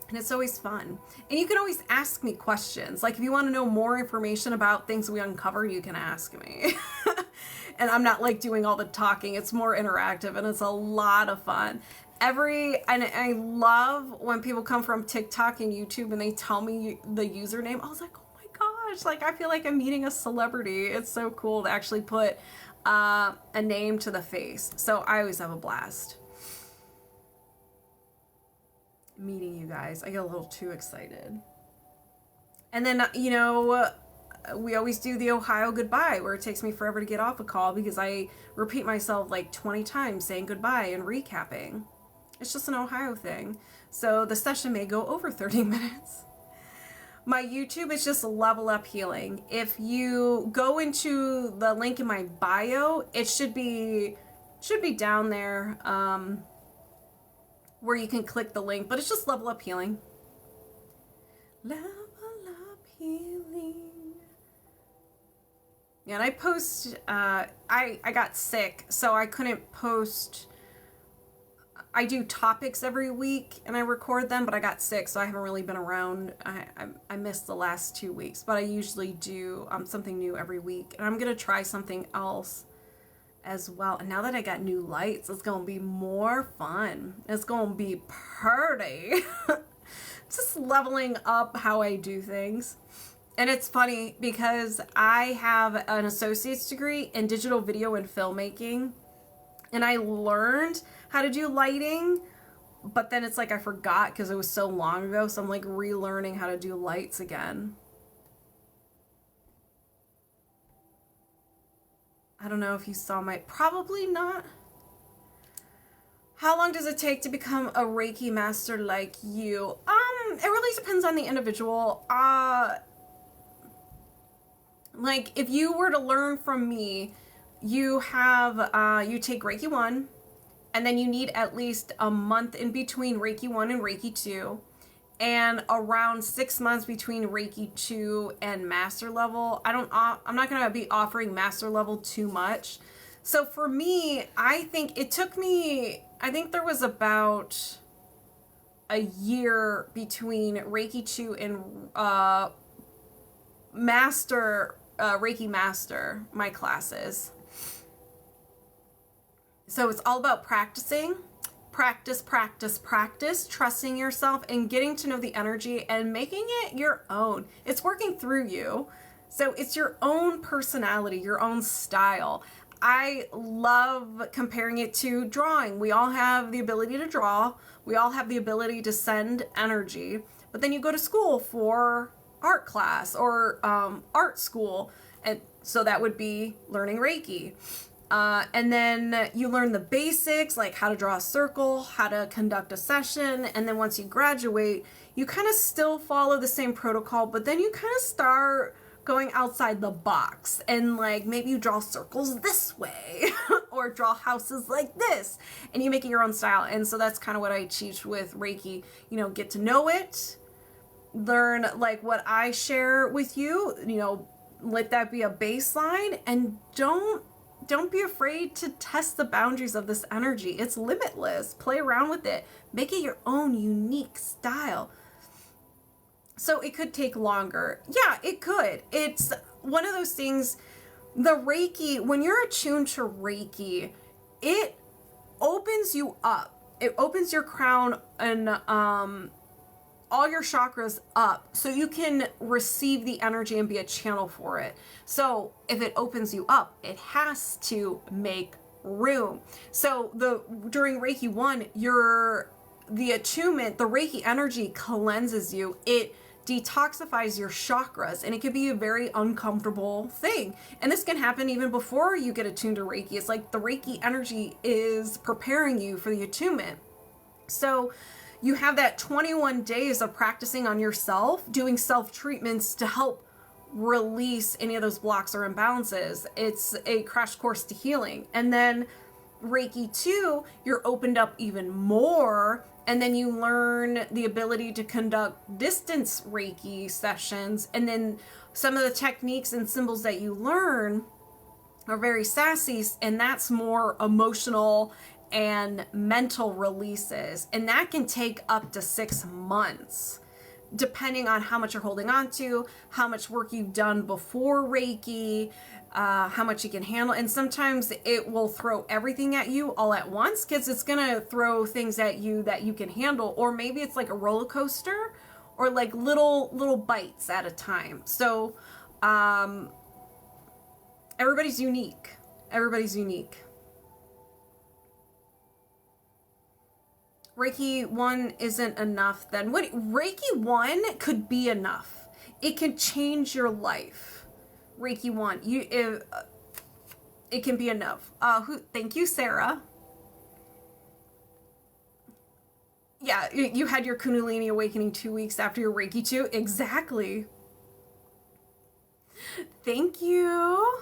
And it's always fun. And you can always ask me questions. Like if you want to know more information about things we uncovered, you can ask me. And I'm not like doing all the talking. It's more interactive and it's a lot of fun. And I love when people come from TikTok and YouTube and they tell me the username. I was like, oh my gosh, like I feel like I'm meeting a celebrity. It's so cool to actually put a name to the face. So I always have a blast meeting you guys. I get a little too excited. And then, you know, we always do the Ohio goodbye, where it takes me forever to get off a call because I repeat myself like 20 times saying goodbye and recapping. It's just an Ohio thing. So the session may go over 30 minutes. My YouTube is just Level Up Healing. If you go into the link in my bio, it should be down there where you can click the link, but it's just Level Up Healing. Level Up Healing. Yeah, and I post, I got sick, so I couldn't post. I do topics every week and I record them, but I got sick, so I haven't really been around. I missed the last 2 weeks, but I usually do something new every week. And I'm going to try something else as well. And now that I got new lights, it's going to be more fun. It's going to be pretty. Just leveling up how I do things. And it's funny because I have an associate's degree in digital video and filmmaking. And I learned how to do lighting, but then it's like I forgot because it was so long ago. So I'm like relearning how to do lights again. I don't know if you saw my, probably not. How long does it take to become a Reiki master like you? It really depends on the individual. Like if you were to learn from me, you have, you take Reiki 1, and then you need at least a month in between Reiki 1 and Reiki 2, and around 6 months between Reiki 2 and master level. I'm not going to be offering master level too much. So for me, I think it took me, I think there was about a year between Reiki 2 and master, Reiki master, my classes. So it's all about practicing, practice, trusting yourself and getting to know the energy and making it your own. It's working through you. So it's your own personality, your own style. I love comparing it to drawing. We all have the ability to draw. We all have the ability to send energy. But then you go to school for art class or art school. And so that would be learning Reiki. And then you learn the basics, like how to draw a circle, how to conduct a session. And then once you graduate, you kind of still follow the same protocol, but then you kind of start going outside the box and like maybe you draw circles this way or draw houses like this and you make it your own style. And so that's kind of what I teach with Reiki, you know, get to know it, learn like what I share with you, you know, let that be a baseline, and don't be afraid to test the boundaries of this energy. It's limitless. Play around with it. Make it your own unique style. So it could take longer. Yeah, it could. It's one of those things, the Reiki, when you're attuned to Reiki, it opens you up. It opens your crown and all your chakras up so you can receive the energy and be a channel for it. So if it opens you up, it has to make room. So during Reiki 1, the attunement, the Reiki energy cleanses you. It detoxifies your chakras, and it could be a very uncomfortable thing. And this can happen even before you get attuned to Reiki. It's like the Reiki energy is preparing you for the attunement. So you have that 21 days of practicing on yourself, doing self-treatments to help release any of those blocks or imbalances. It's a crash course to healing. And then Reiki 2, you're opened up even more, and then you learn the ability to conduct distance Reiki sessions. And then some of the techniques and symbols that you learn are very sassy, and that's more emotional and mental releases. And that can take up to 6 months, depending on how much you're holding on to, how much work you've done before Reiki, how much you can handle. And sometimes it will throw everything at you all at once, because it's gonna throw things at you that you can handle, or maybe it's like a roller coaster, or like little bites at a time. So everybody's unique. Everybody's unique. Reiki 1 isn't enough then. What Reiki 1 could be enough. It can change your life. Reiki 1, it can be enough. Thank you, Sarah. Yeah, you had your Kundalini awakening 2 weeks after your Reiki 2. Exactly. Thank you.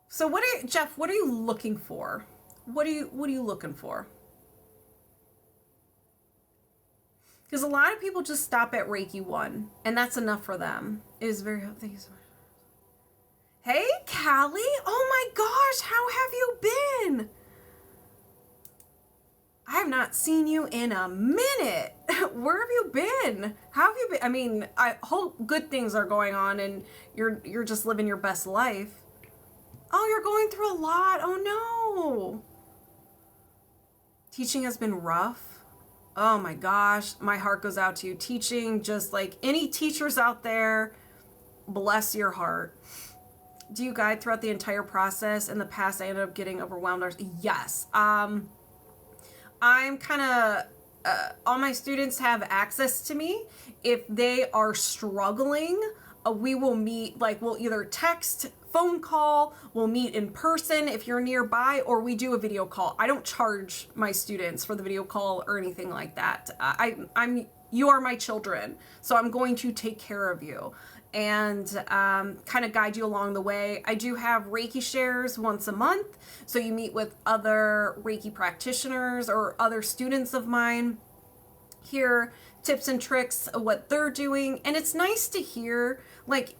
So Jeff, what are you looking for? What are you looking for? Because a lot of people just stop at Reiki 1, and that's enough for them. It is very, thank you so much. Hey, Callie. Oh my gosh, how have you been? I have not seen you in a minute. Where have you been? How have you been? I mean, I hope good things are going on and you're just living your best life. Oh, you're going through a lot. Oh no. Teaching has been rough. Oh my gosh, my heart goes out to you. Teaching, just like any teachers out there, bless your heart. Do you guide throughout the entire process? In the past, I ended up getting overwhelmed. Yes. I'm kind of, all my students have access to me. If they are struggling, we will meet, like we'll either text, phone call, we'll meet in person if you're nearby, or we do a video call. I don't charge my students for the video call or anything like that. You are my children, so I'm going to take care of you and kind of guide you along the way. I do have Reiki shares once a month, so you meet with other Reiki practitioners or other students of mine, hear tips and tricks of what they're doing. And it's nice to hear, like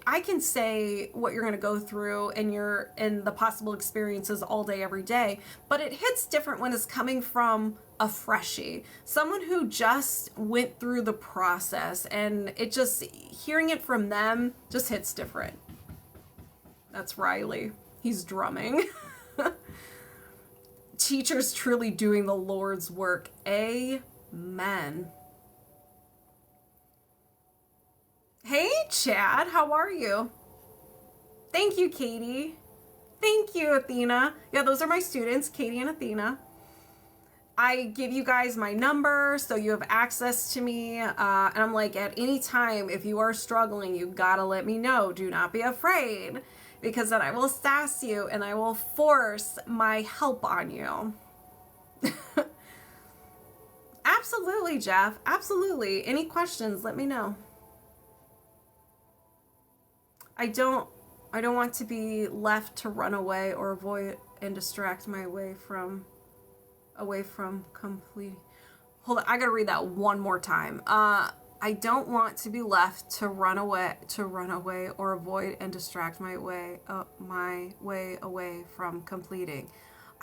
I can say what you're going to go through and the possible experiences all day, every day, but it hits different when it's coming from a freshie, someone who just went through the process, and it just, hearing it from them just hits different. That's Riley. He's drumming. Teachers truly doing the Lord's work. Amen. Hey, Chad, how are you? Thank you, Katie. Thank you, Athena. Yeah, those are my students, Katie and Athena. I give you guys my number so you have access to me. And I'm like, at any time, if you are struggling, you gotta let me know. Do not be afraid, because then I will sass you and I will force my help on you. Absolutely, Jeff. Absolutely. Any questions, let me know. I don't want to be left to run away or avoid and distract my way from completing. Hold on, I gotta read that one more time. I don't want to be left to run away or avoid and distract my way away from completing.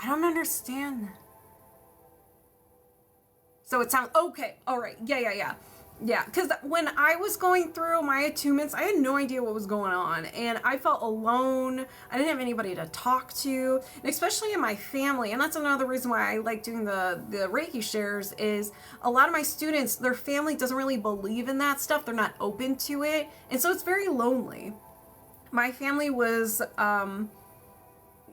I don't understand. So it sounds okay. All right. Yeah. Yeah, because when I was going through my attunements, I had no idea what was going on, and I felt alone. I didn't have anybody to talk to, and especially in my family. And that's another reason why I like doing the Reiki shares, is a lot of my students, their family doesn't really believe in that stuff. They're not open to it, and so it's very lonely. My family was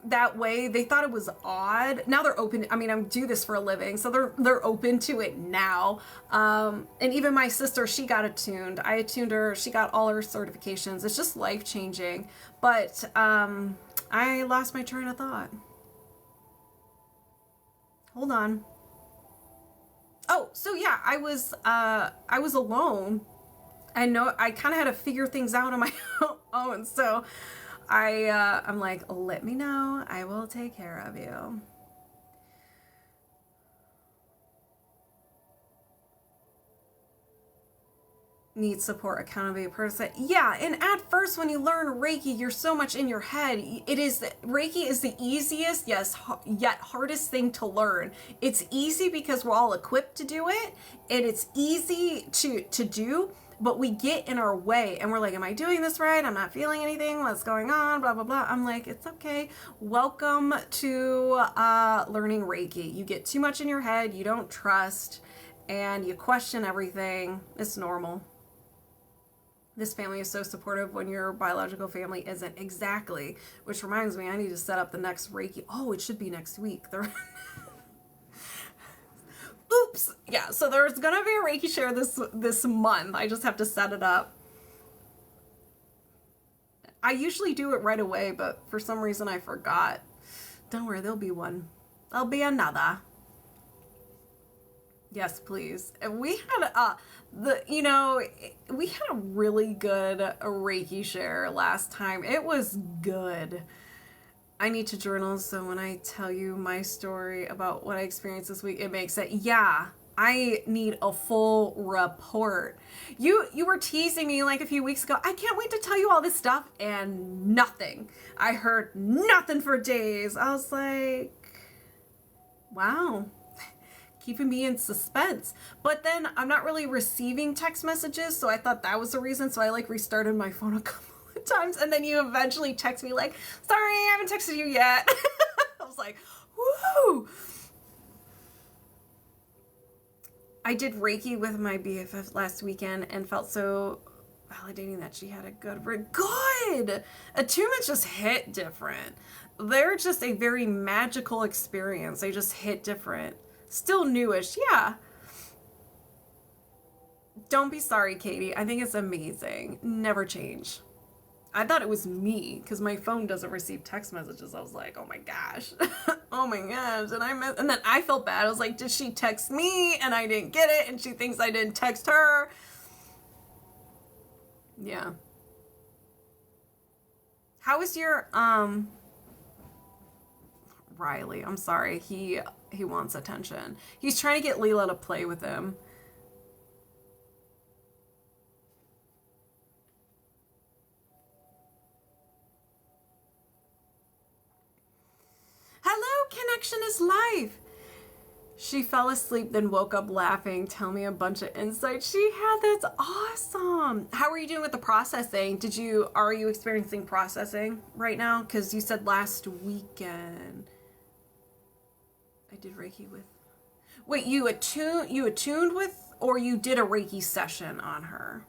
that way. They thought it was odd. Now they're open. I mean, I do this for a living, so they're open to it now. And even my sister, she got attuned. I attuned her. She got all her certifications. It's just life changing. But I lost my train of thought. Hold on. Oh, so yeah, I was alone. I know I kind of had to figure things out on my own. So I'm like, let me know. I will take care of you. Need support, accountability, person. Yeah, and at first when you learn Reiki, you're so much in your head. Reiki is the easiest, yes, yet hardest thing to learn. It's easy because we're all equipped to do it, and it's easy to do. But we get in our way and we're like, am I doing this right? I'm not feeling anything. What's going on? Blah, blah, blah. I'm like, it's okay. Welcome to learning Reiki. You get too much in your head. You don't trust and you question everything. It's normal. This family is so supportive when your biological family isn't. Exactly. Which reminds me, I need to set up the next Reiki. Oh, it should be next week. Oops. Yeah, so there's gonna be a Reiki share this month. I just have to set it up. I usually do it right away, but for some reason I forgot. Don't worry, there'll be one. There'll be another. Yes, please. And we had we had a really good Reiki share last time. It was good. I need to journal, so when I tell you my story about what I experienced this week, it makes it, yeah, I need a full report. You were teasing me like a few weeks ago. I can't wait to tell you all this stuff, and nothing. I heard nothing for days. I was like, wow, keeping me in suspense. But then I'm not really receiving text messages, so I thought that was the reason, so I like restarted my phone a couple times, and then you eventually text me like, sorry, I haven't texted you yet. I was like, woo! I did Reiki with my BFF last weekend and felt so validating that she had a good attunements just hit different. They're just a very magical experience. They just hit different. Still newish, yeah. Don't be sorry, Katie. I think it's amazing. Never change. I thought it was me because my phone doesn't receive text messages. I was like, oh my gosh. Oh my gosh. And then I felt bad. I was like, did she text me and I didn't get it and she thinks I didn't text her? Yeah. How is your Riley? I'm sorry. He wants attention. He's trying to get Leela to play with him. Hello, connection is life. She fell asleep, then woke up laughing. Tell me a bunch of insights she had. That's awesome. How are you doing with the processing? Are you experiencing processing right now? Because you said last weekend. I did Reiki with. Wait, you attuned with, or you did a Reiki session on her?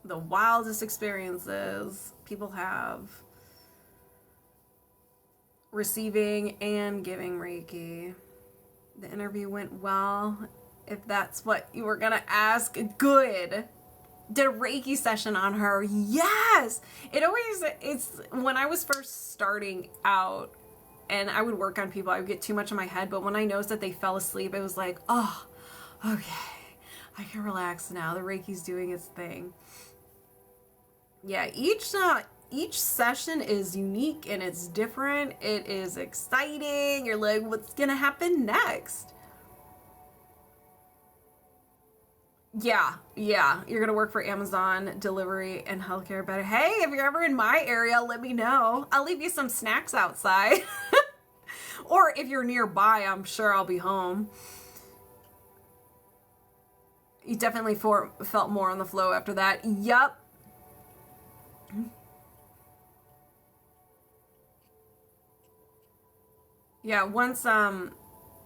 The wildest experiences people have receiving and giving Reiki. The interview went well. If that's what you were gonna ask, good. Did a Reiki session on her. Yes. It's when I was first starting out and I would work on people, I would get too much in my head, but when I noticed that they fell asleep, it was like, oh, okay, I can relax now. The Reiki's doing its thing. Yeah, each session is unique and it's different. It is exciting. You're like, what's gonna happen next? Yeah, you're gonna work for Amazon delivery and healthcare better. Hey, if you're ever in my area, let me know. I'll leave you some snacks outside. Or if you're nearby, I'm sure I'll be home. You definitely felt more on the flow after that. Yup. Yeah, once,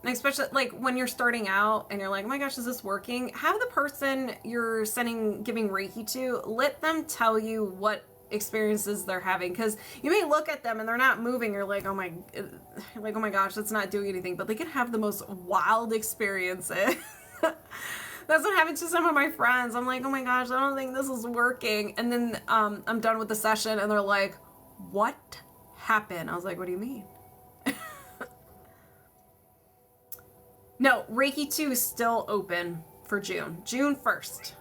especially like when you're starting out and you're like, oh my gosh, is this working? Have the person you're giving Reiki to, let them tell you what experiences they're having, because you may look at them and they're not moving. You're like, oh my gosh, that's not doing anything, but they can have the most wild experiences. That's what happened to some of my friends. I'm like, oh my gosh, I don't think this is working. And then I'm done with the session and they're like, what happened? I was like, what do you mean? No, Reiki 2 is still open for June. June 1st.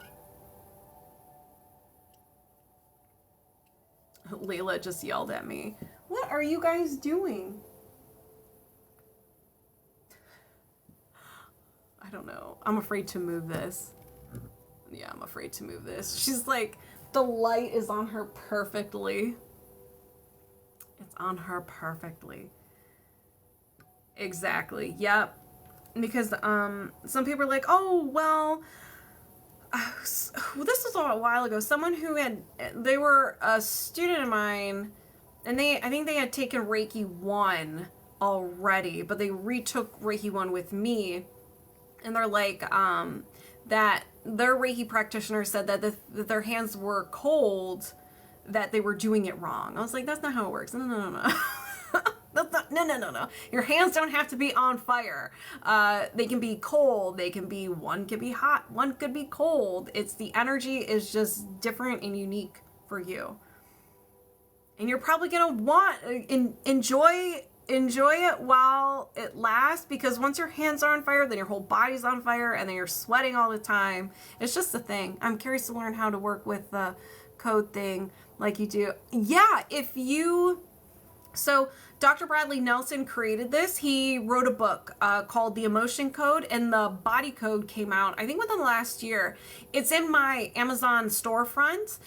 Layla just yelled at me. What are you guys doing? I don't know. I'm afraid to move this. Yeah, I'm afraid to move this. She's like, the light is on her perfectly. It's on her perfectly. Exactly. Yep. Because some people are like, oh, well, this was a while ago. Someone they were a student of mine, and I think they had taken Reiki 1 already, but they retook Reiki 1 with me. And they're like, that their Reiki practitioner said that their hands were cold, that they were doing it wrong. I was like, that's not how it works. No. That's not, no. Your hands don't have to be on fire. They can be cold. One could be hot. One could be cold. It's the energy is just different and unique for you. And you're probably going to enjoy it while it lasts, because once your hands are on fire, then your whole body's on fire, and then you're sweating all the time. It's just a thing. I'm curious to learn how to work with the code thing like you do. Yeah, so Dr. Bradley Nelson created this. He wrote a book called The Emotion Code, and the body code came out, I think, within the last year. It's in my Amazon storefront.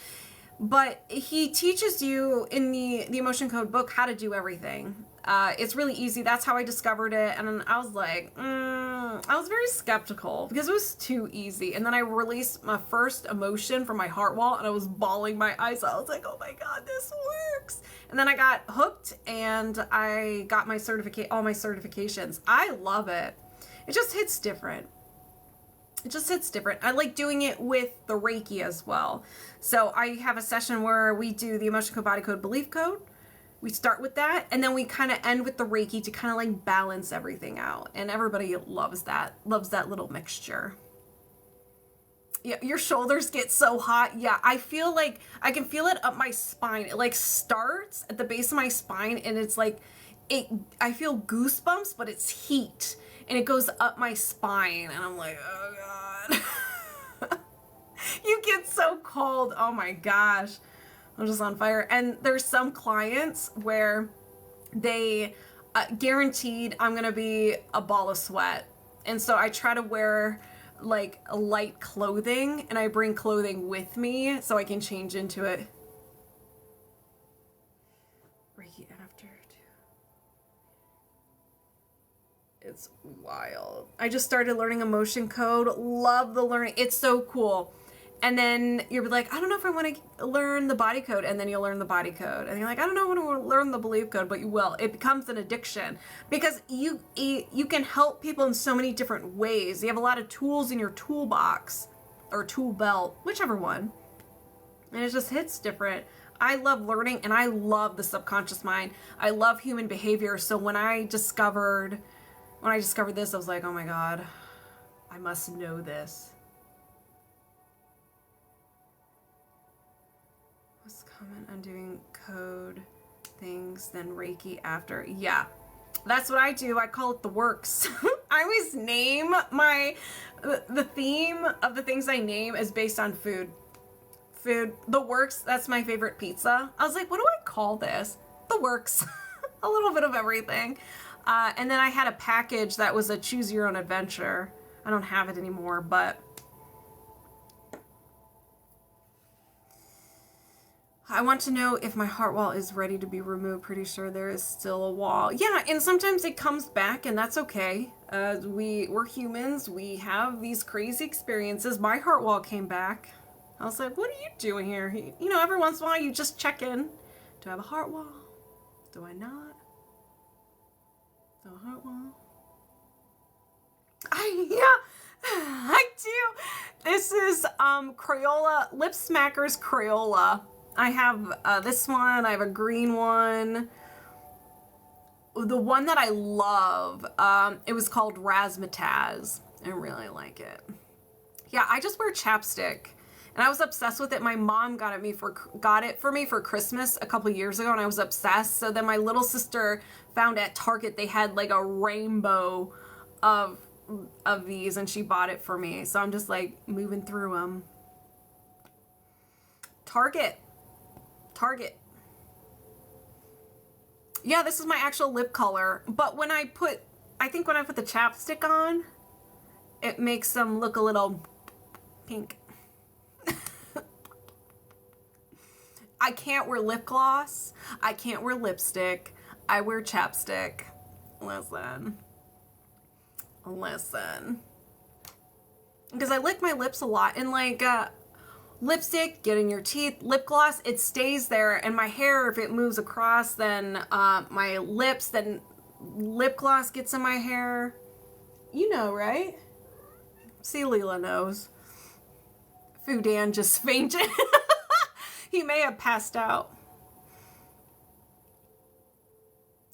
But he teaches you in the Emotion Code book how to do everything. It's really easy. That's how I discovered it. And I was like, I was very skeptical because it was too easy. And then I released my first emotion from my heart wall, and I was bawling my eyes out. I was like, oh my God, this works. And then I got hooked, and I got all my certifications. I love it. It just hits different. I like doing it with the Reiki as well. So I have a session where we do the Emotion Code, Body Code, Belief Code. We start with that, and then we kind of end with the Reiki to kind of like balance everything out. And everybody loves that little mixture. Yeah, your shoulders get so hot. Yeah, I feel like I can feel it up my spine. It like starts at the base of my spine, and it's like, I feel goosebumps, but it's heat. And it goes up my spine, and I'm like, oh God. You get so cold. Oh my gosh. I'm just on fire. And there's some clients where they guaranteed I'm going to be a ball of sweat. And so I try to wear like light clothing, and I bring clothing with me so I can change into it. Reiki after. It's wild. I just started learning Emotion Code. Love the learning. It's so cool. And then you're like, I don't know if I want to learn the body code. And then you'll learn the body code. And you're like, I don't know if I want to learn the belief code, but you will. It becomes an addiction because you can help people in so many different ways. You have a lot of tools in your toolbox or tool belt, whichever one. And it just hits different. I love learning, and I love the subconscious mind. I love human behavior. So when I discovered this, I was like, oh my God, I must know this. What's comment on doing code things, then Reiki after? Yeah, that's what I do. I call it the works. I always name the theme of the things I name is based on food. The works, that's my favorite pizza. I was like, what do I call this? The works. A little bit of everything. And then I had a package that was a choose your own adventure. I don't have it anymore, but I want to know if my heart wall is ready to be removed. Pretty sure there is still a wall. Yeah, and sometimes it comes back, and that's okay. We're humans. We have these crazy experiences. My heart wall came back. I was like, what are you doing here? You know, every once in a while you just check in. Do I have a heart wall? Do I not? Do I have a heart wall? I do. This is Crayola, Lip Smackers Crayola. I have this one. I have a green one. The one that I love, it was called Razzmatazz. I really like it. Yeah, I just wear chapstick. And I was obsessed with it. My mom got it for me for Christmas a couple years ago, and I was obsessed. So then my little sister found at Target they had like a rainbow of these, and she bought it for me. So I'm just like moving through them. Target. Yeah, this is my actual lip color. But I think when I put the chapstick on, it makes them look a little pink. I can't wear lip gloss. I can't wear lipstick. I wear chapstick. Listen. Because I lick my lips a lot. And like lipstick, get in your teeth. Lip gloss, it stays there. And my hair, if it moves across, then my lips, then lip gloss gets in my hair. You know, right? See, Leela knows. Fudan just fainted. He may have passed out.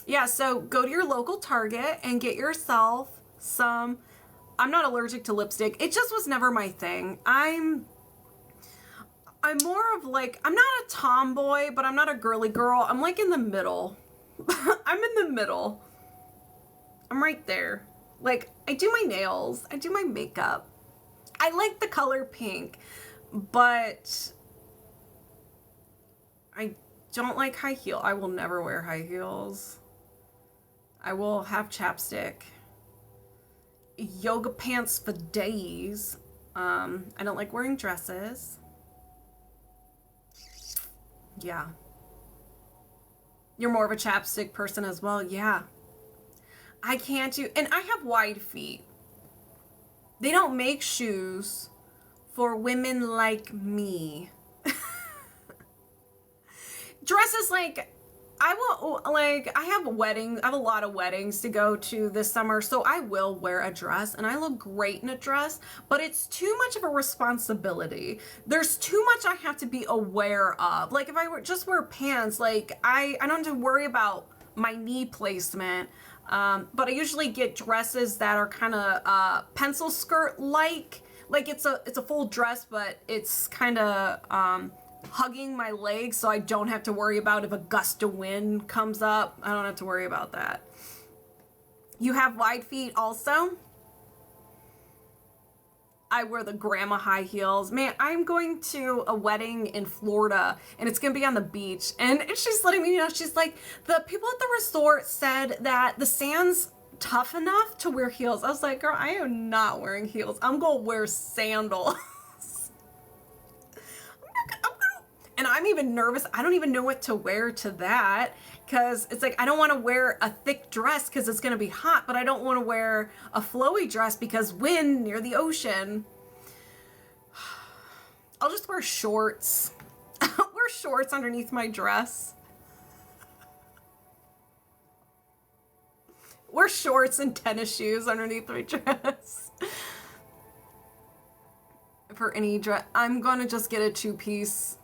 Yeah, so go to your local Target and get yourself some. I'm not allergic to lipstick. It just was never my thing. I'm more of like, I'm not a tomboy, but I'm not a girly girl. I'm like in the middle. I'm in the middle. I'm right there. Like, I do my nails. I do my makeup. I like the color pink, but I don't like high heel. I will never wear high heels. I will have chapstick. Yoga pants for days. I don't like wearing dresses. Yeah. You're more of a chapstick person as well. Yeah. I can't do, and I have wide feet. They don't make shoes for women like me. Dresses, like, I have weddings. I have a lot of weddings to go to this summer, so I will wear a dress, and I look great in a dress, but it's too much of a responsibility. There's too much I have to be aware of. Like, if I just wear pants, like, I don't have to worry about my knee placement, but I usually get dresses that are kind of pencil skirt-like. Like, it's a full dress, but it's kind of hugging my legs, so I don't have to worry about if a gust of wind comes up. I don't have to worry about that. You have wide feet also? I wear the grandma high heels. Man, I'm going to a wedding in Florida, and it's going to be on the beach. And she's letting me know, she's like, the people at the resort said that the sand's tough enough to wear heels. I was like, girl, I am not wearing heels. I'm going to wear sandals. And I'm even nervous. I don't even know what to wear to that, because it's like, I don't want to wear a thick dress because it's going to be hot, but I don't want to wear a flowy dress because wind near the ocean. I'll just wear shorts. Wear shorts underneath my dress. Wear shorts and tennis shoes underneath my dress. For any dress, I'm going to just get a two-piece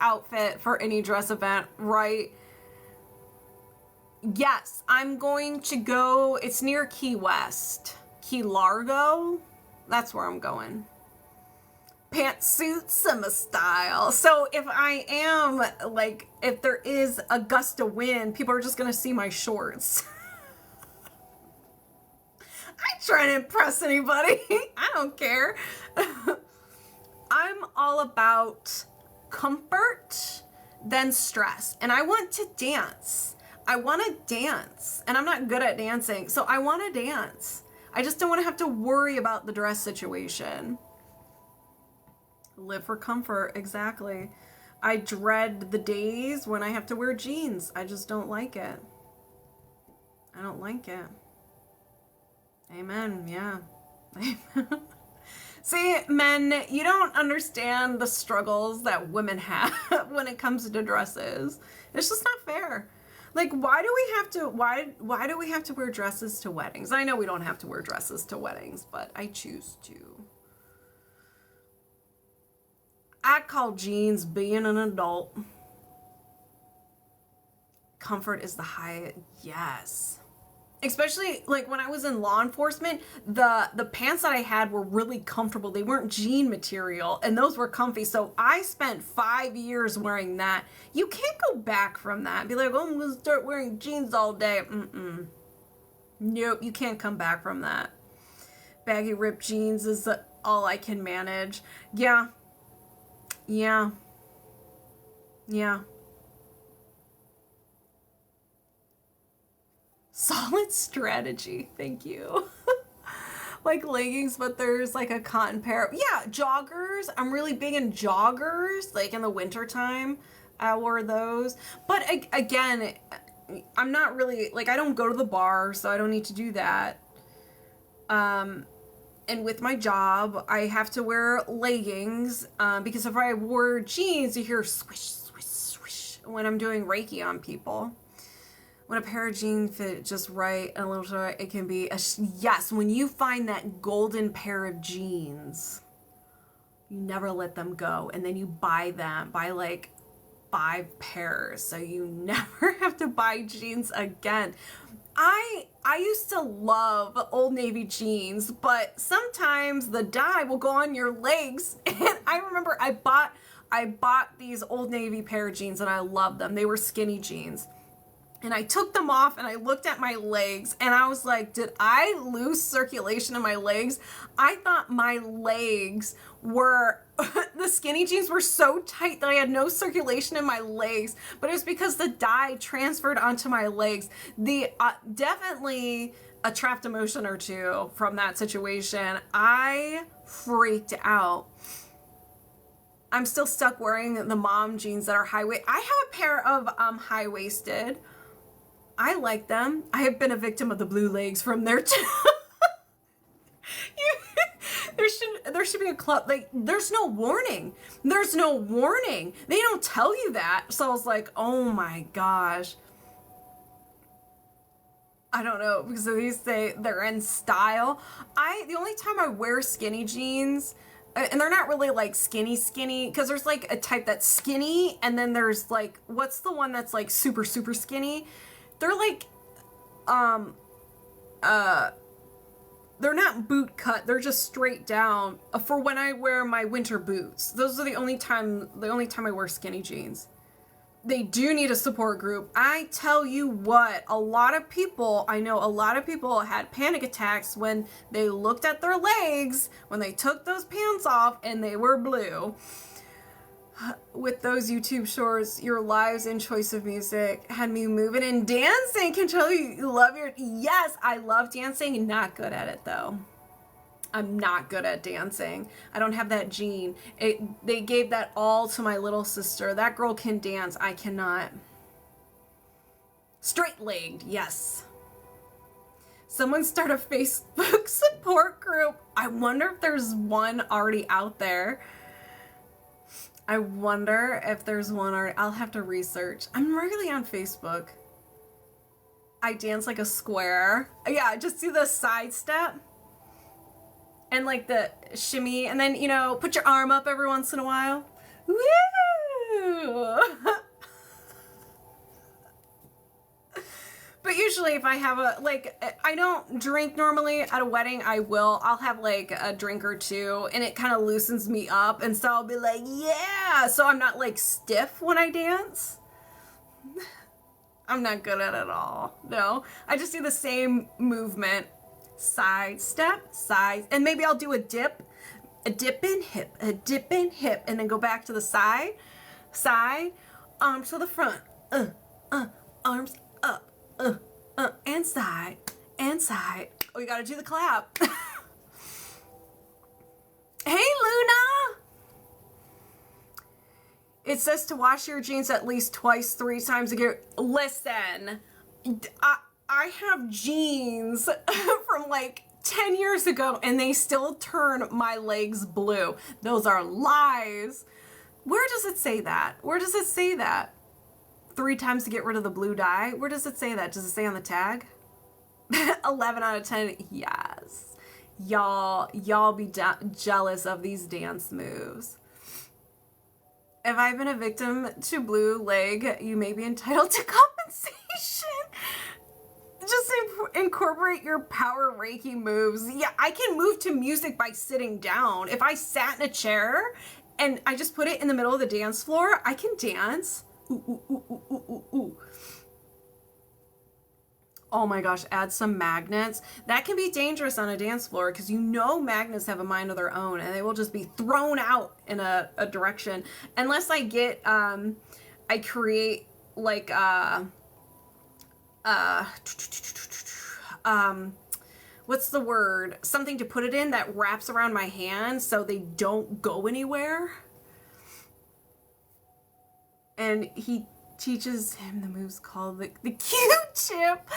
outfit for any dress event, right? Yes, I'm going to go, it's near Key West. Key Largo? That's where I'm going. Pantsuit summer style. So if I am, like, if there is a gust of wind, people are just going to see my shorts. I try to impress anybody. I don't care. I'm all about comfort than stress. And I want to dance. I want to dance. And I'm not good at dancing, so I want to dance. I just don't want to have to worry about the dress situation. Live for comfort, exactly. I dread the days when I have to wear jeans. I just don't like it. I don't like it. Amen. Yeah. Amen. See, men, you don't understand the struggles that women have when it comes to dresses. It's just not fair. Like, why do we have to wear dresses to weddings? I know we don't have to wear dresses to weddings, but I choose to. I call jeans being an adult. Comfort is the highest. Yes. Especially like when I was in law enforcement, the pants that I had were really comfortable. They weren't jean material and those were comfy. So I spent 5 years wearing that. You can't go back from that and be like, oh, I'm going to start wearing jeans all day. Nope, you can't come back from that. Baggy ripped jeans is all I can manage. Yeah. Solid strategy. Thank you. Like leggings, but there's like a cotton pair. Yeah, joggers. I'm really big in joggers. Like in the winter time, I wore those. But again, I'm not really, like, I don't go to the bar, so I don't need to do that. And with my job, I have to wear leggings because if I wore jeans, you hear swish, swish, swish when I'm doing Reiki on people. When a pair of jeans fit just right and a little short, it can be yes. When you find that golden pair of jeans, you never let them go, and then you buy like 5 pairs, so you never have to buy jeans again. I used to love Old Navy jeans, but sometimes the dye will go on your legs, and I remember I bought these Old Navy pair of jeans, and I loved them. They were skinny jeans. And I took them off and I looked at my legs and I was like, did I lose circulation in my legs? I thought my legs were, the skinny jeans were so tight that I had no circulation in my legs, but it was because the dye transferred onto my legs. Definitely a trapped emotion or two from that situation. I freaked out. I'm still stuck wearing the mom jeans that are high-waisted. I have a pair of high-waisted. I like them. I have been a victim of the blue legs from there too. There should be a club. Like, there's no warning. There's no warning. They don't tell you that. So I was like, oh my gosh. I don't know, because these say they're in style. The only time I wear skinny jeans, and they're not really like skinny, because there's like a type that's skinny, and then there's like, what's the one that's like super, super skinny? They're like, they're not boot cut. They're just straight down for when I wear my winter boots. Those are the only time I wear skinny jeans. They do need a support group. I tell you what, I know a lot of people had panic attacks when they looked at their legs, when they took those pants off and they were blue. With those YouTube shorts, your lives and choice of music had me moving and dancing. Can tell you love your, yes, I love dancing. Not good at it though. I'm not good at dancing. I don't have that gene. They gave that all to my little sister. That girl can dance. I cannot. Straight-legged, yes. Someone start a Facebook support group. I wonder if there's one already out there. I wonder if there's one already. I'll have to research. I'm regularly on Facebook. I dance like a square. Yeah, just do the side step. And like the shimmy. And then, put your arm up every once in a while. Woo! But usually if I have I don't drink normally at a wedding. I'll have like a drink or two and it kind of loosens me up. And so I'll be like, yeah. So I'm not like stiff when I dance. I'm not good at it at all. No, I just do the same movement. Side step, side. And maybe I'll do a dip in hip, a dip in hip. And then go back to the side, arms to the front, arms up. And side, and side. Oh, you gotta do the clap. Hey, Luna! It says to wash your jeans at least twice, 3 times a year. Listen, I have jeans from like 10 years ago and they still turn my legs blue. Those are lies. Where does it say that? Where does it say that? 3 times to get rid of the blue dye? Where does it say that? Does it say on the tag? 11 out of 10. Yes. Y'all be jealous of these dance moves. If I've been a victim to blue leg, you may be entitled to compensation. Just incorporate your power Reiki moves. Yeah, I can move to music by sitting down. If I sat in a chair and I just put it in the middle of the dance floor, I can dance. Ooh, ooh, ooh, ooh, ooh, ooh, ooh. Oh my gosh, add some magnets. That can be dangerous on a dance floor because you know magnets have a mind of their own and they will just be thrown out in a direction. Unless I get, I create like, what's the word? Something to put it in that wraps around my hand so they don't go anywhere. And he teaches him the moves called the Q-tip.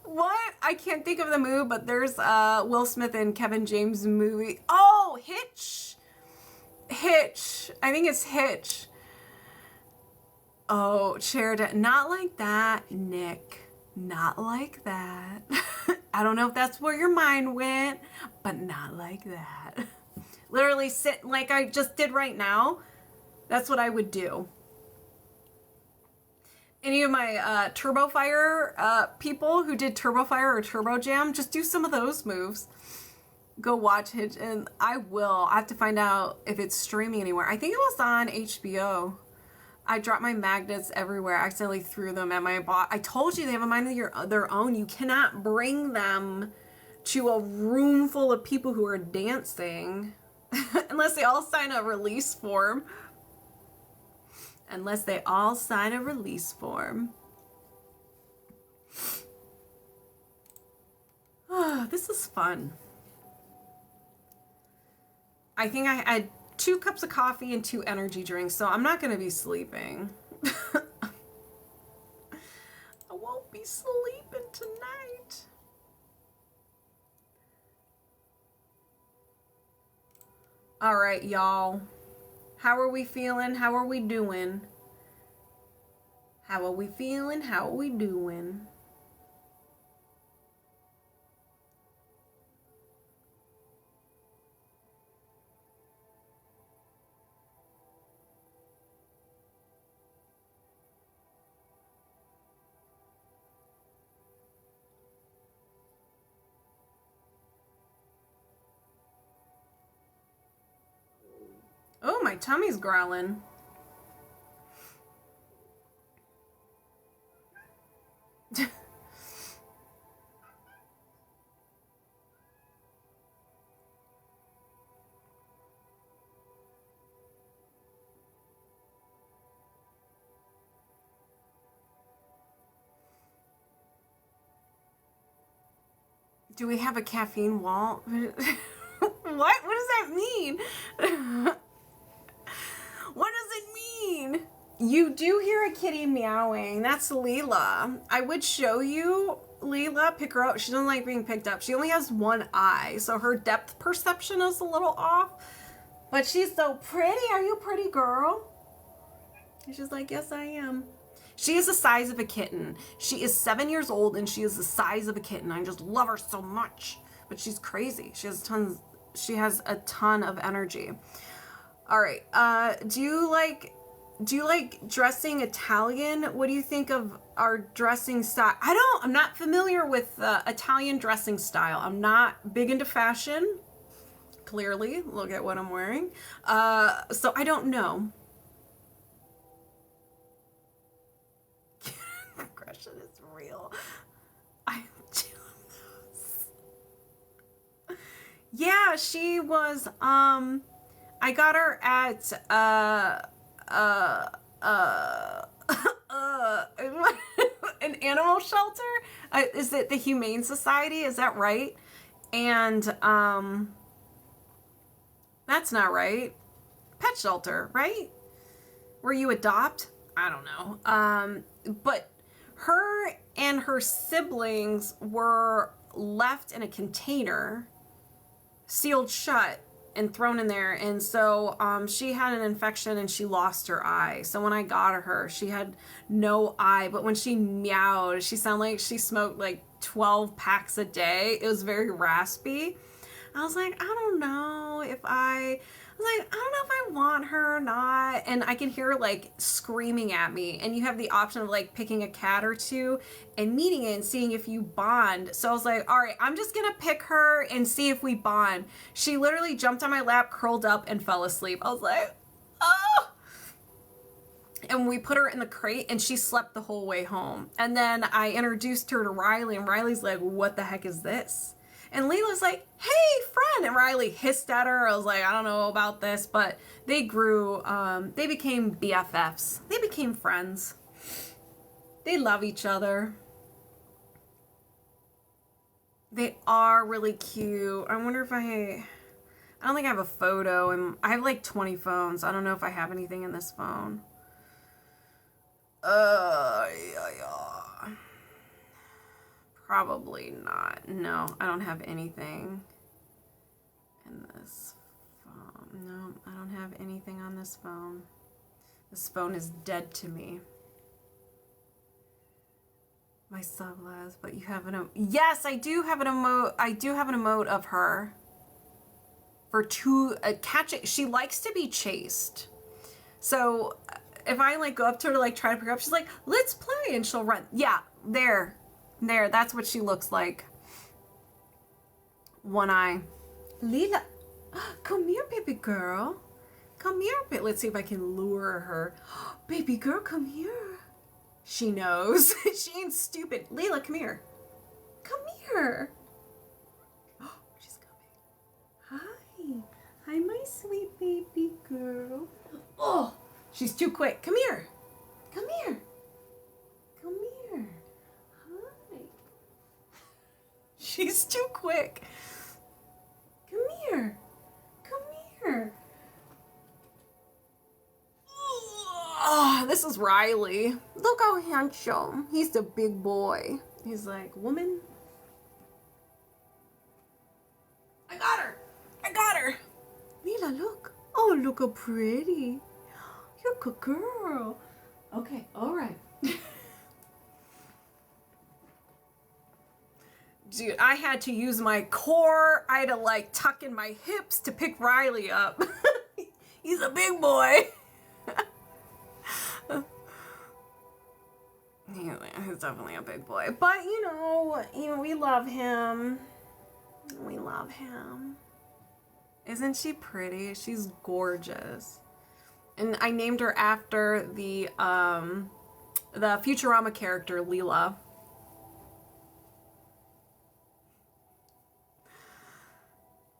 What? I can't think of the move, but there's Will Smith and Kevin James movie. Oh, Hitch. I think it's Hitch. Oh, not like that, Nick. Not like that. I don't know if that's where your mind went, but not like that. Literally sit like I just did right now. That's what I would do. Any of my Turbo Fire people who did Turbo Fire or Turbo Jam, just do some of those moves. Go watch it, and I have to find out if it's streaming anywhere. I think it was on HBO. I dropped my magnets everywhere. I accidentally threw them at my boss. I told you they have a mind of their own. You cannot bring them to a room full of people who are dancing unless they all sign a release form. Unless they all sign a release form. Oh, this is fun. I think I had 2 cups of coffee and 2 energy drinks, so I'm not going to be sleeping. I won't be sleeping tonight. All right, y'all. How are we feeling? How are we doing? How are we feeling? How are we doing? Oh, my tummy's growling. Do we have a caffeine wall? What? What does that mean? What does it mean? You do hear a kitty meowing. That's Leela. I would show you Leela. Pick her up. She doesn't like being picked up. She only has one eye, so her depth perception is a little off. But she's so pretty. Are you a pretty girl? And she's like, yes, I am. She is the size of a kitten. She is 7 years old and she is the size of a kitten. I just love her so much. But she's crazy. She has a ton of energy. All right. Do you like dressing Italian? What do you think of our dressing style? I'm not familiar with Italian dressing style. I'm not big into fashion. Clearly, look at what I'm wearing. So I don't know. Aggression is real. I'm doing this. Yeah, she was, I got her at, an animal shelter. Is it the Humane Society? Is that right? And, that's not right. Pet shelter, right? where you adopt. I don't know. But her and her siblings were left in a container, sealed shut, and thrown in there. And so she had an infection and she lost her eye. So when I got her, she had no eye. But when she meowed, she sounded like she smoked like 12 packs a day. It was very raspy. I was like, I don't know if I want her or not. And I can hear her like screaming at me. And you have the option of like picking a cat or two and meeting it and seeing if you bond. So I was like, all right, I'm just gonna pick her and see if we bond. She literally jumped on my lap, curled up, and fell asleep. I was like, oh. And we put her in the crate and she slept the whole way home. And then I introduced her to Riley, and Riley's like, what the heck is this? And Layla's like, hey, friend. And Riley hissed at her. I was like, I don't know about this. But they grew. They became BFFs. They became friends. They love each other. They are really cute. I wonder if I don't think I have a photo. And I have like 20 phones. I don't know if I have anything in this phone. Yeah. Probably not. No, I don't have anything in this phone. No, I don't have anything on this phone. This phone is dead to me. My sunglasses, but you have an yes, I do have an emote. I do have an emote of her for catching. She likes to be chased. So if I like go up to her to like try to pick her up, she's like, let's play, and she'll run. Yeah, there, that's what she looks like. One eye. Lila, come here, baby girl. Come here. Let's see if I can lure her. Baby girl, come here. She knows. She ain't stupid. Leila, come here. Come here. Oh, she's coming. Hi. Hi, my sweet baby girl. Oh, she's too quick. Come here. Come here. Come here. Hi. She's too quick. Come here. Come here. Oh, this is Riley. Look how handsome. He's the big boy. He's like, woman. I got her. I got her. Mila, look. Oh, look how pretty. You're a good girl. Okay, all right. Dude, I had to use my core. I had to like tuck in my hips to pick Riley up. He's a big boy. He's definitely a big boy, but you know, we love him. We love him. Isn't she pretty? She's gorgeous. And I named her after the Futurama character Leela.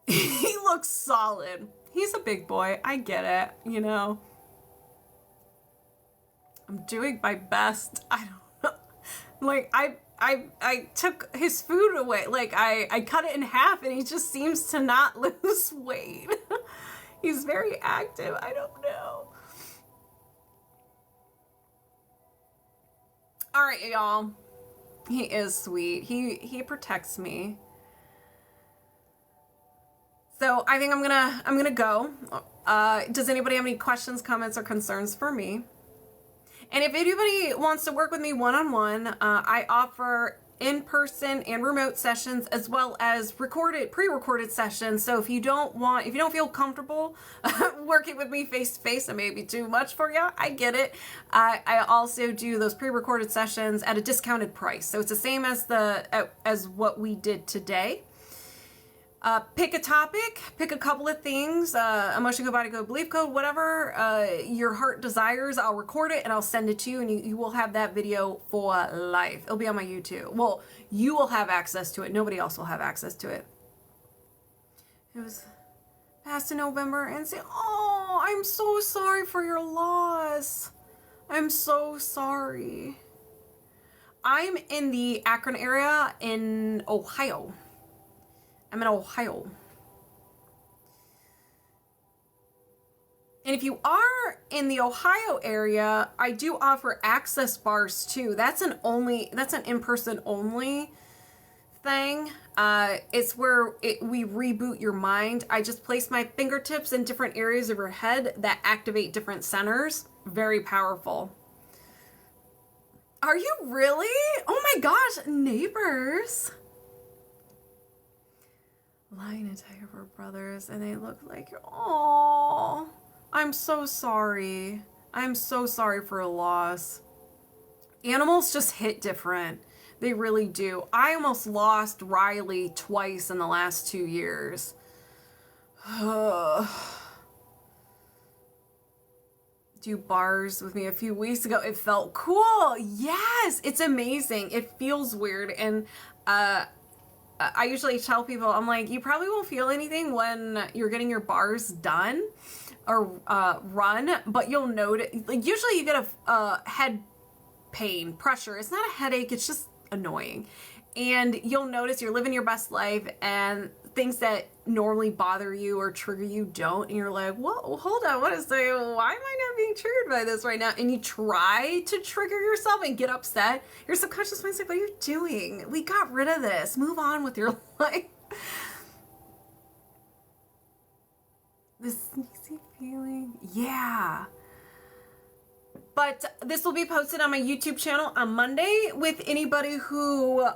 He looks solid. He's a big boy. I get it, you know. I'm doing my best. I don't know. Like, I took his food away. Like, I cut it in half and he just seems to not lose weight. He's very active. I don't know. All right, y'all. He is sweet. He protects me. So I think I'm gonna go. Does anybody have any questions, comments, or concerns for me? And if anybody wants to work with me one-on-one, I offer in-person and remote sessions as well as pre-recorded sessions. So if you don't feel comfortable working with me face-to-face, it may be too much for you. I get it. I also do those pre-recorded sessions at a discounted price. So it's the same as what we did today. Pick a topic, pick a couple of things, emotion code, body code, belief code, whatever your heart desires. I'll record it and I'll send it to you, and you will have that video for life. It'll be on my YouTube. Well, you will have access to it. Nobody else will have access to it. It was past in November and say, oh, I'm so sorry for your loss. I'm so sorry. I'm in the Akron area in Ohio. I'm in Ohio. And if you are in the Ohio area, I do offer access bars too. That's an in-person only thing. It's where we reboot your mind. I just place my fingertips in different areas of your head that activate different centers. Very powerful. Are you really? Oh my gosh, neighbors. Lion and tiger were brothers, and they look like, oh, I'm so sorry. I'm so sorry for a loss. Animals just hit different. They really do. I almost lost Riley twice in the last 2 years. Do bars with me a few weeks ago. It felt cool. Yes, it's amazing. It feels weird. And I usually tell people, I'm like, you probably won't feel anything when you're getting your bars done or run, but you'll notice, like, usually you get a head pain, pressure. It's not a headache. It's just annoying. And you'll notice you're living your best life and things that normally bother you or trigger you don't. And you're like, whoa, hold on. Why am I not being triggered by this right now? And you try to trigger yourself and get upset. Your subconscious mind's like, what are you doing? We got rid of this. Move on with your life. This sneezy feeling. Yeah. But this will be posted on my YouTube channel on Monday with anybody who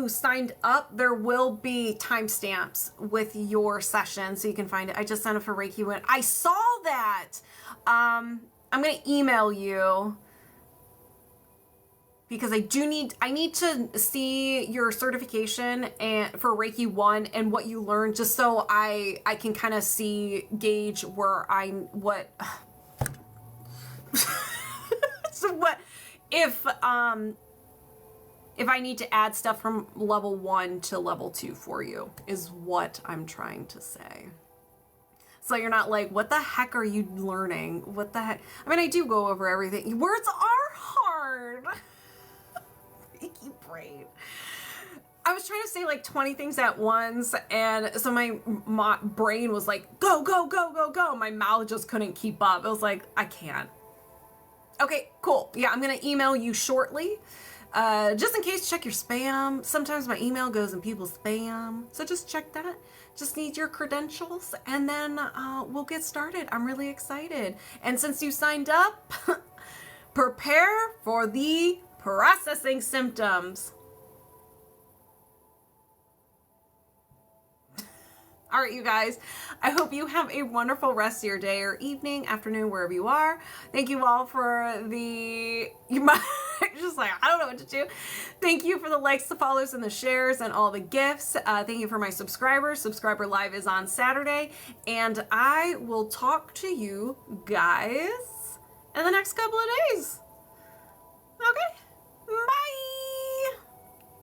signed up. There will be timestamps with your session so you can find it. I just signed up for Reiki One. I saw that. I'm going to email you because I need to see your certification and for Reiki 1 and what you learned, just so I can kind of gauge where so what if I need to add stuff from level 1 to level 2 for you, is what I'm trying to say. So you're not like, what the heck are you learning? What the heck? I mean, I do go over everything. Words are hard. Icky brain. I was trying to say like 20 things at once, and so my brain was like, go, go, go, go, go. My mouth just couldn't keep up. It was like, I can't. Okay, cool. Yeah, I'm going to email you shortly. Just in case, check your spam. Sometimes my email goes in people's spam. So just check that. Just need your credentials, and then we'll get started. I'm really excited. And since you signed up, prepare for the processing symptoms. All right, you guys, I hope you have a wonderful rest of your day or evening, afternoon, wherever you are. Thank you all for just like, I don't know what to do. Thank you for the likes, the follows, and the shares, and all the gifts. Thank you for my subscribers. Subscriber Live is on Saturday, and I will talk to you guys in the next couple of days. Okay, bye.